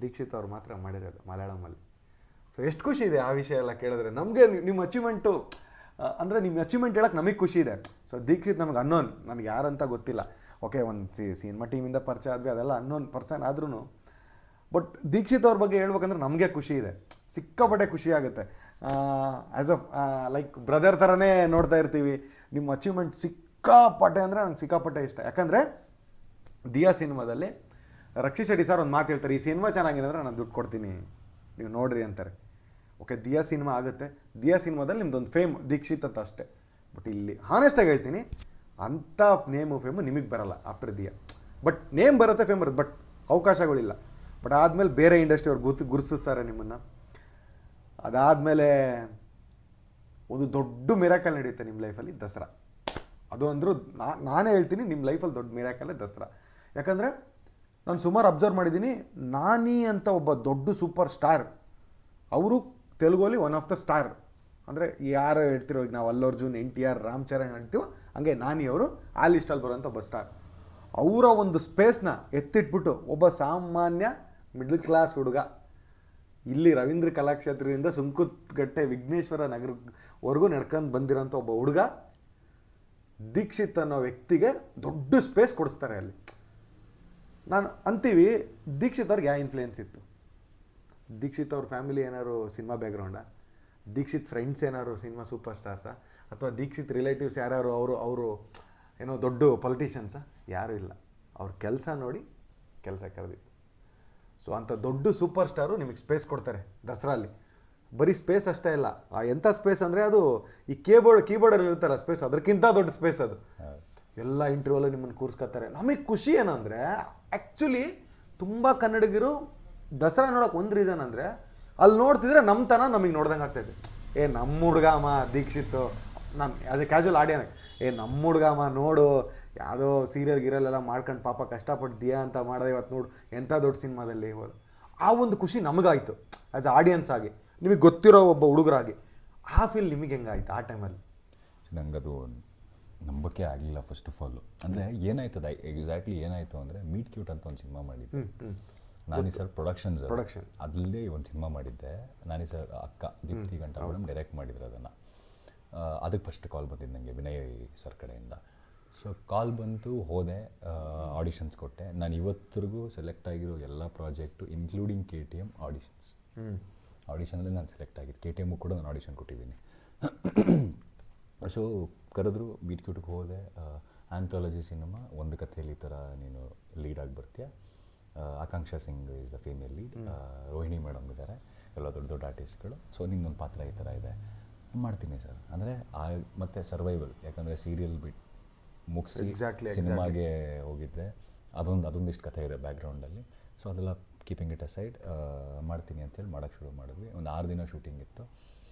ದೀಕ್ಷಿತ್ ಅವ್ರು ಮಾತ್ರ ಮಾಡಿರೋದು ಮಲಯಾಳಮಲ್ಲಿ. ಸೊ ಎಷ್ಟು ಖುಷಿ ಇದೆ ಆ ವಿಷಯ ಎಲ್ಲ ಕೇಳಿದ್ರೆ. ನಮಗೆ ನಿಮ್ಮ ಅಚೀವ್ಮೆಂಟು ಅಂದರೆ ನಿಮ್ಮ ಅಚೀವ್ಮೆಂಟ್ ಹೇಳೋಕ್ಕೆ ನಮಗೆ ಖುಷಿ ಇದೆ. ಸೊ ದೀಕ್ಷಿತ್ ನಮಗೆ ಅನ್ನೋನ್, ನನಗೆ ಯಾರಂತ ಗೊತ್ತಿಲ್ಲ. ಓಕೆ ಒಂದು ಸಿನಿಮಾ ಟೀಮಿಂದ ಪರಿಚಯ ಆದ್ವಿ, ಅದೆಲ್ಲ ಅನ್ನೋನ್ ಪರ್ಸನ್ ಆದ್ರೂ. ಬಟ್ ದೀಕ್ಷಿತ್ ಅವ್ರ ಬಗ್ಗೆ ಹೇಳ್ಬೇಕಂದ್ರೆ ನಮಗೆ ಖುಷಿ ಇದೆ, ಸಿಕ್ಕಾಪಟ್ಟೆ ಖುಷಿ ಆಗುತ್ತೆ. ಆ್ಯಸ್ ಲೈಕ್ ಬ್ರದರ್ ಥರನೇ ನೋಡ್ತಾ ಇರ್ತೀವಿ. ನಿಮ್ಮ ಅಚೀವ್ಮೆಂಟ್ ಸಿಕ್ಕಾಪಟ್ಟೆ ಅಂದರೆ ನಂಗೆ ಸಿಕ್ಕಾಪಟ್ಟೆ ಇಷ್ಟ. ಯಾಕಂದರೆ ದಿಯಾ ಸಿನಿಮಾದಲ್ಲಿ ರಕ್ಷಿತ್ ಶೆಟ್ಟಿ ಸರ್ ಒಂದು ಮಾತು ಹೇಳ್ತಾರೆ, ಈ ಸಿನಿಮಾ ಚೆನ್ನಾಗಿದೆ ಅಂದರೆ ನಾನು ದುಡ್ಡು ಕೊಡ್ತೀನಿ, ನೀವು ನೋಡ್ರಿ ಅಂತಾರೆ. ಓಕೆ ದಿಯಾ ಸಿನಿಮಾ ಆಗುತ್ತೆ, ದಿಯಾ ಸಿನಿಮಾದಲ್ಲಿ ನಿಮ್ದೊಂದು ಫೇಮ್ ದೀಕ್ಷಿತ್ ಅಂತ ಅಷ್ಟೇ. ಬಟ್ ಇಲ್ಲಿ ಹಾನೆಸ್ಟಾಗಿ ಹೇಳ್ತೀನಿ, ಅಂಥ ಫೇಮು ನಿಮಗೆ ಬರಲ್ಲ ಆಫ್ಟರ್ ದಿಯಾ. ಬಟ್ ನೇಮ್ ಬರುತ್ತೆ, ಫೇಮ್ ಬರುತ್ತೆ, ಬಟ್ ಅವಕಾಶಗಳಿಲ್ಲ. ಬಟ್ ಆದಮೇಲೆ ಬೇರೆ ಇಂಡಸ್ಟ್ರಿ ಅವ್ರು ಗುರುತಿಸ್ತಾರೆ ನಿಮ್ಮನ್ನು. ಅದಾದಮೇಲೆ ಒಂದು ದೊಡ್ಡ ಮಿರಾಕಲ್ ನಡೆಯುತ್ತೆ ನಿಮ್ಮ ಲೈಫಲ್ಲಿ, ದಸರಾ. ಅದು ಅಂದರೂ ನಾನೇ ಹೇಳ್ತೀನಿ, ನಿಮ್ಮ ಲೈಫಲ್ಲಿ ದೊಡ್ಡ ಮಿರಾಕಲ್ಲೇ ದಸರಾ. ಯಾಕಂದರೆ ನಾನು ಸುಮಾರು ಅಬ್ಸರ್ವ್ ಮಾಡಿದ್ದೀನಿ, ನಾನಿ ಅಂತ ಒಬ್ಬ ದೊಡ್ಡ ಸೂಪರ್ ಸ್ಟಾರ್, ಅವರು ತೆಲುಗಲ್ಲಿ ಒನ್ ಆಫ್ ದ ಸ್ಟಾರ್. ಅಂದರೆ ಯಾರು ಹೇಳ್ತಿರೋ, ಈಗ ನಾವು ಅಲ್ಲು ಅರ್ಜುನ್, NTR, ರಾಮ್ ಚರಣ್ ಹೇಳ್ತೀವೋ ಹಂಗೆ ನಾನಿ ಅವರು ಆ ಲಿಸ್ಟಲ್ಲಿ ಬರೋಂಥ ಒಬ್ಬ ಸ್ಟಾರ್. ಅವರ ಒಂದು ಸ್ಪೇಸ್ನ ಎತ್ತಿಟ್ಬಿಟ್ಟು ಒಬ್ಬ ಸಾಮಾನ್ಯ ಮಿಡ್ಲ್ ಕ್ಲಾಸ್ ಹುಡುಗ, ಇಲ್ಲಿ ರವೀಂದ್ರ ಕಲಾಕ್ಷೇತ್ರದಿಂದ ಸುಂಕುತ್ಗಟ್ಟೆ ವಿಘ್ನೇಶ್ವರ ನಗರವರೆಗೂ ನಡ್ಕೊಂಡು ಬಂದಿರೋಂಥ ಒಬ್ಬ ಹುಡುಗ ದೀಕ್ಷಿತ್ ಅನ್ನೋ ವ್ಯಕ್ತಿಗೆ ದೊಡ್ಡ ಸ್ಪೇಸ್ ಕೊಡಿಸ್ತಾರೆ ಅಲ್ಲಿ. ನಾನು ಅಂತೀವಿ, ದೀಕ್ಷಿತ್ ಅವ್ರಿಗೆ ಯಾವ ಇನ್ಫ್ಲೂಯೆನ್ಸ್ ಇತ್ತು? ದೀಕ್ಷಿತ್ ಅವ್ರ ಫ್ಯಾಮಿಲಿ ಏನಾದ್ರು ಸಿನಿಮಾ ಬ್ಯಾಕ್ಗ್ರೌಂಡಾ? ದೀಕ್ಷಿತ್ ಫ್ರೆಂಡ್ಸ್ ಏನಾದ್ರು ಸಿನಿಮಾ ಸೂಪರ್ ಸ್ಟಾರ್ಸಾ? ಅಥವಾ ದೀಕ್ಷಿತ್ ರಿಲೇಟಿವ್ಸ್ ಯಾರು ಅವರು ಏನೋ ದೊಡ್ಡ ಪೊಲಿಟಿಷಿಯನ್ಸಾ? ಯಾರೂ ಇಲ್ಲ. ಅವ್ರ ಕೆಲಸ ನೋಡಿ ಕೆಲಸ ಕರೆದಿತ್ತು. ಸೊ ಅಂಥ ದೊಡ್ಡ ಸೂಪರ್ ಸ್ಟಾರು ನಿಮಗೆ ಸ್ಪೇಸ್ ಕೊಡ್ತಾರೆ ದಸರಾಲಿ. ಬರೀ ಸ್ಪೇಸ್ ಅಷ್ಟೇ ಇಲ್ಲ, ಎಂಥ ಸ್ಪೇಸ್ ಅಂದರೆ ಅದು ಈ ಕೀಬೋರ್ಡಲ್ಲಿ ಇರುತ್ತಲ್ಲ ಸ್ಪೇಸ್, ಅದಕ್ಕಿಂತ ದೊಡ್ಡ ಸ್ಪೇಸ್ ಅದು. ಎಲ್ಲ ಇಂಟರ್ವ್ಯೂವಲ್ಲೂ ನಿಮ್ಮನ್ನು ಕೂರಿಸ್ಕೊತಾರೆ. ನಮಗೆ ಖುಷಿ ಏನಂದರೆ, ಆ್ಯಕ್ಚುಲಿ ತುಂಬ ಕನ್ನಡಿಗರು ದಸರಾ ನೋಡೋಕೆ ಒಂದು ರೀಸನ್ ಅಂದರೆ, ಅಲ್ಲಿ ನೋಡ್ತಿದ್ರೆ ನಮ್ಮತನ ನಮಗೆ ನೋಡ್ದಂಗೆ ಆಗ್ತಾಯಿದೆ. ನಮ್ಮ ಹುಡುಗಮ್ಮ ದೀಕ್ಷಿತ್ತು, ನಾನು ಆ್ಯಸ್ ಎ ಕ್ಯಾಶುವಲ್ ಆಡಿಯನ್, ನಮ್ಮ ಹುಡುಗಮ್ಮ ನೋಡು, ಯಾವುದೋ ಗೀರಿಯಲ್ ಮಾಡ್ಕೊಂಡು ಪಾಪ ಕಷ್ಟಪಡ್ತೀಯಾ ಅಂತ ಮಾಡಿದೆ, ಇವತ್ತು ನೋಡು ಎಂಥ ದೊಡ್ಡ ಸಿನಿಮಾದಲ್ಲಿ ಇವಾಗ. ಆ ಒಂದು ಖುಷಿ ನಮಗಾಯಿತು ಆ್ಯಸ್ ಎ ಆಡಿಯನ್ಸ್ ಆಗಿ, ನಿಮಗೆ ಗೊತ್ತಿರೋ ಒಬ್ಬ ಹುಡುಗರಾಗಿ. ಆ ಫೀಲ್ ನಿಮಗೆ ಹೆಂಗಾಯ್ತು ಆ ಟೈಮಲ್ಲಿ? ನನಗದು ನಂಬಕ್ಕೆ ಆಗಲಿಲ್ಲ ಫಸ್ಟ್ ಆಫ್ ಆಲು. ಅಂದರೆ ಏನಾಯ್ತದ ಎಕ್ಸಾಕ್ಟ್ಲಿ ಏನಾಯಿತು ಅಂದರೆ, ಮೀಟ್ ಕ್ಯೂಟ್ ಅಂತ ಒಂದು ಸಿನಿಮಾ ಮಾಡಿದ್ದೆ ನಾನಿ ಸರ್ ಪ್ರೊಡಕ್ಷನ್ ಅದಲ್ಲದೆ ಒಂದು ಸಿನಿಮಾ ಮಾಡಿದ್ದೆ. ನಾನಿ ಸರ್ ಅಕ್ಕ ದೀಪ್ತಿ ಗಂಟಾ ಮೇಡಮ್ ಡೈರೆಕ್ಟ್ ಮಾಡಿದ್ರು ಅದನ್ನು. ಅದಕ್ಕೆ ಫಸ್ಟ್ ಕಾಲ್ ಬಂದಿದ್ದು ನನಗೆ ವಿನಯ್ ಸರ್ ಕಡೆಯಿಂದ. ಸೊ ಕಾಲ್ ಬಂತು, ಹೋದೆ, ಆಡಿಷನ್ಸ್ ಕೊಟ್ಟೆ. ನಾನು ಇವತ್ತರೆಗೂ ಸೆಲೆಕ್ಟ್ ಆಗಿರೋ ಎಲ್ಲ ಪ್ರಾಜೆಕ್ಟು ಇನ್ಕ್ಲೂಡಿಂಗ್ KTM ಆಡಿಷನಲ್ಲಿ ನಾನು ಸೆಲೆಕ್ಟ್ ಆಗಿದ್ದು. KTM ಕೂಡ ನಾನು ಆಡಿಷನ್ ಕೊಟ್ಟಿದ್ದೀನಿ. ಸೊ ಕರೆದ್ರು, ಮೀಟ್ ಕ್ಯೂಟ್ಗೆ ಹೋದೆ. ಆ್ಯಂಥಾಲಜಿ ಸಿನಿಮಾ, ಒಂದು ಕಥೆಯಲ್ಲಿ ಈ ಥರ ನೀನು ಲೀಡಾಗಿ ಬರ್ತೀಯ. Akanksha Singh is the female lead, Rohini madam ಇದ್ದಾರೆ, ಎಲ್ಲ ದೊಡ್ಡ ದೊಡ್ಡ ಆರ್ಟಿಸ್ಟ್ಗಳು. ಸೊ ನಿನ್ನೊಂದು ಪಾತ್ರ ಈ ಥರ ಇದೆ, ಮಾಡ್ತೀನಿ ಸರ್ ಅಂದರೆ. ಮತ್ತು ಸರ್ವೈವಲ್, ಯಾಕಂದರೆ ಸೀರಿಯಲ್ ಬಿಟ್ಟು ಮುಗಿಸಿ ಸಿನಿಮಾಗೆ ಹೋಗಿದ್ದೆ. ಅದೊಂದಿಷ್ಟು ಕಥೆ ಇದೆ ಬ್ಯಾಕ್ಗ್ರೌಂಡಲ್ಲಿ. ಸೊ ಅದೆಲ್ಲ ಕೀಪಿಂಗ್ ಇಟ್ ಅಸೈಡ್ ಮಾಡ್ತೀನಿ ಅಂತೇಳಿ ಮಾಡೋಕ್ಕೆ ಶುರು ಮಾಡಿದ್ವಿ. ಒಂದು 6 ದಿನ ಶೂಟಿಂಗ್ ಇತ್ತು.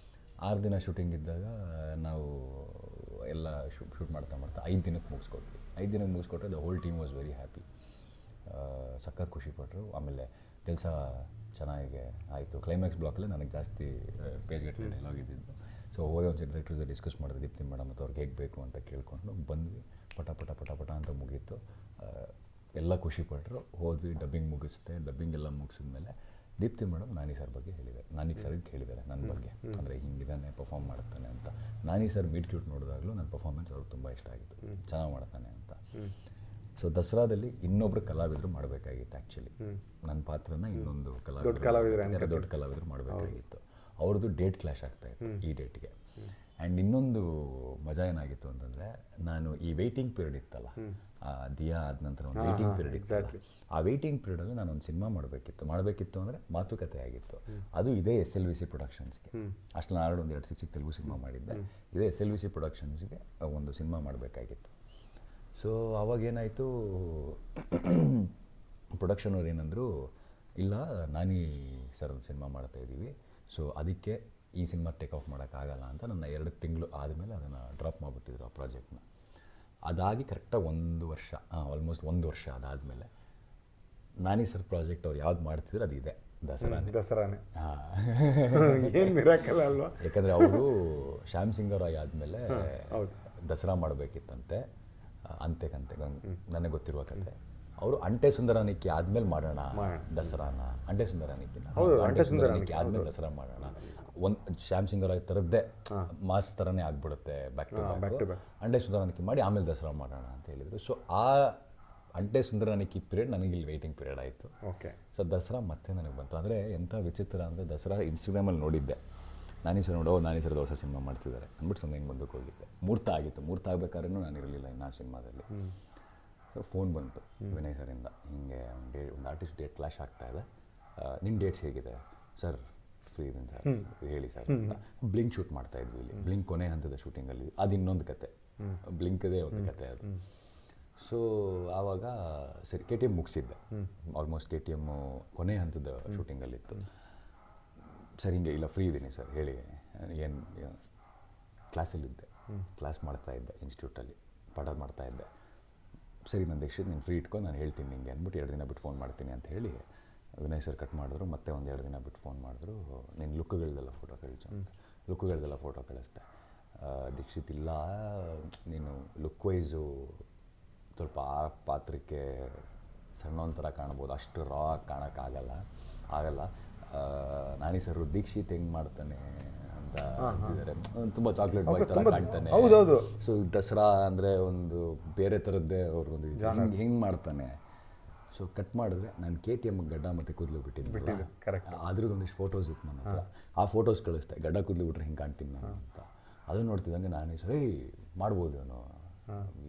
6 ದಿನ ಶೂಟಿಂಗ್ ಇದ್ದಾಗ ನಾವು ಎಲ್ಲ ಶೂಟ್ ಮಾಡ್ತಾ 5 ದಿನಕ್ಕೆ ಮುಗಿಸ್ಕೊಟ್ವಿ. 5 ದಿನಕ್ಕೆ ಮುಗಿಸ್ಕೊಟ್ರೆ the whole team was very happy. ಸಖತ್ ಖುಷಿಪಟ್ಟರು. ಆಮೇಲೆ ಕೆಲಸ ಚೆನ್ನಾಗಿ ಆಯಿತು. ಕ್ಲೈಮ್ಯಾಕ್ಸ್ ಬ್ಲಾಕಲ್ಲಿ ನನಗೆ ಜಾಸ್ತಿ ಪೇಜ್ಗಟ್ಟಲೆ ಡೈಲಾಗ್ ಇದ್ದಿದ್ದು. ಸೊ ಹೋಗಿ ಒಂದು ಡೈರೆಕ್ಟರ್ಸ್ ಡಿಸ್ಕಸ್ ಮಾಡಿದ್ರು, ದೀಪ್ತಿ ಮೇಡಮ್ ಮತ್ತು ಅವ್ರಿಗೆ ಹೇಗೆ ಬೇಕು ಅಂತ ಕೇಳಿಕೊಂಡು ಬಂದ್ವಿ. ಪಟ ಅಂತ ಮುಗೀತು. ಎಲ್ಲ ಖುಷಿಪಟ್ಟರು. ಹೋದ್ವಿ, ಡಬ್ಬಿಂಗ್ ಮುಗಿಸ್ದೆ. ಡಬ್ಬಿಂಗ್ ಎಲ್ಲ ಮುಗಿಸಿದ್ಮೇಲೆ ದೀಪ್ತಿ ಮೇಡಮ್ ನಾನಿ ಸರ್ ಬಗ್ಗೆ ಹೇಳಿದ್ದಾರೆ, ನಾನಿ ಸರ್ಗೆ ಹೇಳಿದ್ದಾರೆ ನನ್ನ ಬಗ್ಗೆ, ಅಂದರೆ ಹಿಂಗಿದ್ದಾನೆ, ಪರ್ಫಾರ್ಮ್ ಮಾಡ್ತಾನೆ ಅಂತ. ನಾನಿ ಸರ್ ಮೀಟ್ ಕ್ಯೂಟ್ ನೋಡಿದಾಗಲೂ ನನ್ನ ಪರ್ಫಾರ್ಮೆನ್ಸ್ ಅವ್ರಿಗೆ ತುಂಬ ಇಷ್ಟ ಆಗಿತ್ತು, ಚೆನ್ನಾಗಿ ಮಾಡ್ತಾನೆ ಅಂತ. ಸೊ ದಸರಾದಲ್ಲಿ ಇನ್ನೊಬ್ರು ಕಲಾವಿದರು ಮಾಡಬೇಕಾಗಿತ್ತು. ಆ್ಯಕ್ಚುಲಿ ನನ್ನ ಪಾತ್ರನ ಇನ್ನೊಂದು ದೊಡ್ಡ ಕಲಾವಿದರು ಮಾಡಬೇಕಾಗಿತ್ತು. ಅವ್ರದ್ದು ಡೇಟ್ ಕ್ಲಾಶ್ ಆಗ್ತಾಯಿತ್ತು ಈ ಡೇಟ್ಗೆ. ಆ್ಯಂಡ್ ಇನ್ನೊಂದು ಮಜಾ ಏನಾಗಿತ್ತು ಅಂತಂದರೆ, ನಾನು ಈ ವೆಯ್ಟಿಂಗ್ ಪೀರಿಯಡ್ ಇತ್ತಲ್ಲ, ದಿಯಾ ಆದ ನಂತರ ಒಂದು ವೆಯ್ಟಿಂಗ್ ಪೀರಿಯಡ್ ಇತ್ತು. ಆ ವೆಯ್ಟಿಂಗ್ ಪೀರಿಯಡಲ್ಲಿ ನಾನು ಒಂದು ಸಿನಿಮಾ ಮಾಡಬೇಕಿತ್ತು ಅಂದರೆ ಮಾತುಕತೆ ಆಗಿತ್ತು. ಅದು ಇದೇ SLVC ಪ್ರೊಡಕ್ಷನ್ಸ್ಗೆ. ಅಷ್ಟು ನಾನು ಒಂದು 2 ಸಿಕ್ಸ್ ತೆಲುಗು ಸಿನಿಮಾ ಮಾಡಿದ್ದೆ. ಇದೇ SLVC ಪ್ರೊಡಕ್ಷನ್ಸ್ಗೆ ಒಂದು ಸಿನಿಮಾ ಮಾಡಬೇಕಾಗಿತ್ತು. ಸೊ ಅವಾಗೇನಾಯಿತು, ಪ್ರೊಡಕ್ಷನ್ ಅವ್ರು ಏನಂದರು, ಇಲ್ಲ ನಾನಿ ಸರ್ ಒಂದು ಸಿನಿಮಾ ಮಾಡ್ತಾಯಿದ್ದೀವಿ, ಸೊ ಅದಕ್ಕೆ ಈ ಸಿನಿಮಾ ಟೇಕ್ ಆಫ್ ಮಾಡೋಕ್ಕಾಗಲ್ಲ ಅಂತ ನನ್ನ 2 ತಿಂಗಳು ಆದಮೇಲೆ ಅದನ್ನು ಡ್ರಾಪ್ ಮಾಡಿಬಿಟ್ಟಿದ್ರು ಆ ಪ್ರಾಜೆಕ್ಟ್ನ. ಅದಾಗಿ ಕರೆಕ್ಟಾಗಿ 1 ವರ್ಷ, ಆಲ್ಮೋಸ್ಟ್ 1 ವರ್ಷ ಅದಾದಮೇಲೆ ನಾನಿ ಸರ್ ಪ್ರಾಜೆಕ್ಟ್ ಅವ್ರು ಯಾವ್ದು ಮಾಡ್ತಿದ್ರು ಅದು ಇದೆ, ದಸರಾನೇ. ಹಾಂ, ಏನು ಮಿರಾಕಲ್ ಅಲ್ವಾ? ಯಾಕಂದರೆ ಅವರು ಶ್ಯಾಮ್ ಸಿಂಗರಾಯ್ ಆದಮೇಲೆ ದಸರಾ ಮಾಡಬೇಕಿತ್ತಂತೆ. ಅಂತೆ ನನಗೆ ಗೊತ್ತಿರುವ ಕತೆ. ಅವರು ಅಂಟೆ ಸುಂದರಾನಿಕ್ಕಿ ಆದಮೇಲೆ ಮಾಡೋಣ ದಸರಾನ, ಅಂಟೆ ಸುಂದರಾನಿಕ್ಕಿನ ಆದಮೇಲೆ ದಸರಾ ಮಾಡೋಣ. ಶ್ಯಾಮ್ ಸಿಂಗರಾಯ್ ಥರದ್ದೇ ಮಾಸ್ ಥರನೇ ಆಗ್ಬಿಡುತ್ತೆ ಬ್ಯಾಕ್ ಟು ಬ್ಯಾಕ್. ಅಂಟೆ ಸುಂದರಾನಿಕ್ಕಿ ಮಾಡಿ ಆಮೇಲೆ ದಸರಾ ಮಾಡೋಣ ಅಂತ ಹೇಳಿದರು. ಸೊ ಆ ಅಂಟೆ ಸುಂದರಾನಿಕ್ಕಿ ಪೀರಿಯಡ್ ನನಗೆ ಇಲ್ಲಿ ವೆಯ್ಟಿಂಗ್ ಪೀರಿಯಡ್ ಆಯಿತು. ಓಕೆ. ಸೊ ದಸರಾ ಮತ್ತೆ ನನಗೆ ಬಂತು. ಅಂದರೆ ಎಂಥ ವಿಚಿತ್ರ ಅಂದರೆ, ದಸರಾ ಇನ್ಸ್ಟಾಗ್ರಾಮಲ್ಲಿ ನೋಡಿದ್ದೆ, ನಾನಿ ಸರ್ ನಾನಿ ಸರ್ದು ಹೊಸ ಸಿನಿಮಾ ಮಾಡ್ತಿದ್ದಾರೆ ಅಂದ್ಬಿಟ್ಟು ಸುಮ್ಮನೆ ಹಿಂಗೆ ಮುಂದಕ್ಕೆ ಹೋಗಿದ್ದೆ. ಮುಹೂರ್ತ ಆಗಿತ್ತು. ಮುಹೂರ್ತ ಆಗಬೇಕಾದ್ರೂ ನಾನು ಇರಲಿಲ್ಲ ಇನ್ನು ಆ ಸಿನಿಮಾದಲ್ಲಿ. ಸೊ ಫೋನ್ ಬಂತು ವಿನಯ್ ಸರಿಂದ, ಹಿಂಗೆ ಒಂದು ಆರ್ಟಿಸ್ಟ್ ಡೇಟ್ ಕ್ಲಾಶ್ ಆಗ್ತಾಯಿದೆ, ನಿಮ್ಮ ಡೇಟ್ಸ್ ಹೇಗಿದೆ ಸರ್? ಫ್ರೀ ಇದೀನಿ ಸರ್, ಹೇಳಿ ಸರ್ ಅಂತ. ಬ್ಲಿಂಕ್ ಶೂಟ್ ಮಾಡ್ತಾಯಿದ್ವಿ ಇಲ್ಲಿ. ಬ್ಲಿಂಕ್ ಕೊನೆ ಹಂತದ ಶೂಟಿಂಗಲ್ಲಿ. ಅದು ಇನ್ನೊಂದು ಕತೆ, ಬ್ಲಿಂಕದೇ ಒಂದು ಕತೆ ಅದು. ಸೊ ಆವಾಗ ಸರಿ KTM ಮುಗಿಸಿದ್ದೆ. ಆಲ್ಮೋಸ್ಟ್ KTM ಕೊನೆ ಹಂತದ ಶೂಟಿಂಗಲ್ಲಿತ್ತು. ಸರ್ ಹಿಂಗೆ ಇಲ್ಲ ಫ್ರೀ ಇದ್ದೀನಿ ಸರ್ ಹೇಳಿ ಏನು ಕ್ಲಾಸಲ್ಲಿದ್ದೆ ಕ್ಲಾಸ್ ಮಾಡ್ತಾಯಿದ್ದೆ ಇನ್ಸ್ಟಿಟ್ಯೂಟಲ್ಲಿ ಪಾಠ ಮಾಡ್ತಾಯಿದ್ದೆ. ಸರಿ ನಾನು ದೀಕ್ಷಿತ್ ನೀನು ಫ್ರೀ ಇಟ್ಕೊಂಡು ನಾನು ಹೇಳ್ತೀನಿ ನಿಮಗೆ ಅಂದ್ಬಿಟ್ಟು 2 ದಿನ ಬಿಟ್ಟು ಫೋನ್ ಮಾಡ್ತೀನಿ ಅಂತ ಹೇಳಿ ವಿನಯ್ ಸರ್ ಕಟ್ ಮಾಡಿದ್ರು. ಮತ್ತೆ ಒಂದು 2 ದಿನ ಬಿಟ್ಟು ಫೋನ್ ಮಾಡಿದ್ರು, ನೀನು ಲುಕ್ಗಳದೆಲ್ಲ ಫೋಟೋ ಕಳಿಸು ಅಂತ. ಲುಕ್ಗಳದೆಲ್ಲ ಫೋಟೋ ಕಳಿಸ್ದೆ. ದೀಕ್ಷಿತ್ ಇಲ್ಲ ನೀನು ಲುಕ್ ವೈಸು ಸ್ವಲ್ಪ ಆ ಪಾತ್ರಕ್ಕೆ ಸಣ್ಣ ಒಂಥರ ಕಾಣ್ಬೋದು, ಅಷ್ಟು ರಾ ಆಗಲ್ಲ. ನಾನಿ ಸರ್ ದೀಕ್ಷಿತ್ ಹೆಂಗೆ ಮಾಡ್ತಾನೆ ಅಂತ ಅಂತಿದ್ದಾರೆ. ತುಂಬ ಚಾಕ್ಲೇಟ್ ಬಾಯ್ ಥರ ಕಾಣ್ತಾನೆ. ಹೌದೌದು. ಸೊ ದಸರಾ ಅಂದರೆ ಒಂದು ಬೇರೆ ಥರದ್ದೇ ಅವ್ರದ್ದು ಹೆಂಗೆ ಮಾಡ್ತಾನೆ. ಸೊ ಕಟ್ ಮಾಡಿದ್ರೆ ನಾನು KTM ಗಡ್ಡ ಮತ್ತು ಕೂದಲು ಬಿಟ್ಟಿದ್ದೆ. ಕರೆಕ್ಟ್. ಅದ್ರದ್ದು ಒಂದಿಷ್ಟು ಫೋಟೋಸ್ ಇತ್ತು ನನ್ನ ಹತ್ರ. ಆ ಫೋಟೋಸ್ ಕಳಿಸ್ದೆ, ಗಡ್ಡ ಕೂದಲು ಬಿಟ್ರೆ ಹಿಂಗೆ ಕಾಣ್ತೀನಿ ನಾನು ಅಂತ. ಅದನ್ನು ನೋಡ್ತಿದ್ದಂಗೆ ನಾನೇ ಸರ್ ಮಾಡ್ಬೋದು ಅವನು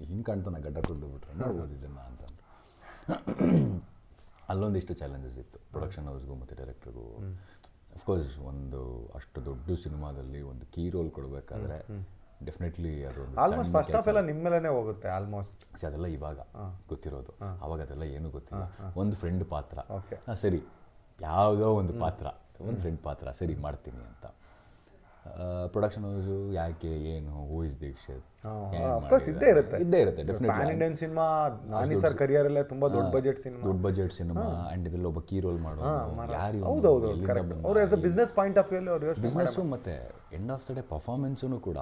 ಹಿಂಗೆ ಕಾಣ್ತಾನೆ ಗಡ್ಡ ಕೂದಲು ಬಿಟ್ರೆ ಮಾಡ್ಬೋದು ಇದನ್ನು ಅಂತಂದು. ಅಲ್ಲೊಂದಿಷ್ಟು ಚಾಲೆಂಜಸ್ ಇತ್ತು ಪ್ರೊಡಕ್ಷನ್ ಹೌಸ್ಗೂ ಮತ್ತು ಡೈರೆಕ್ಟ್ರಿಗೂ. ಅಫ್ಕೋರ್ಸ್ ಒಂದು ಅಷ್ಟು ದೊಡ್ಡ ಸಿನಿಮಾದಲ್ಲಿ ಒಂದು ಕೀ ರೋಲ್ ಕೊಡಬೇಕಾದ್ರೆ ಡೆಫಿನೆಟ್ಲಿ ಅದು ಆಲ್ಮೋಸ್ಟ್ ಫಸ್ಟ್ ಆಫ್ ಎಲ್ಲ ನಿಮ್ಮ ಮೇಲೇ ಹೋಗುತ್ತೆ ಆಲ್ಮೋಸ್ಟ್. ಅದೆಲ್ಲ ಇವಾಗ ಗೊತ್ತಿರೋದು, ಅವಾಗ ಅದೆಲ್ಲ ಏನೂ ಗೊತ್ತಿಲ್ಲ. ಒಂದು ಫ್ರೆಂಡ್ ಪಾತ್ರ, ಸರಿ ಯಾವುದೋ ಒಂದು ಪಾತ್ರ, ಒಂದು ಫ್ರೆಂಡ್ ಪಾತ್ರ, ಸರಿ ಮಾಡ್ತೀನಿ ಅಂತ. ಪ್ರೊಡಕ್ಷನ್ ಹೌಸು ಯಾಕೆ ಏನು ಹೂ ಇಸ್ ದೀಕ್ಷಿತ್ ಇದ್ದೇ ಇರುತ್ತೆ ಡೆಫಿನೆಟ್ಲಿ. ಇಂಡಿಯನ್ ಸಿನಿಮಾ ನಾನಿ ಸರ್ ಕರಿಯರಲ್ಲೇ ತುಂಬಾ ದೊಡ್ಡ ಬಜೆಟ್ ಸಿನಿಮಾ ಆ್ಯಂಡ್ ಇದೆಲ್ಲ ಒಬ್ಬ ಕೀ ರೋಲ್ ಮಾಡೋದು ಯಾರು ಹೌದೌದು ಅವರು as a business point of view ಅವ್ರು ಬಿಸ್ನೆಸ್ಸು ಮತ್ತು ಎಂಡ್ ಆಫ್ ದ ಡೇ ಪರ್ಫಾರ್ಮೆನ್ಸೂ ಕೂಡ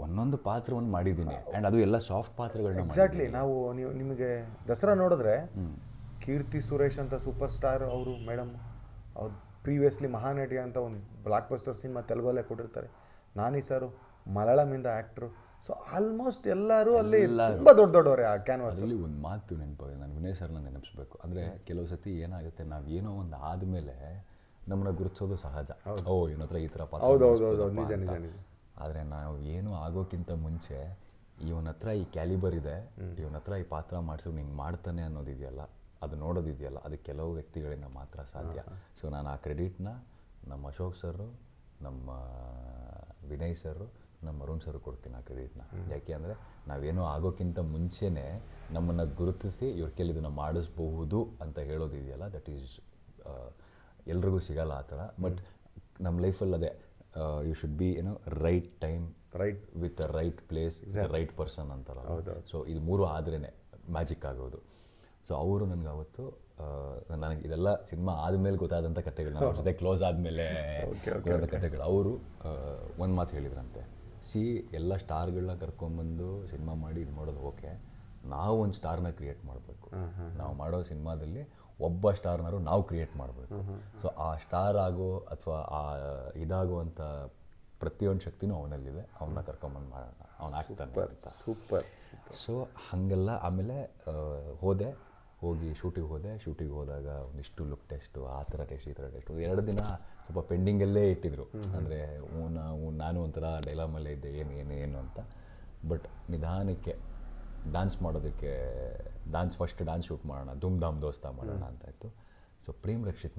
ಒಂದೊಂದು ಪಾತ್ರವನ್ನು ಮಾಡಿದ್ದೀನಿ. ಆ್ಯಂಡ್ ಅದು ಎಲ್ಲ ಸಾಫ್ಟ್ ಪಾತ್ರಗಳನ್ನ ಎಕ್ಸಾಕ್ಟ್ಲಿ. ನಾವು ನಿಮಗೆ ದಸರಾ ನೋಡಿದ್ರೆ ಕೀರ್ತಿ ಸುರೇಶ್ ಅಂತ ಸೂಪರ್ ಸ್ಟಾರ್ ಅವರು ಮೇಡಮ್, ಅವ್ರು ಪ್ರೀವಿಯಸ್ಲಿ ಮಹಾನಟಿ ಅಂತ ಒಂದು ಬ್ಲಾಕ್ ಬಸ್ಟರ್ ಸಿನಿಮಾ ತೆಲುಗಲ್ಲೇ ಕೊಟ್ಟಿರ್ತಾರೆ. ನಾನಿ ಸರು ಮಲಯಾಳಮಿಂದ ಆ್ಯಕ್ಟ್ರು. ಸೊ ಆಲ್ಮೋಸ್ಟ್ ಎಲ್ಲರೂ ಅಲ್ಲಿ ತುಂಬ ದೊಡ್ಡವರೇ ಆ ಕ್ಯಾನ್ವಾಸ್. ಅಲ್ಲಿ ಒಂದು ಮಾತು ನೆನಪಾಗಿದೆ, ನಾನು ವಿನಯ್ ಸರ್ನ ನೆನಪಿಸ್ಬೇಕು. ಅಂದರೆ ಕೆಲವು ಸತಿ ಏನಾಗುತ್ತೆ, ನಾವು ಏನೋ ಒಂದು ಆದಮೇಲೆ ನಮ್ಮನ್ನ ಗುರುತಿಸೋದು ಸಹಜ. ಓ ಇವನ ಹತ್ರ ಈ ಥರ ಪಾತ್ರ. ಹೌದೌದು, ನಿಜ ನಿಜ ನಿಜ. ಆದರೆ ನಾವು ಏನು ಆಗೋಕ್ಕಿಂತ ಮುಂಚೆ ಇವನ ಹತ್ರ ಈ ಕ್ಯಾಲಿಬರ್ ಇದೆ, ಇವನ ಹತ್ರ ಈ ಪಾತ್ರ ಮಾಡಿಸೋದು ಹಿಂಗೆ ಮಾಡ್ತಾನೆ ಅನ್ನೋದಿದೆಯಲ್ಲ, ಅದು ನೋಡೋದಿದೆಯಲ್ಲ, ಅದು ಕೆಲವು ವ್ಯಕ್ತಿಗಳಿಂದ ಮಾತ್ರ ಸಾಧ್ಯ. ಸೊ ನಾನು ಆ ಕ್ರೆಡಿಟ್ನ ನಮ್ಮ ಅಶೋಕ್ ಸರು, ನಮ್ಮ ವಿನಯ್ ಸರು, ನಮ್ಮ ಅರುಣ್ ಸರ್ ಕೊಡ್ತೀನಿ ಆ ಕ್ರೆಡಿಟ್ನ. ಯಾಕೆ ಅಂದರೆ ನಾವೇನೋ ಆಗೋಕ್ಕಿಂತ ಮುಂಚೆನೇ ನಮ್ಮನ್ನು ಗುರುತಿಸಿ ಇವ್ರ ಕೈಲಿ ಇದನ್ನು ಮಾಡಿಸ್ಬಹುದು ಅಂತ ಹೇಳೋದಿದೆಯಲ್ಲ, ದಟ್ ಈಸ್ ಎಲ್ರಿಗೂ ಸಿಗಲ್ಲ ಆ ಥರ. ಬಟ್ ನಮ್ಮ ಲೈಫಲ್ಲಿ ಅದೇ you should be right time, right with the right place, right person ಅಂತಾರಲ್ಲ. ಸೊ ಇದು 3 ಆದ್ರೇ ಮ್ಯಾಜಿಕ್ ಆಗೋದು. ಸೊ ಅವರು ನನಗೆ ಅವತ್ತು ನನಗೆ ಇದೆಲ್ಲ ಸಿನಿಮಾ ಆದಮೇಲೆ ಗೊತ್ತಾದಂಥ ಕಥೆಗಳು, ನನ್ನ ಜೊತೆ ಕ್ಲೋಸ್ ಆದಮೇಲೆ ಗೊತ್ತಾದ ಕಥೆಗಳು. ಅವರು ಒಂದು ಮಾತು ಹೇಳಿದ್ರಂತೆ, ಎಲ್ಲ ಸ್ಟಾರ್ಗಳನ್ನ ಕರ್ಕೊಂಬಂದು ಸಿನಿಮಾ ಮಾಡಿ ಇದು ಮಾಡೋದು ಓಕೆ, ನಾವು ಒಂದು ಸ್ಟಾರ್ನ ಕ್ರಿಯೇಟ್ ಮಾಡಬೇಕು. ನಾವು ಮಾಡೋ ಸಿನಿಮಾದಲ್ಲಿ ಒಬ್ಬ ಸ್ಟಾರ್ನಾರು ನಾವು ಕ್ರಿಯೇಟ್ ಮಾಡಬೇಕು. ಸೊ ಆ ಸ್ಟಾರ್ ಆಗೋ ಅಥವಾ ಆ ಇದಾಗುವಂಥ ಪ್ರತಿಯೊಂದು ಶಕ್ತಿನೂ ಅವನಲ್ಲಿದೆ, ಅವನ್ನ ಕರ್ಕೊಂಬಂದು ಮಾಡೋಣ, ಅವ್ನು ಆಗ್ತಾನೆ ಅಂತ. ಸೂಪರ್. ಸೊ ಹಾಗೆಲ್ಲ ಆಮೇಲೆ ಹೋಗಿ ಶೂಟಿಗೆ ಹೋದಾಗ ಒಂದಿಷ್ಟು ಲುಕ್ ಟೆಸ್ಟು, ಆ ಥರ ಟೆಸ್ಟ್, ಈ ಥರ ಟೆಸ್ಟು 2 ದಿನ ಸ್ವಲ್ಪ ಪೆಂಡಿಂಗಲ್ಲೇ ಇಟ್ಟಿದ್ರು. ಅಂದರೆ ನಾನು ಒಂಥರ ಡೈಲಾಮಲ್ಲೇ ಇದ್ದೆ, ಏನು ಅಂತ. ಬಟ್ ನಿಧಾನಕ್ಕೆ ಡ್ಯಾನ್ಸ್ ಮಾಡೋದಕ್ಕೆ ಫಸ್ಟ್ ಡ್ಯಾನ್ಸ್ ಶೂಟ್ ಮಾಡೋಣ, ಧೂಮ್ ಧಾಮ್ ದೋಸ್ತ ಮಾಡೋಣ ಅಂತಾಯಿತು. ಸೊ ಪ್ರೇಮ್ ರಕ್ಷಿತ್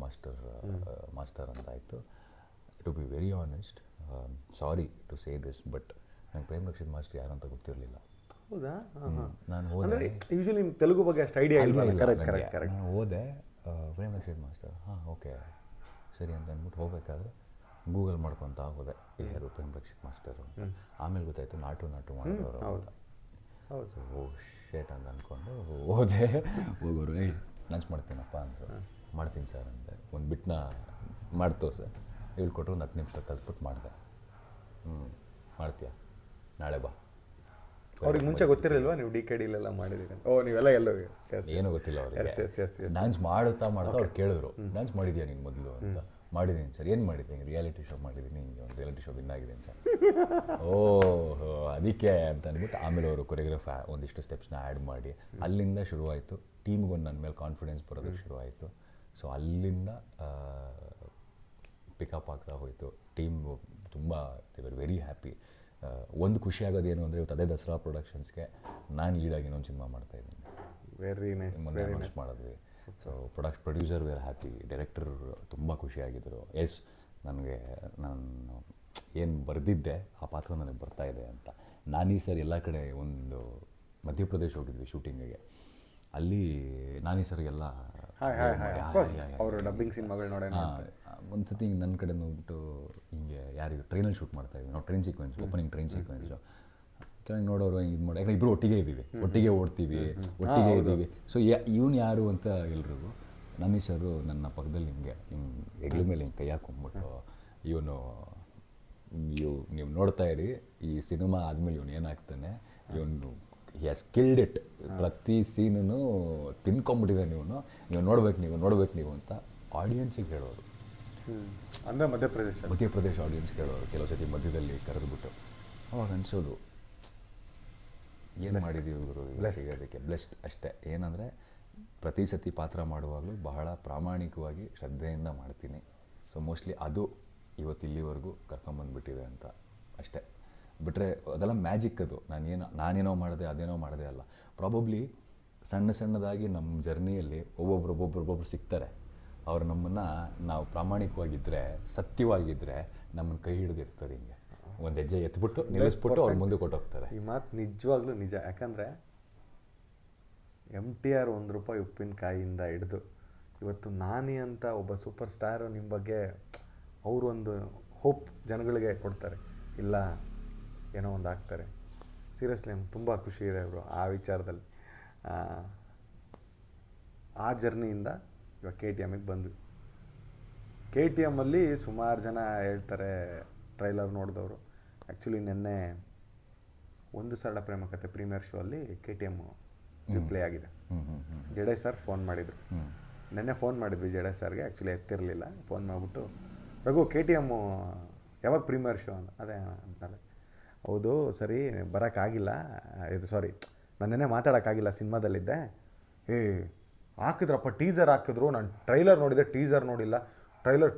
ಮಾಸ್ಟರ್ ಅಂತಾಯಿತು. To be very honest, sorry to say this, but ನಂಗೆ ಪ್ರೇಮ್ ರಕ್ಷಿತ್ ಮಾಸ್ಟರ್ ಯಾರು ಅಂತ ಗೊತ್ತಿರಲಿಲ್ಲ. ಹೌದಾ? ನಾನು ಹೋದೆ, ಯೂಶಲಿ ನಿಮ್ಮ ತೆಲುಗು ಬಗ್ಗೆ ಅಷ್ಟು ಐಡಿಯಾ ಇಲ್ಲ. ನಾನು ಹೋದೆ, ಪ್ರೇಮ್ ರಕ್ಷಿತ್ ಮಾಸ್ಟರ್, ಓಕೆ ಸರಿ ಅಂತ ಅಂದ್ಬಿಟ್ಟು ಹೋಗ್ಬೇಕಾದ್ರೆ ಗೂಗಲ್ ಮಾಡ್ಕೊತಾ ಹೋದೆ ಯಾರು ಪ್ರೇಮ್ ರಕ್ಷಿತ್ ಮಾಸ್ಟರು ಅಂತ. ಆಮೇಲೆ ಗೊತ್ತಾಯಿತು ನಾಟು ಮಾಡಿದವರು. ಹೌದು. ಓ ಶೇಟ್ ಅಂತ ಅಂದ್ಕೊಂಡು ಹೋಗೋರು ಲಂಚ್ ಮಾಡ್ತೀನಪ್ಪ ಅಂದರು. ಮಾಡ್ತೀನಿ ಸರ್ ಅಂದೆ. ಒಂದು ಬಿಟ್ಟನ್ನ ಮಾಡಿ ತೋರಿಸೆ, ಹೇಳ್ಕೊಟ್ರು, ಒಂದು 10 ನಿಮಿಷ ಕಲ್ತ್ಬಿಟ್ಟು ಮಾಡಿದೆ. ಮಾಡ್ತೀಯಾ, ನಾಳೆ ಬಾ. ಅವ್ರಿಗೆ ಮುಂಚೆ ಗೊತ್ತಿರಲಿಲ್ವಾ ನೀವು DKDಲೆಲ್ಲ ಮಾಡಿದ್ದೀರಿ? ಓ ನೀವೆಲ್ಲ ಎಲ್ಲೋ ಏನೂ ಗೊತ್ತಿಲ್ಲ ಅವ್ರಿಗೆ. ಡ್ಯಾನ್ಸ್ ಮಾಡ್ತಾ ಅವ್ರು ಕೇಳಿದ್ರು, ಡ್ಯಾನ್ಸ್ ಮಾಡಿದ್ಯಾ ನೀನು ಮೊದಲು ಅಂತ. ಮಾಡಿದ್ದೀನಿ ಸರ್. ಏನು ಮಾಡಿದ್ದೀನಿ? ರಿಯಾಲಿಟಿ ಶೋ ಮಾಡಿದ್ದೀನಿ, ಒಂದು ರಿಯಾಲಿಟಿ ಶೋ ವಿನ್ ಆಗಿದ್ದೀನಿ ಸರ್. ಓಹೋ ಅದಕ್ಕೆ ಅಂತ ಅಂದ್ಬಿಟ್ಟು ಆಮೇಲೆ ಅವರು ಕೊರಿಯೋಗ್ರಾಫ್ ಒಂದಿಷ್ಟು ಸ್ಟೆಪ್ಸ್ನ ಆ್ಯಡ್ ಮಾಡಿ ಅಲ್ಲಿಂದ ಶುರುವಾಯಿತು. ಟೀಮ್ಗೊಂದು ನನ್ನ ಮೇಲೆ ಕಾನ್ಫಿಡೆನ್ಸ್ ಬರೋದಕ್ಕೆ ಶುರುವಾಯಿತು. ಸೊ ಅಲ್ಲಿಂದ ಪಿಕಪ್ ಆಗ್ತಾ ಹೋಯಿತು. ಟೀಮ್ ತುಂಬ ದೇ ವರ್ ವೆರಿ ಹ್ಯಾಪಿ. ಒಂದು ಖುಷಿ ಆಗೋದೇನು ಅಂದರೆ ಇವತ್ತು ಅದೇ ದಸರಾ ಪ್ರೊಡಕ್ಷನ್ಸ್ಗೆ ನಾನು ಲೀಡಾಗಿ ಇನ್ನೊಂದು ಸಿನಿಮಾ ಮಾಡ್ತಾಯಿದ್ದೀನಿ. Very nice. ಮೊನ್ನೆ ಅನೌನ್ಸ್ ಮಾಡಿದ್ವಿ. So producer were happy, director ತುಂಬ ಖುಷಿಯಾಗಿದ್ದರು. ನನಗೆ ನಾನು ಏನು ಬರೆದಿದ್ದೆ ಆ ಪಾತ್ರ ನನಗೆ ಬರ್ತಾಯಿದೆ ಅಂತ. ನಾನೀ ಸರ್ ಎಲ್ಲ ಕಡೆ ಒಂದು ಮಧ್ಯಪ್ರದೇಶ ಹೋಗಿದ್ವಿ ಶೂಟಿಂಗಿಗೆ. ಅಲ್ಲಿ ನಾನಿ ಸರ್ಗೆಲ್ಲ ಅವರು ಡಬ್ಬಿಂಗ್ ಸಿನಿಮಾಗಳು ನೋಡೇ ಒಂದು ಸತಿ ಹಿಂಗೆ ನನ್ನ ಕಡೆ ನೋಡ್ಬಿಟ್ಟು ಹಿಂಗೆ ಯಾರಿಗೆ ಟ್ರೈನಲ್ಲಿ ಶೂಟ್ ಮಾಡ್ತಾಯಿದ್ವಿ ನಾವು train sequence opening train sequence ಚೆನ್ನಾಗಿ ನೋಡೋರು ಇದು ಮಾಡಿ ಯಾಕಂದ್ರೆ ಇಬ್ಬರು ಒಟ್ಟಿಗೆ ಇದ್ದೀವಿ ಒಟ್ಟಿಗೆ ಓಡ್ತೀವಿ ಒಟ್ಟಿಗೆ ಇದ್ದೀವಿ ಸೊ ಇವನು ಯಾರು ಅಂತ ಎಲ್ರಿಗೂ ನಾನಿ ಸರು ನನ್ನ ಪಕ್ಕದಲ್ಲಿ ಹಿಂಗೆ ಹೆಗ್ಲ ಮೇಲೆ ಹಿಂಗೆ ಕೈ ಹಾಕೊಂಡ್ಬಿಟ್ಟು ಇವನು ನೀವು ನೋಡ್ತಾ ಇರಿ ಈ ಸಿನಿಮಾ ಆದಮೇಲೆ ಇವನು ಏನಾಗ್ತಾನೆ ಇವನು ಹಿ ಹ್ಯಾಸ್ ಕಿಲ್ಡ್ ಇಟ್ ಪ್ರತಿ ಸೀನೂ ತಿನ್ಕೊಂಬಿಟ್ಟಿದೆ ನೀವು ನೋಡ್ಬೇಕು ನೀವು ಅಂತ ಆಡಿಯನ್ಸಿಗೆ ಹೇಳೋರು. ಅಂದರೆ ಮಧ್ಯಪ್ರದೇಶ ಆಡಿಯನ್ಸ್ಗೆ ಹೇಳೋರು ಕೆಲವು ಸತಿ ಮಧ್ಯದಲ್ಲಿ ಕರೆದುಬಿಟ್ಟು ಅವಾಗ ಅನಿಸೋದು ಏನು ಮಾಡಿದ್ದೀವಿ ಇವರು ಸಿಗೋದಕ್ಕೆ ಬ್ಲೆಸ್ಡ್ ಅಷ್ಟೇ. ಏನಂದರೆ ಪ್ರತಿ ಸತಿ ಪಾತ್ರ ಮಾಡುವಾಗಲೂ ಬಹಳ ಪ್ರಾಮಾಣಿಕವಾಗಿ ಶ್ರದ್ಧೆಯಿಂದ ಮಾಡ್ತೀನಿ. ಸೊ ಮೋಸ್ಟ್ಲಿ ಅದು ಇವತ್ತು ಇಲ್ಲಿವರೆಗೂ ಕರ್ಕೊಂಬಂದುಬಿಟ್ಟಿದೆ ಅಂತ ಅಷ್ಟೇ. ಬಿಟ್ಟರೆ ಅದೆಲ್ಲ ಮ್ಯಾಜಿಕ್ ಅದು. ನಾನೇನೋ ಮಾಡಿದೆ ಅದೇನೋ ಮಾಡಿದೆ ಅಲ್ಲ. ಪ್ರಾಬಬ್ಲಿ ಸಣ್ಣದಾಗಿ ನಮ್ಮ ಜರ್ನಿಯಲ್ಲಿ ಒಬ್ಬೊಬ್ರು ಸಿಗ್ತಾರೆ. ಅವ್ರು ನಮ್ಮನ್ನು ನಾವು ಪ್ರಾಮಾಣಿಕವಾಗಿದ್ದರೆ ಸತ್ಯವಾಗಿದ್ದರೆ ನಮ್ಮನ್ನು ಕೈ ಹಿಡಿದಿರ್ತಾರೆ. ಹಿಂಗೆ ಒಂದು ಹೆಜ್ಜೆ ಎತ್ಬಿಟ್ಟು ನಿಲ್ಲಿಸ್ಬಿಟ್ಟು ಅವ್ರು ಮುಂದೆ ಕೊಟ್ಟೋಗ್ತಾರೆ. ಈ ಮಾತು ನಿಜವಾಗ್ಲೂ ನಿಜ. ಯಾಕಂದರೆ MTR ₹1 ಉಪ್ಪಿನಕಾಯಿಯಿಂದ ಹಿಡಿದು ಇವತ್ತು ನಾನಿ ಅಂತ ಒಬ್ಬ ಸೂಪರ್ ಸ್ಟಾರು ನಿಮ್ಮ ಬಗ್ಗೆ ಅವರು ಒಂದು ಹೋಪ್ ಜನಗಳಿಗೆ ಕೊಡ್ತಾರೆ. ಇಲ್ಲ ಏನೋ ಒಂದು ಆಗ್ತಾರೆ. ಸೀರಿಯಸ್ಲಿ ನಮ್ಗೆ ತುಂಬ ಖುಷಿ ಇದೆ ಅವರು ಆ ವಿಚಾರದಲ್ಲಿ. ಆ ಜರ್ನಿಯಿಂದ ಇವಾಗ KTMಗೆ ಬಂದ್ವಿ. KTMಲ್ಲಿ ಸುಮಾರು ಜನ ಹೇಳ್ತಾರೆ ಟ್ರೈಲರ್ ನೋಡಿದವರು. ಆ್ಯಕ್ಚುಲಿ ನಿನ್ನೆ ಒಂದು ಸರಳ ಪ್ರೇಮಕತೆ ಪ್ರೀಮಿಯರ್ ಶೋ ಅಲ್ಲಿ KTM ಪ್ಲೇ ಆಗಿದೆ. ಜಡೇ ಸರ್ ಫೋನ್ ಮಾಡಿದರು. ನೆನ್ನೆ ಫೋನ್ ಮಾಡಿದ್ವಿ ಜಡೇ ಸರ್ಗೆ. ಆ್ಯಕ್ಚುಲಿ ಎತ್ತಿರಲಿಲ್ಲ. ಫೋನ್ ಮಾಡಿಬಿಟ್ಟು ರಘು KTM ಯಾವಾಗ ಪ್ರೀಮಿಯರ್ ಶೋ ಅದೇ ಅಂತಾರೆ. ಹೌದು ಸರಿ ಬರೋಕ್ಕಾಗಿಲ್ಲ, ಇದು ಸಾರಿ ನಾನು ನೆನ್ನೆ ಮಾತಾಡೋಕ್ಕಾಗಿಲ್ಲ, ಸಿನಿಮಾದಲ್ಲಿದ್ದೆ. ಹಾಕಿದ್ರಪ್ಪ ಟೀಸರ್ ಹಾಕಿದ್ರು, ನಾನು ಟ್ರೈಲರ್ ನೋಡಿದೆ, ಟೀಸರ್ ನೋಡಿಲ್ಲ.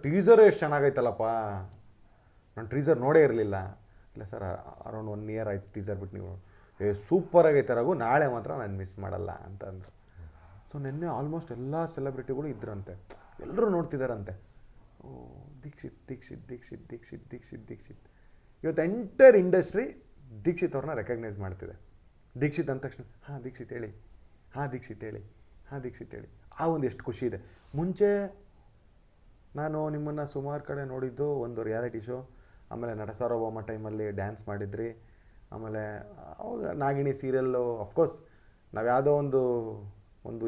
ಟೀಸರೇ ಎಷ್ಟು ಚೆನ್ನಾಗೈತಲ್ಲಪ್ಪ, ನಾನು ಟೀಸರ್ ನೋಡೇ ಇರಲಿಲ್ಲ. ಇಲ್ಲ ಸರ್ ಅರೌಂಡ್ 1 ಇಯರ್ ಆಯ್ತು ಟೀಸರ್ ಬಿಟ್ಟು ನೀವು. ಸೂಪರಾಗೈತೆ ರಘು, ನಾಳೆ ಮಾತ್ರ ನಾನು ಮಿಸ್ ಮಾಡಲ್ಲ ಅಂತ ಅಂದರು. ಸೊ ನಿನ್ನೆ ಆಲ್ಮೋಸ್ಟ್ ಎಲ್ಲ ಸೆಲೆಬ್ರಿಟಿಗಳು ಇದ್ರಂತೆ, ಎಲ್ಲರೂ ನೋಡ್ತಿದ್ದಾರಂತೆ. ಓ ದೀಕ್ಷಿತ್ ಇವತ್ತು ಎಂಟೈರ್ ಇಂಡಸ್ಟ್ರಿ ದೀಕ್ಷಿತ್ ಅವ್ರನ್ನ ರೆಕಗ್ನೈಸ್ ಮಾಡ್ತಿದೆ. ದೀಕ್ಷಿತ್ ಅಂದ ತಕ್ಷಣ ದೀಕ್ಷಿತ್ ಹೇಳಿ. ಆ ಒಂದು ಎಷ್ಟು ಖುಷಿ ಇದೆ. ಮುಂಚೆ ನಾನು ನಿಮ್ಮನ್ನು ಸುಮಾರು ಕಡೆ ನೋಡಿದ್ದು ಒಂದು ರಿಯಾಲಿಟಿ ಶೋ, ಆಮೇಲೆ ನಟ ಸಾರ್ವಭೌಮ ಟೈಮಲ್ಲಿ ಡ್ಯಾನ್ಸ್ ಮಾಡಿದ್ರಿ. ಆಮೇಲೆ ಅವಾಗ ನಾಗಿಣಿ ಸೀರಿಯಲ್ಲು. ಅಫ್ಕೋರ್ಸ್ ನಾವು ಯಾವುದೋ ಒಂದು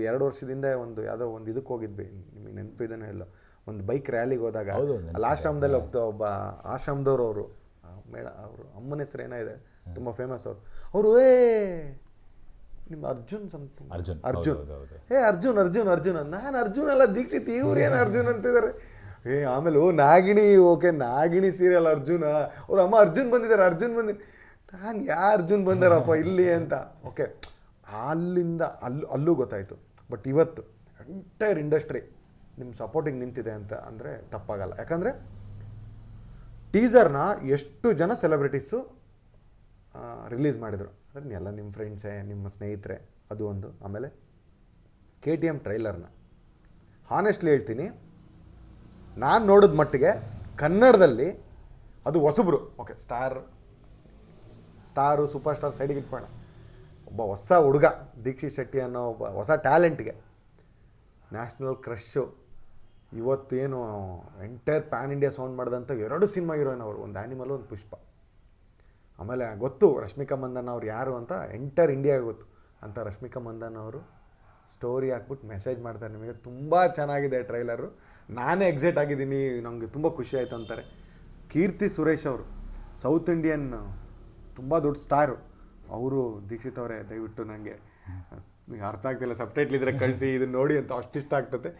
2 ವರ್ಷದಿಂದ ಯಾವುದೋ ಒಂದು ಇದಕ್ಕೆ ಹೋಗಿದ್ವಿ, ನಿಮಗೆ ನೆನಪಿದೇನೋ ಇಲ್ಲ, ಒಂದು ಬೈಕ್ ರ್ಯಾಲಿಗೆ ಹೋದಾಗ ಅಲ್ಲಿ ಆಶ್ರಮದಲ್ಲಿ ಒಬ್ಬ ಆಶ್ರಮದವ್ರು ಅವರು ಅವರು ಅಮ್ಮನ ಹೆಸರು ಏನಾಗಿದೆ ತುಂಬ ಫೇಮಸ್ ಅವರು ನಿಮ್ಮ ಅರ್ಜುನ್ ಸಮಥಿಂಗ್ ಅರ್ಜುನ್ ನಾನು ಅರ್ಜುನ್ ಅಲ್ಲ ದೀಕ್ಷಿತ್, ಇವ್ರೇನು ಅರ್ಜುನ್ ಅಂತಿದ್ದಾರೆ. ಆಮೇಲೆ ನಾಗಿಣಿ ಸೀರಿಯಲ್ ಅರ್ಜುನ, ಅವ್ರ ಅಮ್ಮ ಅರ್ಜುನ್ ಬಂದಿದ್ದಾರೆ. ನಾನು ಅರ್ಜುನ್ ಬಂದಾರಪ್ಪ ಇಲ್ಲಿ ಅಂತ. ಓಕೆ, ಅಲ್ಲಿಂದ ಅಲ್ಲೂ ಗೊತ್ತಾಯಿತು. ಬಟ್ ಇವತ್ತು ಎಂಟೈರ್ ಇಂಡಸ್ಟ್ರಿ ನಿಮ್ಮ ಸಪೋರ್ಟಿಗೆ ನಿಂತಿದೆ ಅಂತ ಅಂದರೆ ತಪ್ಪಾಗಲ್ಲ. ಯಾಕಂದರೆ ಟೀಸರ್ನ ಎಷ್ಟು ಜನ ಸೆಲೆಬ್ರಿಟೀಸು ರಿಲೀಸ್ ಮಾಡಿದರು. ಅಂದರೆ ಎಲ್ಲ ನಿಮ್ಮ ಫ್ರೆಂಡ್ಸೇ, ನಿಮ್ಮ ಸ್ನೇಹಿತರೆ, ಅದು ಒಂದು. ಆಮೇಲೆ KTM ಟ್ರೈಲರ್ನ ಹಾನೆಸ್ಟ್ಲಿ ಹೇಳ್ತೀನಿ, ನಾನು ನೋಡಿದ ಮಟ್ಟಿಗೆ ಕನ್ನಡದಲ್ಲಿ ಅದು ಹೊಸಬ್ರು. ಓಕೆ, ಸ್ಟಾರು ಸೂಪರ್ ಸ್ಟಾರ್ ಸೈಡಿಗೆ ಇಟ್ಕೋಣ, ಒಬ್ಬ ಹೊಸ ಹುಡುಗ ದೀಕ್ಷಿತ್ ಶೆಟ್ಟಿ ಅನ್ನೋ ಒಬ್ಬ ಹೊಸ ಟ್ಯಾಲೆಂಟ್ಗೆ ನ್ಯಾಷನಲ್ ಕ್ರಶ್ಶು. ಇವತ್ತೇನು ಎಂಟೈರ್ ಪ್ಯಾನ್ ಇಂಡಿಯಾ ಸೌಂಡ್ ಮಾಡಿದಂಥ 2 ಸಿನಿಮಾ ಹೀರೋಯಿನ್ ಅವರು, ಒಂದು ಆ್ಯನಿಮಲ್, ಒಂದು ಪುಷ್ಪ. ಆಮೇಲೆ ಗೊತ್ತು ರಶ್ಮಿಕಾ ಮಂದಣ್ಣ ಅವ್ರು ಯಾರು ಅಂತ ಎಂಟೈರ್ ಇಂಡಿಯಾಗೆ ಗೊತ್ತು ಅಂತ. ರಶ್ಮಿಕಾ ಮಂದಣ್ಣ ಅವರು ಸ್ಟೋರಿ ಹಾಕ್ಬಿಟ್ಟು ಮೆಸೇಜ್ ಮಾಡ್ತಾರೆ, ನಿಮಗೆ ತುಂಬ ಚೆನ್ನಾಗಿದೆ ಟ್ರೈಲರು, ನಾನೇ ಎಕ್ಸೈಟ್ ಆಗಿದ್ದೀನಿ, ನನಗೆ ತುಂಬ ಖುಷಿ ಆಯಿತು ಅಂತಾರೆ. ಕೀರ್ತಿ ಸುರೇಶ್ ಅವರು ಸೌತ್ ಇಂಡಿಯನ್ ತುಂಬ ದೊಡ್ಡ ಸ್ಟಾರು ಅವರು. ದೀಕ್ಷಿತ್ ಅವರೇ ದಯವಿಟ್ಟು ನನಗೆ ಅರ್ಥ ಆಗ್ತಿಲ್ಲ, ಸಬ್ಟೈಟ್ಲ್ ಇದ್ರೆ ಕಳಿಸಿ, ಇದನ್ನು ನೋಡಿ ಅಂತ ಅಷ್ಟಿಷ್ಟ ಆಗ್ತದೆ.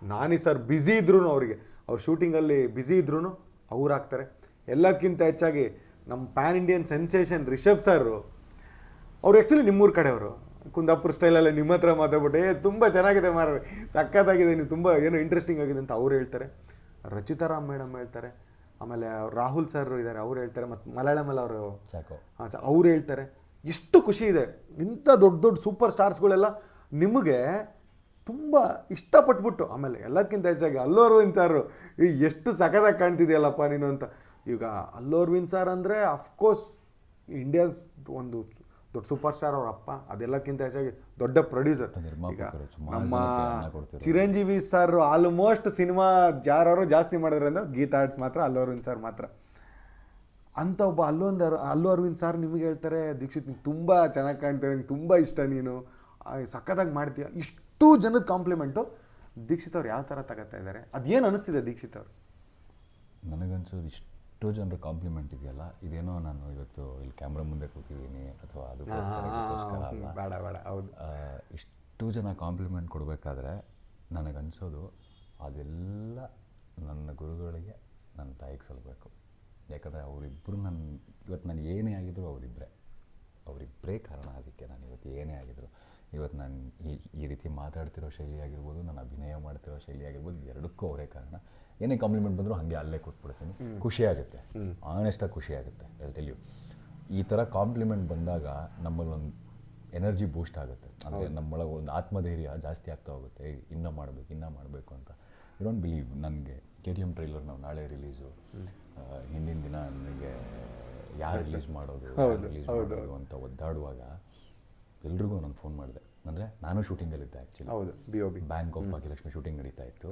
ನಾನಿ ಸರ್ ಬ್ಯುಸಿ ಇದ್ರೂ ಅವರಿಗೆ, ಅವ್ರು ಶೂಟಿಂಗಲ್ಲಿ ಬ್ಯುಸಿ ಇದ್ರೂ ಅವ್ರು ಹಾಕ್ತಾರೆ. ಎಲ್ಲದಕ್ಕಿಂತ ಹೆಚ್ಚಾಗಿ ನಮ್ಮ pan Indian sensation Rishab sir, ಅವರು ಆ್ಯಕ್ಚುಲಿ ನಿಮ್ಮೂರ ಕಡೆಯವರು, ಕುಂದಾಪುರ ಸ್ಟೈಲಲ್ಲೇ ನಿಮ್ಮ ಹತ್ರ ಮಾತಾಡ್ಬಿಟ್ಟು ತುಂಬ ಚೆನ್ನಾಗಿದೆ ಸಖತ್ತಾಗಿದೆ, ನೀವು ತುಂಬ ಏನೋ ಇಂಟ್ರೆಸ್ಟಿಂಗ್ ಆಗಿದೆ ಅಂತ ಅವ್ರು ಹೇಳ್ತಾರೆ. ರಚಿತಾರಾಮ್ ಮೇಡಮ್ ಹೇಳ್ತಾರೆ. ಆಮೇಲೆ ರಾಹುಲ್ ಸರ್ ಇದ್ದಾರೆ, ಅವ್ರು ಹೇಳ್ತಾರೆ. ಮತ್ತು ಮಲಯಾಳಮಲ್ಲಿ ಅವರು ಅವ್ರು ಹೇಳ್ತಾರೆ. ಎಷ್ಟು ಖುಷಿ ಇದೆ, ಇಂಥ ದೊಡ್ಡ ಸೂಪರ್ ಸ್ಟಾರ್ಸ್ಗಳೆಲ್ಲ ನಿಮಗೆ ತುಂಬ ಇಷ್ಟಪಟ್ಬಿಟ್ಟು. ಆಮೇಲೆ ಎಲ್ಲದಕ್ಕಿಂತ ಹೆಚ್ಚಾಗಿ ಅಲ್ಲು ಅರವಿಂದ್ ಸಾರು, ಎಷ್ಟು ಸಖತ್ತಾಗಿ ಕಾಣ್ತಿದೆಯಲ್ಲಪ್ಪ ನೀನು ಅಂತ. ಈಗ ಅಲ್ಲು ಅರವಿಂದ್ ಸಾರ್ ಅಂದರೆ ಅಫ್ಕೋರ್ಸ್ ಇಂಡಿಯಾಸ್ ಒಂದು ದೊಡ್ಡ ಸೂಪರ್ ಸ್ಟಾರ್ ಅವ್ರ ಅಪ್ಪ, ಅದೆಲ್ಲಕ್ಕಿಂತ ಹೆಚ್ಚಾಗಿ ದೊಡ್ಡ ಪ್ರೊಡ್ಯೂಸರ್. ಈಗ ನಮ್ಮ ಚಿರಂಜೀವಿ ಸರ್ ಆಲ್ಮೋಸ್ಟ್ ಸಿನಿಮಾ ಯಾರು ಜಾಸ್ತಿ ಮಾಡಿದ್ರೆ ಅಂದ್ರೆ ಗೀತಾ ಆರ್ಟ್ಸ್ ಮಾತ್ರ, ಅಲ್ಲು ಅರವಿಂದ್ ಸರ್ ಮಾತ್ರ. ಅಂತ ಒಬ್ಬ ಅಲ್ಲು ಅರವಿಂದ್ ಸರ್ ನಿಮಗೆ ಹೇಳ್ತಾರೆ, ದೀಕ್ಷಿತ್ ನೀನು ತುಂಬ ಚೆನ್ನಾಗಿ ಕಾಣ್ತಾರೆ, ನಿಂಗೆ ತುಂಬ ಇಷ್ಟ, ನೀನು ಸಖತ್ತಾಗಿ ಮಾಡ್ತೀಯ. ಇಷ್ಟು ಜನದ ಕಾಂಪ್ಲಿಮೆಂಟು ದೀಕ್ಷಿತ್ ಅವ್ರು ಯಾವ ಥರ ತಗೋತಾ ಇದ್ದಾರೆ, ಅದೇನು ಅನಿಸ್ತಿದೆ ದೀಕ್ಷಿತ್ ಅವರು? ನನಗನ್ಸೋದು ಇಷ್ಟು ಜನರ ಕಾಂಪ್ಲಿಮೆಂಟ್ ಇದೆಯಲ್ಲ, ಇದೇನೋ ನಾನು ಇವತ್ತು ಇಲ್ಲಿ ಕ್ಯಾಮ್ರಾ ಮುಂದೆ ಕೂತಿದ್ದೀನಿ ಅಥವಾ ಅದಕ್ಕೋಸ್ಕರ ಅಲ್ಲ. ಬೇಡ ಬೇಡ, ಹೌದು. ಇಷ್ಟು ಜನ ಕಾಂಪ್ಲಿಮೆಂಟ್ ಕೊಡಬೇಕಾದ್ರೆ ನನಗನ್ಸೋದು ಅದೆಲ್ಲ ನನ್ನ ಗುರುಗಳಿಗೆ, ನನ್ನ ತಾಯಿಗೆ ಸಲ್ಲಬೇಕು. ಯಾಕಂದರೆ ಅವರಿಬ್ಬರು ಇವತ್ತು ನಾನು ಏನೇ ಆಗಿದ್ರು ಅವರಿಬ್ಬರೇ ಕಾರಣ. ಅದಕ್ಕೆ ನಾನು ಇವತ್ತು ಏನೇ ಆಗಿದ್ರು, ಇವತ್ತು ನಾನು ಈ ರೀತಿ ಮಾತಾಡ್ತಿರೋ ಶೈಲಿ ಆಗಿರ್ಬೋದು, ನಾನು ಅಭಿನಯ ಮಾಡ್ತಿರೋ ಶೈಲಿ ಆಗಿರ್ಬೋದು, ಎರಡಕ್ಕೂ ಅವರೇ ಕಾರಣ. ಏನೇ ಕಾಂಪ್ಲಿಮೆಂಟ್ ಬಂದರೂ ಹಾಗೆ ಅಲ್ಲೇ ಕೂತ್ಬಿಡ್ತೀನಿ. ಖುಷಿಯಾಗುತ್ತೆ, ಆನೆಸ್ಟಾಗಿ ಖುಷಿಯಾಗುತ್ತೆ. ಹೇಳ್ತಿಲ್ಲ, ಈ ಥರ ಕಾಂಪ್ಲಿಮೆಂಟ್ ಬಂದಾಗ ನಮ್ಮಲ್ಲಿ ಒಂದು ಎನರ್ಜಿ ಬೂಸ್ಟ್ ಆಗುತ್ತೆ. ಅಂದರೆ ನಮ್ಮೊಳಗೆ ಒಂದು ಆತ್ಮಧೈರ್ಯ ಜಾಸ್ತಿ ಆಗ್ತಾ ಹೋಗುತ್ತೆ. ಇನ್ನೂ ಮಾಡಬೇಕು ಅಂತ. ಯು ಡೋಂಟ್ ಬಿಲೀವ್, ನನಗೆ KTM ಟ್ರೈಲರ್ ನಾವು ನಾಳೆ ರಿಲೀಸು, ಹಿಂದಿನ ದಿನ ನನಗೆ ಯಾರು ರಿಲೀಸ್ ಮಾಡೋದು ಅಂತ ಒದ್ದಾಡುವಾಗ ಎಲ್ರಿಗೂ ನಾನು ಫೋನ್ ಮಾಡಿದೆ. ಅಂದರೆ ನಾನು ಶೂಟಿಂಗಲ್ಲಿದ್ದೆ ಆ್ಯಕ್ಚುಲಿ. ಹೌದು, BOB bank of Bhagyalakshmi shooting ನಡೀತಾ ಇತ್ತು.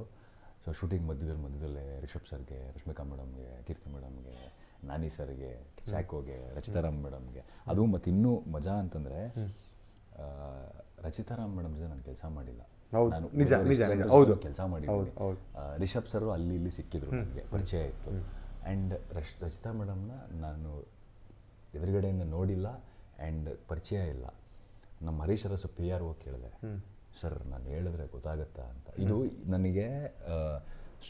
ಸೊ ಶೂಟಿಂಗ್ ಮಧ್ಯದಲ್ಲೇ ರಿಷಬ್ ಸರ್ಗೆ, ರಶ್ಮಿಕಾ ಮೇಡಮ್ಗೆ, ಕೀರ್ತಿ ಮೇಡಮ್ಗೆ, ನಾನಿ ಸರ್ಗೆ, ಚಾಕೋಗೆ, ರಚಿತಾರಾಮ್ ಮೇಡಮ್ಗೆ. ಅದು ಮತ್ತು ಇನ್ನೂ ಮಜಾ ಅಂತಂದರೆ ರಚಿತಾರಾಮ್ ಮೇಡಮ್ ಜೊತೆ ನಾನು ಕೆಲಸ ಮಾಡಿಲ್ಲ. ನಾನು ನಿಜ ಕೆಲಸ ಮಾಡಿದ್ದೀನಿ. ರಿಷಬ್ ಸರ್ ಅಲ್ಲಿ ಇಲ್ಲಿ ಸಿಕ್ಕಿದ್ರು, ನನಗೆ ಪರಿಚಯ ಇತ್ತು. ಆ್ಯಂಡ್ ರಚಿತಾ ಮೇಡಮ್ನ ನಾನು ಎದುರುಗಡೆಯಿಂದ ನೋಡಿಲ್ಲ ಆ್ಯಂಡ್ ಪರಿಚಯ ಇಲ್ಲ. ನಮ್ಮ ಹರೀಶ್ ಅರಸು PRO ಕೇಳಿದೆ, ಸರ್ ನಾನು ಹೇಳಿದ್ರೆ ಗೊತ್ತಾಗತ್ತಾ ಅಂತ. ಇದು ನನಗೆ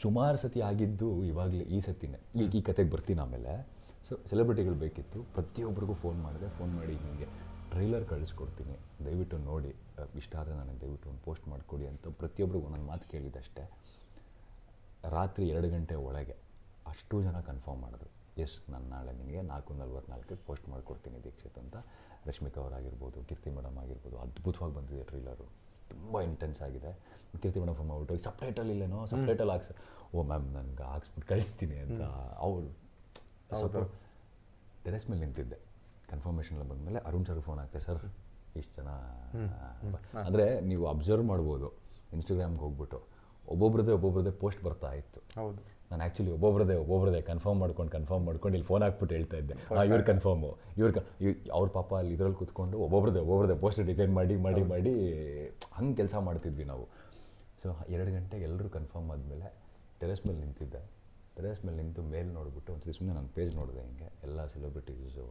ಸುಮಾರು ಸತಿ ಆಗಿದ್ದು ಇವಾಗಲೇ ಈ ಸತಿನೇ. ಈ ಕತೆಗೆ ಬರ್ತೀನಿ ಆಮೇಲೆ. ಸೊ ಸೆಲೆಬ್ರಿಟಿಗಳು ಬೇಕಿತ್ತು, ಪ್ರತಿಯೊಬ್ಬರಿಗೂ ಫೋನ್ ಮಾಡಿ ಹೀಗೆ ಟ್ರೈಲರ್ ಕಳಿಸ್ಕೊಡ್ತೀನಿ, ದಯವಿಟ್ಟು ನೋಡಿ, ಇಷ್ಟ ಆದರೆ ನನಗೆ ದಯವಿಟ್ಟು ಒಂದು ಪೋಸ್ಟ್ ಮಾಡಿಕೊಡಿ ಅಂತ ಪ್ರತಿಯೊಬ್ಬರಿಗೂ ಒಂದೊಂದು ಮಾತು ಕೇಳಿದಷ್ಟೇ. ರಾತ್ರಿ 2 ಗಂಟೆ ಒಳಗೆ ಅಷ್ಟು ಜನ ಕನ್ಫರ್ಮ್ ಮಾಡಿದ್ರು, ಎಸ್ ನಾನು ನಾಳೆ ನಿನಗೆ 4:44ಕ್ಕೆ ಪೋಸ್ಟ್ ಮಾಡಿಕೊಡ್ತೀನಿ ದೀಕ್ಷಿತ್ ಅಂತ. ರಶ್ಮಿಕಾ ಅವರಾಗಿರ್ಬೋದು, ಕೀರ್ತಿ ಮೇಡಮ್ ಆಗಿರ್ಬೋದು, ಅದ್ಭುತವಾಗಿ ಬಂದಿದೆ ಟ್ರೈಲರು, ತುಂಬ ಇಂಟೆನ್ಸ್ ಆಗಿದೆ. ಕೀರ್ತಿ ಮೇಡಮ್ ಫೋನ್ ಮಾಡ್ಬಿಟ್ಟು ಸಪ್ರೇಟಲ್ಲಿ ಇಲ್ಲೇನೋ, ಸಪ್ರೇಟಲ್ಲಿ ಹಾಕ್ಸಿ, ಓ ಮ್ಯಾಮ್ ನನಗೆ ಹಾಕ್ಸ್ಬಿಟ್ಟು ಕಳಿಸ್ತೀನಿ ಅಂತ. ಅವರು ಸ್ವಲ್ಪ ಟೆರೆಸ್ ಮೇಲೆ ನಿಂತಿದ್ದೆ. ಕನ್ಫರ್ಮೇಷನ್ ಎಲ್ಲ ಬಂದಮೇಲೆ ಅರುಣ್ ಸರ್ ಫೋನ್ ಆಗ್ತದೆ, ಸರ್ ಇಷ್ಟು ಜನ. ಅಂದರೆ ನೀವು ಅಬ್ಸರ್ವ್ ಮಾಡ್ಬೋದು, ಇನ್ಸ್ಟಾಗ್ರಾಮ್ಗೆ ಹೋಗ್ಬಿಟ್ಟು ಒಬ್ಬೊಬ್ರದ್ದೇ ಪೋಸ್ಟ್ ಬರ್ತಾ ಇತ್ತು. ಹೌದು, ನಾನು ಆ್ಯಕ್ಚುಲಿ ಒಬ್ಬೊಬ್ರದೇ ಕನ್ಫರ್ಮ್ ಮಾಡ್ಕೊಂಡು ಇಲ್ಲಿ ಫೋನ್ ಹಾಕ್ಬಿಟ್ಟು ಹೇಳ್ತಾ ಇದ್ದೆ, ಇವ್ರು ಕನ್ಫರ್ಮು, ಅವ್ರ ಪಾಪ ಅಲ್ಲಿ ಇದರಲ್ಲಿ ಕೂತ್ಕೊಂಡು ಒಬ್ಬೊಬ್ರದೇ ಪೋಸ್ಟ್ ಡಿಸೈನ್ ಮಾಡಿ ಹಂಗೆ ಕೆಲಸ ಮಾಡ್ತಿದ್ವಿ ನಾವು. ಸೊ 2 ಗಂಟೆಗೆ ಎಲ್ಲರೂ ಕನ್ಫರ್ಮ್ ಆದಮೇಲೆ ಟೆರೆಸ್ ಮೇಲೆ ನಿಂತಿದ್ದೆ. ಟೆರೆಸ್ ಮೇಲೆ ನಿಂತು ಮೇಲ್ ನೋಡಿಬಿಟ್ಟು ಒಂದ್ಸತಿ ಸುಮ್ಮನೆ ನನ್ನ ಪೇಜ್ ನೋಡಿದೆ, ಹಿಂಗೆ ಎಲ್ಲ ಸೆಲೆಬ್ರಿಟೀಸು,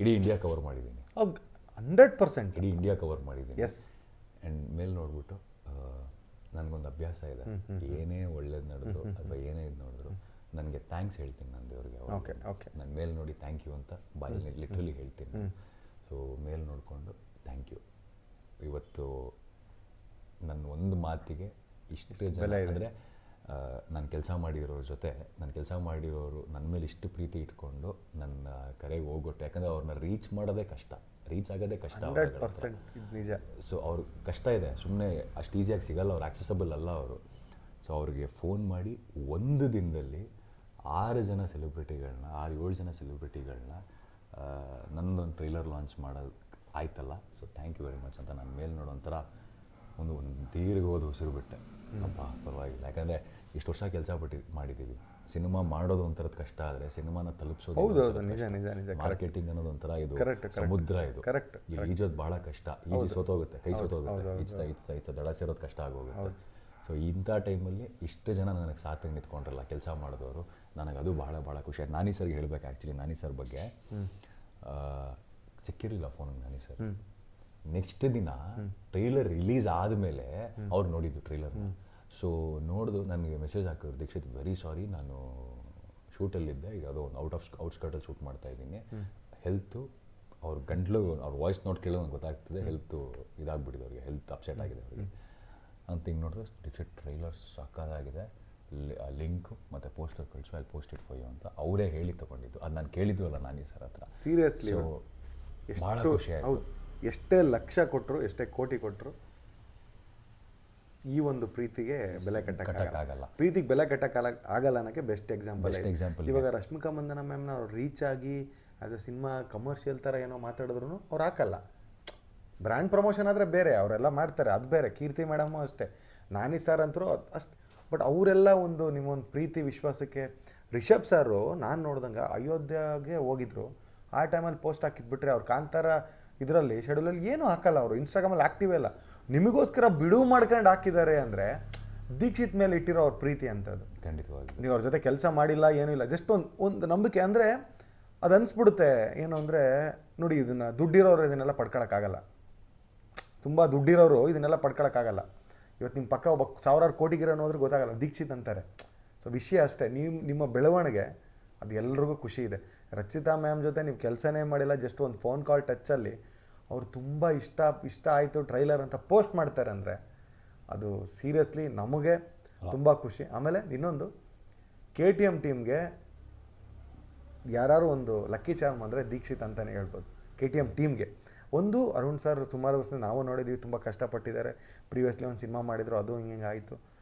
ಇಡೀ ಇಂಡಿಯಾ ಕವರ್ ಮಾಡಿದ್ದೀನಿ. 100% ಇಡೀ ಇಂಡಿಯಾ ಕವರ್ ಮಾಡಿದ್ದೀನಿ. ಎಸ್. ಆ್ಯಂಡ್ ಮೇಲ್ ನೋಡಿಬಿಟ್ಟು ನನಗೊಂದು ಅಭ್ಯಾಸ ಇದೆ, ಏನೇ ಒಳ್ಳೇದು ನಡೆದ್ರು ಅಥವಾ ಏನೇ ಇದು ನೋಡಿದ್ರು ನನಗೆ ಥ್ಯಾಂಕ್ಸ್ ಹೇಳ್ತೀನಿ ನಾನು ದೇವ್ರಿಗೆ. ಓಕೆ ನಾನು ಮೇಲ್ ನೋಡಿ ಥ್ಯಾಂಕ್ ಯು ಅಂತ ಬಾಯಲ್ಲಿ ಲಿಟ್ರಲಿ ಹೇಳ್ತೀನಿ. ಸೊ ಮೇಲ್ ನೋಡಿಕೊಂಡು ಥ್ಯಾಂಕ್ ಯು. ಇವತ್ತು ನನ್ನ ಒಂದು ಮಾತಿಗೆ ಇಷ್ಟು ಜನ, ಅಂದರೆ ನಾನು ಕೆಲಸ ಮಾಡಿರೋರ ಜೊತೆ, ನನ್ನ ಕೆಲಸ ಮಾಡಿರೋರು ನನ್ನ ಮೇಲೆ ಇಷ್ಟು ಪ್ರೀತಿ ಇಟ್ಕೊಂಡು ನನ್ನ ಕರೆಗೆ ಹೋಗೊಟ್ಟು. ಯಾಕಂದರೆ ಅವ್ರನ್ನ ರೀಚ್ ಆಗೋದೇ ಕಷ್ಟ. 100% ನಿಜ. ಸೊ ಅವ್ರ ಕಷ್ಟ ಇದೆ, ಸುಮ್ಮನೆ ಅಷ್ಟು ಈಸಿಯಾಗಿ ಸಿಗಲ್ಲ, ಅವ್ರು ಆಕ್ಸೆಸಬಲ್ ಅಲ್ಲ ಅವರು. ಸೊ ಅವ್ರಿಗೆ ಫೋನ್ ಮಾಡಿ ಒಂದು ದಿನದಲ್ಲಿ 6 ಜನ ಸೆಲೆಬ್ರಿಟಿಗಳನ್ನ, 6-7 ಜನ ಸೆಲೆಬ್ರಿಟಿಗಳನ್ನ ನನ್ನೊಂದು ಟ್ರೈಲರ್ ಲಾಂಚ್ ಮಾಡೋದು ಆಯ್ತಲ್ಲ. So thank you very much ಅಂತ ನಾನು ಮೇಲೆ ನೋಡೋ ಒಂಥರ ಒಂದು ದೀರ್ಘವಾದ ಉಸಿರು ಬಿಟ್ಟೆ. ಅಪ್ಪ ಪರವಾಗಿಲ್ಲ, ಯಾಕಂದರೆ ಇಷ್ಟು ವರ್ಷ ಕೆಲಸ ಮಾಡಿದ್ದೀವಿ. ಸಿನಿಮಾ ಮಾಡೋದು ಒಂಥರದ ಕಷ್ಟ, ಆದರೆ ಸಿನಿಮಾನ ತಲುಪಿಸೋದು, ಮಾರ್ಕೆಟಿಂಗ್ ಅನ್ನೋದು ಒಂಥರ ಇದು ಸಮುದ್ರ. ಇದು ಈಜೋದು ಭಾಳ ಕಷ್ಟ, ಸೋತೋಗುತ್ತೆ, ಕೈ ಸೋತೋಗುತ್ತೆ, ಈಜ್ತಾ ದಡ ಸೇರೋದು ಕಷ್ಟ ಆಗೋಗುತ್ತೆ. ಸೊ ಇಂಥ ಟೈಮಲ್ಲಿ ಇಷ್ಟು ಜನ ನನಗೆ ಸಾಥಿಗೆ ನಿಂತ್ಕೊಂಡ್ರಲ್ಲ ಕೆಲಸ ಮಾಡಿದವರು, ನನಗೆ ಅದು ಭಾಳ ಖುಷಿ ಆಯ್ತು. ನಾನಿ ಸರ್ಗೆ ಹೇಳ್ಬೇಕು, ಆ್ಯಕ್ಚುಲಿ ನಾನಿ ಸರ್ ಬಗ್ಗೆ ಸಿಕ್ಕಿರಲಿಲ್ಲ ಫೋನ್ ನಾನಿ ಸರ್. ನೆಕ್ಸ್ಟ್ ದಿನ ಟ್ರೈಲರ್ ರಿಲೀಸ್ ಆದಮೇಲೆ ಅವ್ರು ನೋಡಿದ್ದು ಟ್ರೈಲರ್ನ. ಸೊ ನೋಡಿದು ನನಗೆ ಮೆಸೇಜ್ ಹಾಕಿದ್ರು, ದೀಕ್ಷಿತ್ ವೆರಿ ಸಾರಿ, ನಾನು ಶೂಟಲ್ಲಿದ್ದೆ, ಈಗ ಅದು ಒಂದು ಔಟ್ಸ್ಕರ್ಟಲ್ಲಿ ಶೂಟ್ ಮಾಡ್ತಾ ಇದ್ದೀನಿ, ಹೆಲ್ತು ಅವ್ರ ಗಂಟ್ಲು ಅವ್ರ ವಾಯ್ಸ್ ನೋಟ್ ಕೇಳೋ ನನಗೆ ಗೊತ್ತಾಗ್ತದೆ, ಹೆಲ್ತು ಇದಾಗ್ಬಿಟ್ಟಿದೆ ಅವ್ರಿಗೆ, ಹೆಲ್ತ್ ಅಪ್ಸೆಟ್ ಆಗಿದೆ ಅವ್ರಿಗೆ ಅಂತ. ಹಿಂಗೆ ನೋಡಿದ್ರೆ ದೀಕ್ಷಿತ್ ಟ್ರೈಲರ್ ಸಾಕಾಗಿದೆ, ಲಿಂಕು ಮತ್ತು ಪೋಸ್ಟರ್ ಕಳಿಸು, ಅಲ್ಲಿ ಪೋಸ್ಟೆಡ್ ಫಾರ್ ಯು ಅಂತ ಅವರೇ ಹೇಳಿ ತೊಗೊಂಡಿದ್ದು. ಅದು ನಾನು ಕೇಳಿದ್ದು ಅಲ್ಲ ನಾನಿ ಸರ್ ಹತ್ರ. ಸೀರಿಯಸ್ಲಿ ಭಾಳ ಖುಷಿ ಆಯಿತು. ಎಷ್ಟೇ ಲಕ್ಷ ಕೊಟ್ಟರು, ಎಷ್ಟೇ ಕೋಟಿ ಕೊಟ್ಟರು, ಈ ಒಂದು ಪ್ರೀತಿಗೆ ಬೆಲೆ ಕಟ್ಟಕ್ಕಾಗಲ್ಲ. ಪ್ರೀತಿಗೆ ಬೆಲೆ ಕಟ್ಟಕ್ಕಾಗಲ್ಲ ಅನ್ನೋಕ್ಕೆ ಬೆಸ್ಟ್ ಎಕ್ಸಾಂಪಲ್. ಇವಾಗ ರಶ್ಮಿಕಾ ಮಂದನ ಮ್ಯಾಮ್ನ ಅವ್ರು ರೀಚ್ ಆಗಿ ಆ್ಯಸ್ ಅ ಸಿನಿಮಾ ಕಮರ್ಷಿಯಲ್ ಥರ ಏನೋ ಮಾತಾಡಿದ್ರು ಅವ್ರು ಹಾಕಲ್ಲ. ಬ್ರ್ಯಾಂಡ್ ಪ್ರಮೋಷನ್ ಆದರೆ ಬೇರೆ, ಅವರೆಲ್ಲ ಮಾಡ್ತಾರೆ, ಅದು ಬೇರೆ. ಕೀರ್ತಿ ಮೇಡಮು ಅಷ್ಟೇ, ನಾನಿ ಸರ್ ಅಂತರೂ ಅಷ್ಟು. ಬಟ್ ಅವರೆಲ್ಲ ಒಂದು ನಿಮ್ಮೊಂದು ಪ್ರೀತಿ ವಿಶ್ವಾಸಕ್ಕೆ. ರಿಷಬ್ ಸರು ನಾನು ನೋಡ್ದಂಗೆ ಅಯೋಧ್ಯೆಗೆ ಹೋಗಿದ್ರು, ಆ ಟೈಮಲ್ಲಿ ಪೋಸ್ಟ್ ಹಾಕಿದ್ಬಿಟ್ರೆ ಅವ್ರು ಕಾಂತಾರ ಇದರಲ್ಲಿ ಶೆಡ್ಯೂಲಲ್ಲಿ ಏನೂ ಹಾಕಲ್ಲ. ಅವರು ಇನ್ಸ್ಟಾಗ್ರಾಮಲ್ಲಿ ಆ್ಯಕ್ಟಿವ್ ಇಲ್ಲ. ನಿಮಗೋಸ್ಕರ ಬಿಡುವು ಮಾಡ್ಕೊಂಡು ಹಾಕಿದ್ದಾರೆ ಅಂದರೆ ದೀಕ್ಷಿತ್ ಮೇಲೆ ಇಟ್ಟಿರೋ ಅವ್ರ ಪ್ರೀತಿ ಅಂತದ್ದು. ಖಂಡಿತವಾಗಿ ನೀವು ಅವ್ರ ಜೊತೆ ಕೆಲಸ ಮಾಡಿಲ್ಲ, ಏನೂ ಇಲ್ಲ, ಜಸ್ಟ್ ಒಂದು ನಂಬಿಕೆ. ಅಂದರೆ ಅದು ಅನಿಸ್ಬಿಡುತ್ತೆ ಏನು ಅಂದರೆ, ನೋಡಿ ಇದನ್ನು ದುಡ್ಡಿರೋರು ಇದನ್ನೆಲ್ಲ ಪಡ್ಕೊಳಕ್ಕಾಗಲ್ಲ. ತುಂಬ ದುಡ್ಡಿರೋರು ಇದನ್ನೆಲ್ಲ ಪಡ್ಕೊಳಕ್ಕಾಗಲ್ಲ. ಇವತ್ತು ನಿಮ್ಮ ಪಕ್ಕ ಒಬ್ಬ ಸಾವಿರಾರು ಕೋಟಿಗಿರೋನು ಹೋದ್ರೆ ಗೊತ್ತಾಗಲ್ಲ, ದೀಕ್ಷಿತ್ ಅಂತಾರೆ. ಸೊ ವಿಷಯ ಅಷ್ಟೇ, ನಿಮ್ಮ ಬೆಳವಣಿಗೆ ಅದು ಎಲ್ರಿಗೂ ಖುಷಿ ಇದೆ. ರಚಿತಾ ಮ್ಯಾಮ್ ಜೊತೆ ನೀವು ಕೆಲಸನೇ ಮಾಡಿಲ್ಲ, ಜಸ್ಟ್ ಒಂದು ಫೋನ್ ಕಾಲ್ ಟಚ್ಚಲ್ಲಿ ಅವ್ರು ತುಂಬ ಇಷ್ಟ ಆಯಿತು ಟ್ರೈಲರ್ ಅಂತ ಪೋಸ್ಟ್ ಮಾಡ್ತಾರೆ ಅಂದರೆ ಅದು ಸೀರಿಯಸ್ಲಿ ನಮಗೆ ತುಂಬ ಖುಷಿ. ಆಮೇಲೆ ಇನ್ನೊಂದು, KTM ಟೀಮ್ಗೆ ಯಾರು ಒಂದು ಲಕ್ಕಿ ಚಾರ್ಮ್ ಅಂದರೆ ದೀಕ್ಷಿತ್ ಅಂತಲೇ ಹೇಳ್ಬೋದು. KTM ಟೀಮ್ಗೆ ಒಂದು ಅರುಣ್ ಸರ್ ಸುಮಾರು ವರ್ಷ ನಾವು ನೋಡಿದ್ದೀವಿ, ತುಂಬ ಕಷ್ಟಪಟ್ಟಿದ್ದಾರೆ. ಪ್ರೀವಿಯಸ್ಲಿ ಒಂದು ಸಿನಿಮಾ ಮಾಡಿದ್ರು, ಅದು ಹಿಂಗೆ ಆಯಿತು.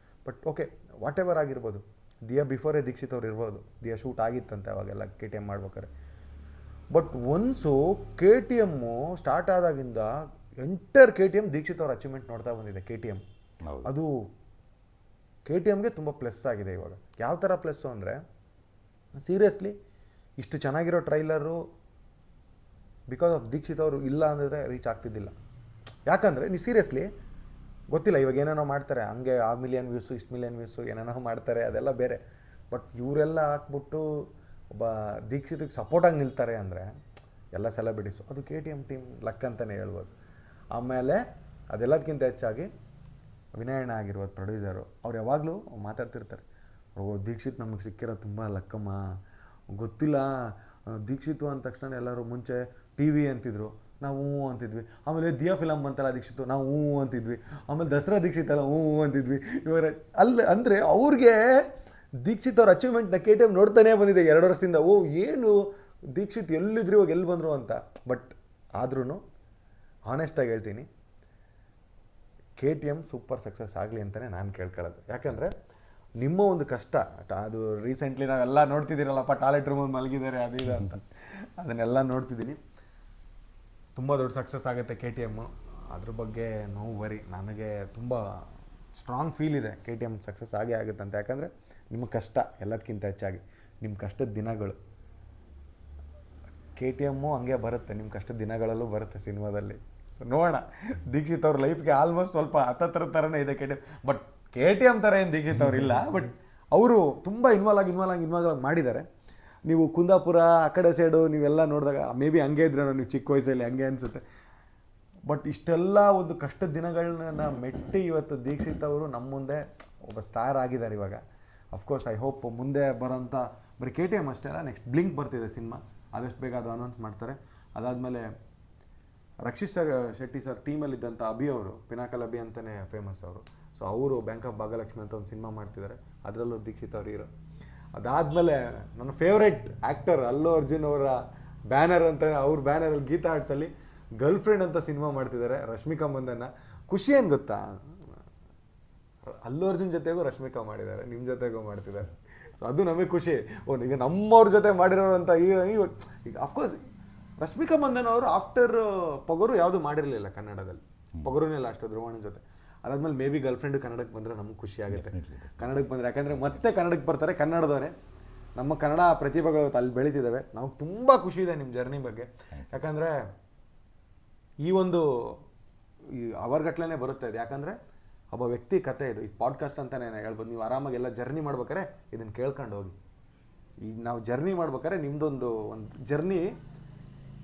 ಬಟ್ ಓಕೆ, ವಾಟ್ ಎವರ್ ಆಗಿರ್ಬೋದು. ದಿಯಾ ಬಿಫೋರೇ ದೀಕ್ಷಿತ್ ಅವ್ರು ಇರ್ಬೋದು, ದಿಯಾ ಶೂಟ್ ಆಗಿತ್ತಂತೆ ಅವಾಗೆಲ್ಲ KTM ಮಾಡ್ಬೇಕಾರೆ. ಬಟ್ ಒನ್ಸು KTM ಸ್ಟಾರ್ಟ್ ಆದಾಗಿಂದ ಎಂಟರ್ KTM ದೀಕ್ಷಿತ್ ಅವ್ರ ಅಚೀವ್ಮೆಂಟ್ ನೋಡ್ತಾ ಬಂದಿದೆ. KTM ಅದು KTMಗೆ ತುಂಬ ಪ್ಲಸ್ ಆಗಿದೆ ಇವಾಗ. ಯಾವ ಥರ ಪ್ಲಸ್ಸು ಅಂದರೆ, ಸೀರಿಯಸ್ಲಿ ಇಷ್ಟು ಚೆನ್ನಾಗಿರೋ ಟ್ರೈಲರು ಬಿಕಾಸ್ ಆಫ್ ದೀಕ್ಷಿತ್ ಅವರು ಇಲ್ಲ ಅಂದರೆ ರೀಚ್ ಆಗ್ತಿದ್ದಿಲ್ಲ. ಯಾಕಂದರೆ ನೀವು ಸೀರಿಯಸ್ಲಿ ಗೊತ್ತಿಲ್ಲ, ಇವಾಗ ಏನೇನೋ ಮಾಡ್ತಾರೆ, ಹಂಗೆ ಆ ಮಿಲಿಯನ್ ವ್ಯೂಸು ಇಷ್ಟು ಮಿಲಿಯನ್ ವ್ಯೂಸು ಏನೇನೋ ಮಾಡ್ತಾರೆ, ಅದೆಲ್ಲ ಬೇರೆ. ಬಟ್ ಇವರೆಲ್ಲ ಹಾಕ್ಬಿಟ್ಟು ಒಬ್ಬ ದೀಕ್ಷಿತಿಗೆ ಸಪೋರ್ಟಾಗಿ ನಿಲ್ತಾರೆ ಅಂದರೆ ಎಲ್ಲ ಸೆಲೆಬ್ರಿಟೀಸು, ಅದು KTM ಟೀಮ್ ಲಕ್ ಅಂತಲೇ ಹೇಳ್ಬೋದು. ಆಮೇಲೆ ಅದೆಲ್ಲದಕ್ಕಿಂತ ಹೆಚ್ಚಾಗಿ ವಿನಯಣ್ಣ ಆಗಿರ್ಬೋದು ಪ್ರೊಡ್ಯೂಸರು, ಅವ್ರು ಯಾವಾಗಲೂ ಮಾತಾಡ್ತಿರ್ತಾರೆ, ದೀಕ್ಷಿತ್ ನಮಗೆ ಸಿಕ್ಕಿರೋ ತುಂಬ ಲಕ್ಕಮ್ಮ, ಗೊತ್ತಿಲ್ಲ ದೀಕ್ಷಿತು ಅಂದ ತಕ್ಷಣ ಎಲ್ಲರೂ ಮುಂಚೆ TV ಅಂತಿದ್ರು, ನಾವು ಹ್ಞೂ ಅಂತಿದ್ವಿ. ಆಮೇಲೆ ದಿಯಾ ಫಿಲಮ್ ಬಂತಲ್ಲ ದೀಕ್ಷಿತು, ನಾವು ಹ್ಞೂ ಅಂತಿದ್ವಿ. ಆಮೇಲೆ ದಸರಾ ದೀಕ್ಷಿತ್ ಅಲ್ಲ ಹ್ಞೂ ಅಂತಿದ್ವಿ. ಇವಾಗ ಅಂದರೆ ಅವ್ರಿಗೆ ದೀಕ್ಷಿತ್ ಅವ್ರ ಅಚೀವ್ಮೆಂಟ್ನ KTM ನೋಡ್ತಾನೇ ಬಂದಿದೆ 2 ವರ್ಷದಿಂದ. ಏನು ದೀಕ್ಷಿತ್ ಎಲ್ಲಿದ್ರು ಇವಾಗ ಎಲ್ಲಿ ಬಂದರು ಅಂತ. ಬಟ್ ಆದ್ರೂ ಆನೆಸ್ಟಾಗಿ ಹೇಳ್ತೀನಿ, KTM ಸೂಪರ್ ಸಕ್ಸಸ್ ಆಗಲಿ ಅಂತಲೇ ನಾನು ಕೇಳ್ಕೊಳ್ಳೋದು. ಯಾಕಂದರೆ ನಿಮ್ಮ ಒಂದು ಕಷ್ಟ, ಅದು ರೀಸೆಂಟ್ಲಿ ನಾವೆಲ್ಲ ನೋಡ್ತಿದ್ದೀರಲ್ಲಪ್ಪ, ಟಾಯ್ಲೆಟ್ ರೂಮಲ್ಲಿ ಮಲಗಿದ್ದಾರೆ ಅದು ಇದು ಅಂತ, ಅದನ್ನೆಲ್ಲ ನೋಡ್ತಿದ್ದೀನಿ. ತುಂಬ ದೊಡ್ಡ ಸಕ್ಸಸ್ ಆಗುತ್ತೆ KTM, ಅದ್ರ ಬಗ್ಗೆ ನೋ ವರಿ. ನನಗೆ ತುಂಬ ಸ್ಟ್ರಾಂಗ್ ಫೀಲ್ ಇದೆ KTM ಸಕ್ಸಸ್ ಆಗೇ ಆಗುತ್ತೆ ಅಂತ. ಯಾಕಂದರೆ ನಿಮ್ಮ ಕಷ್ಟ ಎಲ್ಲದಕ್ಕಿಂತ ಹೆಚ್ಚಾಗಿ ನಿಮ್ಮ ಕಷ್ಟದ ದಿನಗಳು, KTM ಹಂಗೆ ಬರುತ್ತೆ, ನಿಮ್ಮ ಕಷ್ಟದ ದಿನಗಳಲ್ಲೂ ಬರುತ್ತೆ ಸಿನಿಮಾದಲ್ಲಿ. ಸೊ ನೋಡೋಣ, ದೀಕ್ಷಿತ್ ಅವ್ರ ಲೈಫ್ಗೆ ಆಲ್ಮೋಸ್ಟ್ ಸ್ವಲ್ಪ ಹತ್ತತ್ರ ಥರನೇ ಇದೆ KTM. ಬಟ್ KTM ಥರ ಏನು ದೀಕ್ಷಿತ್ ಅವ್ರು ಇಲ್ಲ, ಬಟ್ ಅವರು ತುಂಬ ಇನ್ವಾಲ್ವ್ ಮಾಡಿದ್ದಾರೆ. ನೀವು ಕುಂದಾಪುರ ಆ ಕಡೆ ಸೈಡು ನೀವೆಲ್ಲ ನೋಡಿದಾಗ ಮೇ ಬಿ ಹಂಗೆ ಇದ್ರೆ ನೀವು ಚಿಕ್ಕ ವಯಸ್ಸಲ್ಲಿ ಹಂಗೆ ಅನಿಸುತ್ತೆ. ಬಟ್ ಇಷ್ಟೆಲ್ಲ ಒಂದು ಕಷ್ಟದ ದಿನಗಳನ್ನ ಮೆಟ್ಟಿ ಇವತ್ತು ದೀಕ್ಷಿತ್ ಅವರು ನಮ್ಮ ಮುಂದೆ ಒಬ್ಬ ಸ್ಟಾರ್ ಆಗಿದ್ದಾರೆ ಇವಾಗ. ಅಫ್ಕೋರ್ಸ್ ಐ ಹೋಪ್ ಮುಂದೆ ಬರೋಂಥ ಬರೀ KTM ಅಷ್ಟೇ ಅಲ್ಲ, ನೆಕ್ಸ್ಟ್ ಬ್ಲಿಂಕ್ ಬರ್ತಿದೆ ಸಿನಿಮಾ, ಆದಷ್ಟು ಬೇಗ ಅದು ಅನೌನ್ಸ್ ಮಾಡ್ತಾರೆ. ಅದಾದಮೇಲೆ ರಕ್ಷಿತ್ ಶೆಟ್ಟಿ ಸರ್ ಟೀಮಲ್ಲಿದ್ದಂಥ ಅಭಿ ಅವರು, ಪಿನಾಕಲ್ ಅಭಿ ಅಂತಲೇ ಫೇಮಸ್ ಅವರು. ಸೊ ಅವರು ಬ್ಯಾಂಕ್ ಆಫ್ ಭಾಗ್ಯಲಕ್ಷ್ಮಿ ಅಂತ ಒಂದು ಸಿನಿಮಾ ಮಾಡ್ತಿದ್ದಾರೆ, ಅದರಲ್ಲೂ ದೀಕ್ಷಿತ್ ಅವರು ಹೀರೋ. ಅದಾದಮೇಲೆ ನನ್ನ ಫೇವ್ರೇಟ್ ಆ್ಯಕ್ಟರ್ ಅಲ್ಲು ಅರ್ಜುನ್ ಅವರ ಬ್ಯಾನರ್ ಅಂತ, ಅವ್ರ ಬ್ಯಾನರಲ್ಲಿ ಗೀತಾ ಆರ್ಟ್ಸಲ್ಲಿ ಗರ್ಲ್ ಫ್ರೆಂಡ್ ಅಂತ ಸಿನಿಮಾ ಮಾಡ್ತಿದ್ದಾರೆ ರಶ್ಮಿಕಾ ಮಂದನ್ನ. ಖುಷಿ ಏನು ಗೊತ್ತಾ, ಅಲ್ಲು ಅರ್ಜುನ್ ಜೊತೆಗೂ ರಶ್ಮಿಕಾ ಮಾಡಿದ್ದಾರೆ, ನಿಮ್ಮ ಜೊತೆಗೂ ಮಾಡ್ತಿದ್ದಾರೆ. ಸೊ ಅದು ನಮಗೆ ಖುಷಿ. ಈಗ ನಮ್ಮವ್ರ ಜೊತೆ ಮಾಡಿರೋಂಥ ಈಗ ಅಫ್ಕೋರ್ಸ್ ರಶ್ಮಿಕಾ ಮಂದನ್ ಅವರು ಆಫ್ಟರ್ ಪೊಗರು ಯಾವುದು ಮಾಡಿರಲಿಲ್ಲ ಕನ್ನಡದಲ್ಲಿ, ಪೊಗರುನೇ ಲಾಸ್ಟ್ ಧ್ರುವಣ್ಣನ ಜೊತೆ. ಅದಾದ್ಮೇಲೆ ಮೇ ಬಿ ಗರ್ಲ್ ಫ್ರೆಂಡ್ ಕನ್ನಡಕ್ಕೆ ಬಂದರೆ ನಮ್ಗೆ ಖುಷಿ ಆಗುತ್ತೆ. ಕನ್ನಡಕ್ಕೆ ಬಂದರೆ, ಯಾಕಂದರೆ ಮತ್ತೆ ಕನ್ನಡಕ್ಕೆ ಬರ್ತಾರೆ ಕನ್ನಡದವರೇ, ನಮ್ಮ ಕನ್ನಡ ಪ್ರತಿಭೆಗಳು ಅಲ್ಲಿ ಬೆಳೀತಿದ್ದಾವೆ. ನಮಗೆ ತುಂಬ ಖುಷಿ ಇದೆ ನಿಮ್ಮ ಜರ್ನಿ ಬಗ್ಗೆ. ಯಾಕಂದರೆ ಈ ಒಂದು ಅವರ್ಗಟ್ಲೇ ಬರುತ್ತೆ ಇದು. ಯಾಕಂದರೆ ಒಬ್ಬ ವ್ಯಕ್ತಿ ಕತೆ ಇದು, ಈ ಪಾಡ್ಕಾಸ್ಟ್ ಅಂತಲೇ ಹೇಳ್ಬೋದು. ನೀವು ಆರಾಮಾಗಿ ಎಲ್ಲ ಜರ್ನಿ ಮಾಡ್ಬೇಕಾರೆ ಇದನ್ನು ಕೇಳ್ಕೊಂಡು ಹೋಗಿ. ಈಗ ನಾವು ಜರ್ನಿ ಮಾಡ್ಬೇಕಾದ್ರೆ ನಿಮ್ಮದೊಂದು ಜರ್ನಿ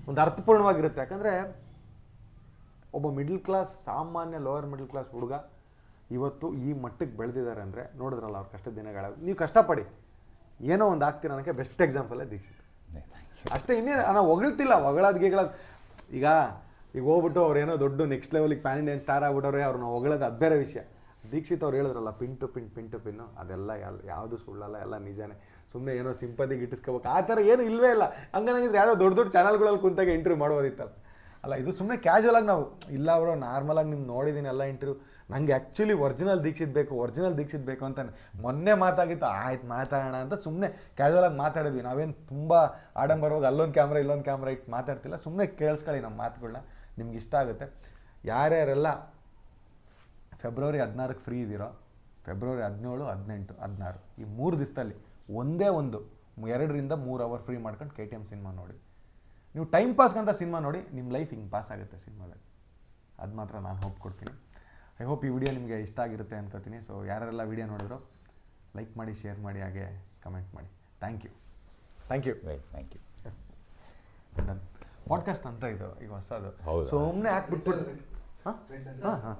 ಒಂದು ಅರ್ಥಪೂರ್ಣವಾಗಿರುತ್ತೆ. ಯಾಕಂದರೆ ಒಬ್ಬ ಮಿಡ್ಲ್ ಕ್ಲಾಸ್, ಸಾಮಾನ್ಯ ಲೋವರ್ ಮಿಡ್ಲ್ ಕ್ಲಾಸ್ ಹುಡುಗ ಇವತ್ತು ಈ ಮಟ್ಟಕ್ಕೆ ಬೆಳೆದಿದ್ದಾರೆ ಅಂದರೆ ನೋಡಿದ್ರಲ್ಲ ಅವ್ರ ಕಷ್ಟದ ದಿನಗಳ. ನೀವು ಕಷ್ಟಪಡಿ ಏನೋ ಒಂದು ಆಗ್ತೀರ ಅನ್ನೋಕ್ಕೆ ಬೆಸ್ಟ್ ಎಕ್ಸಾಂಪಲೇ ದೀಕ್ಷಿತ್ ಅಷ್ಟೇ. ಇನ್ನೇನು ನಾವು ಹೊಗಳ್ತಿಲ್ಲ, ಹೊಗಳೋದು ಈಗ ಹೋಗ್ಬಿಟ್ಟು ಅವ್ರು ಏನೋ ದೊಡ್ಡ ನೆಕ್ಸ್ಟ್ ಲೆವೆಲಿಗೆ ಪ್ಯಾನ್ ಇಂಡಿಯನ್ ಸ್ಟಾರ್ ಆಗ್ಬಿಟ್ಟವ್ರೆ, ಅವ್ರನ್ನ ಹೊಗಳೋದು ಅದು ಬೇರೆ ವಿಷಯ. ದೀಕ್ಷಿತ್ ಅವ್ರು ಹೇಳಿದ್ರಲ್ಲ ಪಿನ್ ಟು ಪಿನ್ನು, ಅದೆಲ್ಲ ಯಾವುದು ಸುಳ್ಳಲ್ಲ, ಎಲ್ಲ ನಿಜಾನೇ. ಸುಮ್ಮನೆ ಏನೋ ಸಿಂಪತಿಗೆ ಇಟ್ಟಿಸ್ಕೋಬೇಕು ಆ ಥರ ಏನೂ ಇಲ್ಲವೇ ಇಲ್ಲ. ಹಂಗನಾಗಿದ್ರೆ ಯಾವುದೋ ದೊಡ್ಡ ಚಾನಲ್ಗಳಲ್ಲಿ ಕುಂತಾಗ ಇಂಟರ್ವ್ಯೂ ಮಾಡ್ಬೋದಿತ್ತಲ್ಲ. ಅಲ್ಲ, ಇದು ಸುಮ್ಮನೆ ಕ್ಯಾಶುವಲಾಗಿ ನಾವು ಇಲ್ಲ ಅವರು ನಾರ್ಮಲಾಗಿ ನಿಮ್ಗೆ ನೋಡಿದ್ದೀನಿ ಎಲ್ಲ ಇಂಟರ್ವ್ಯೂ, ನನಗೆ ಆ್ಯಕ್ಚುಲಿ ಒರಿಜಿನಲ್ ದೀಕ್ಷಿತ್ ಬೇಕು ಅಂತ ಮೊನ್ನೆ ಮಾತಾಗಿತ್ತು, ಆಯ್ತು ಮಾತಾಡೋಣ ಅಂತ ಸುಮ್ಮನೆ ಕ್ಯಾಶುವಲಾಗಿ ಮಾತಾಡಿದ್ವಿ. ನಾವೇನು ತುಂಬ ಆಡಂಬರವಾಗಿ ಅಲ್ಲೊಂದು ಕ್ಯಾಮ್ರಾ ಇಲ್ಲೊಂದು ಕ್ಯಾಮ್ರಾ ಇಟ್ಟು ಮಾತಾಡ್ತಿಲ್ಲ. ಸುಮ್ಮನೆ ಕೇಳಿಸ್ಕೊಳ್ಳಿ ನಮ್ಮ ಮಾತುಗಳನ್ನ, ನಿಮ್ಗೆ ಇಷ್ಟ ಆಗುತ್ತೆ. ಯಾರ್ಯಾರೆಲ್ಲ ಫೆಬ್ರವರಿ 16ಕ್ಕೆ ಫ್ರೀ ಇದ್ದೀರೋ, ಫೆಬ್ರವರಿ 17, 18, 16 ಈ 3 ದಿವಸದಲ್ಲಿ ಒಂದೇ ಒಂದು 2ರಿಂದ 3 ಅವರ್ ಫ್ರೀ ಮಾಡ್ಕೊಂಡು KTM ಸಿನಿಮಾ ನೋಡಿ. ನೀವು ಟೈಮ್ ಪಾಸ್ಗಂತ ಸಿನಿಮಾ ನೋಡಿ, ನಿಮ್ಮ ಲೈಫ್ ಹಿಂಗೆ ಪಾಸ್ ಆಗುತ್ತೆ ಸಿನಿಮಾದಲ್ಲಿ. ಅದು ಮಾತ್ರ ನಾನು ಹೋಪ್ ಕೊಡ್ತೀನಿ. ಐ ಹೋಪ್ ಈ ವಿಡಿಯೋ ನಿಮಗೆ ಇಷ್ಟ ಆಗಿರುತ್ತೆ ಅನ್ಕೋತೀನಿ. ಸೊ ಯಾರೆಲ್ಲ ವಿಡಿಯೋ ನೋಡಿದ್ರು ಲೈಕ್ ಮಾಡಿ, ಶೇರ್ ಮಾಡಿ, ಹಾಗೆ ಕಮೆಂಟ್ ಮಾಡಿ. Thank you. Thank you. Yes, done. Podcast ಅಂತ ಇದು ಈಗ ಹೊಸದು. ಹೌದು. ಸುಮ್ಮನೆ ಹಾಕ್ಬಿಟ್ಟು ಹಾಂ ಹಾಂ ಹಾಂ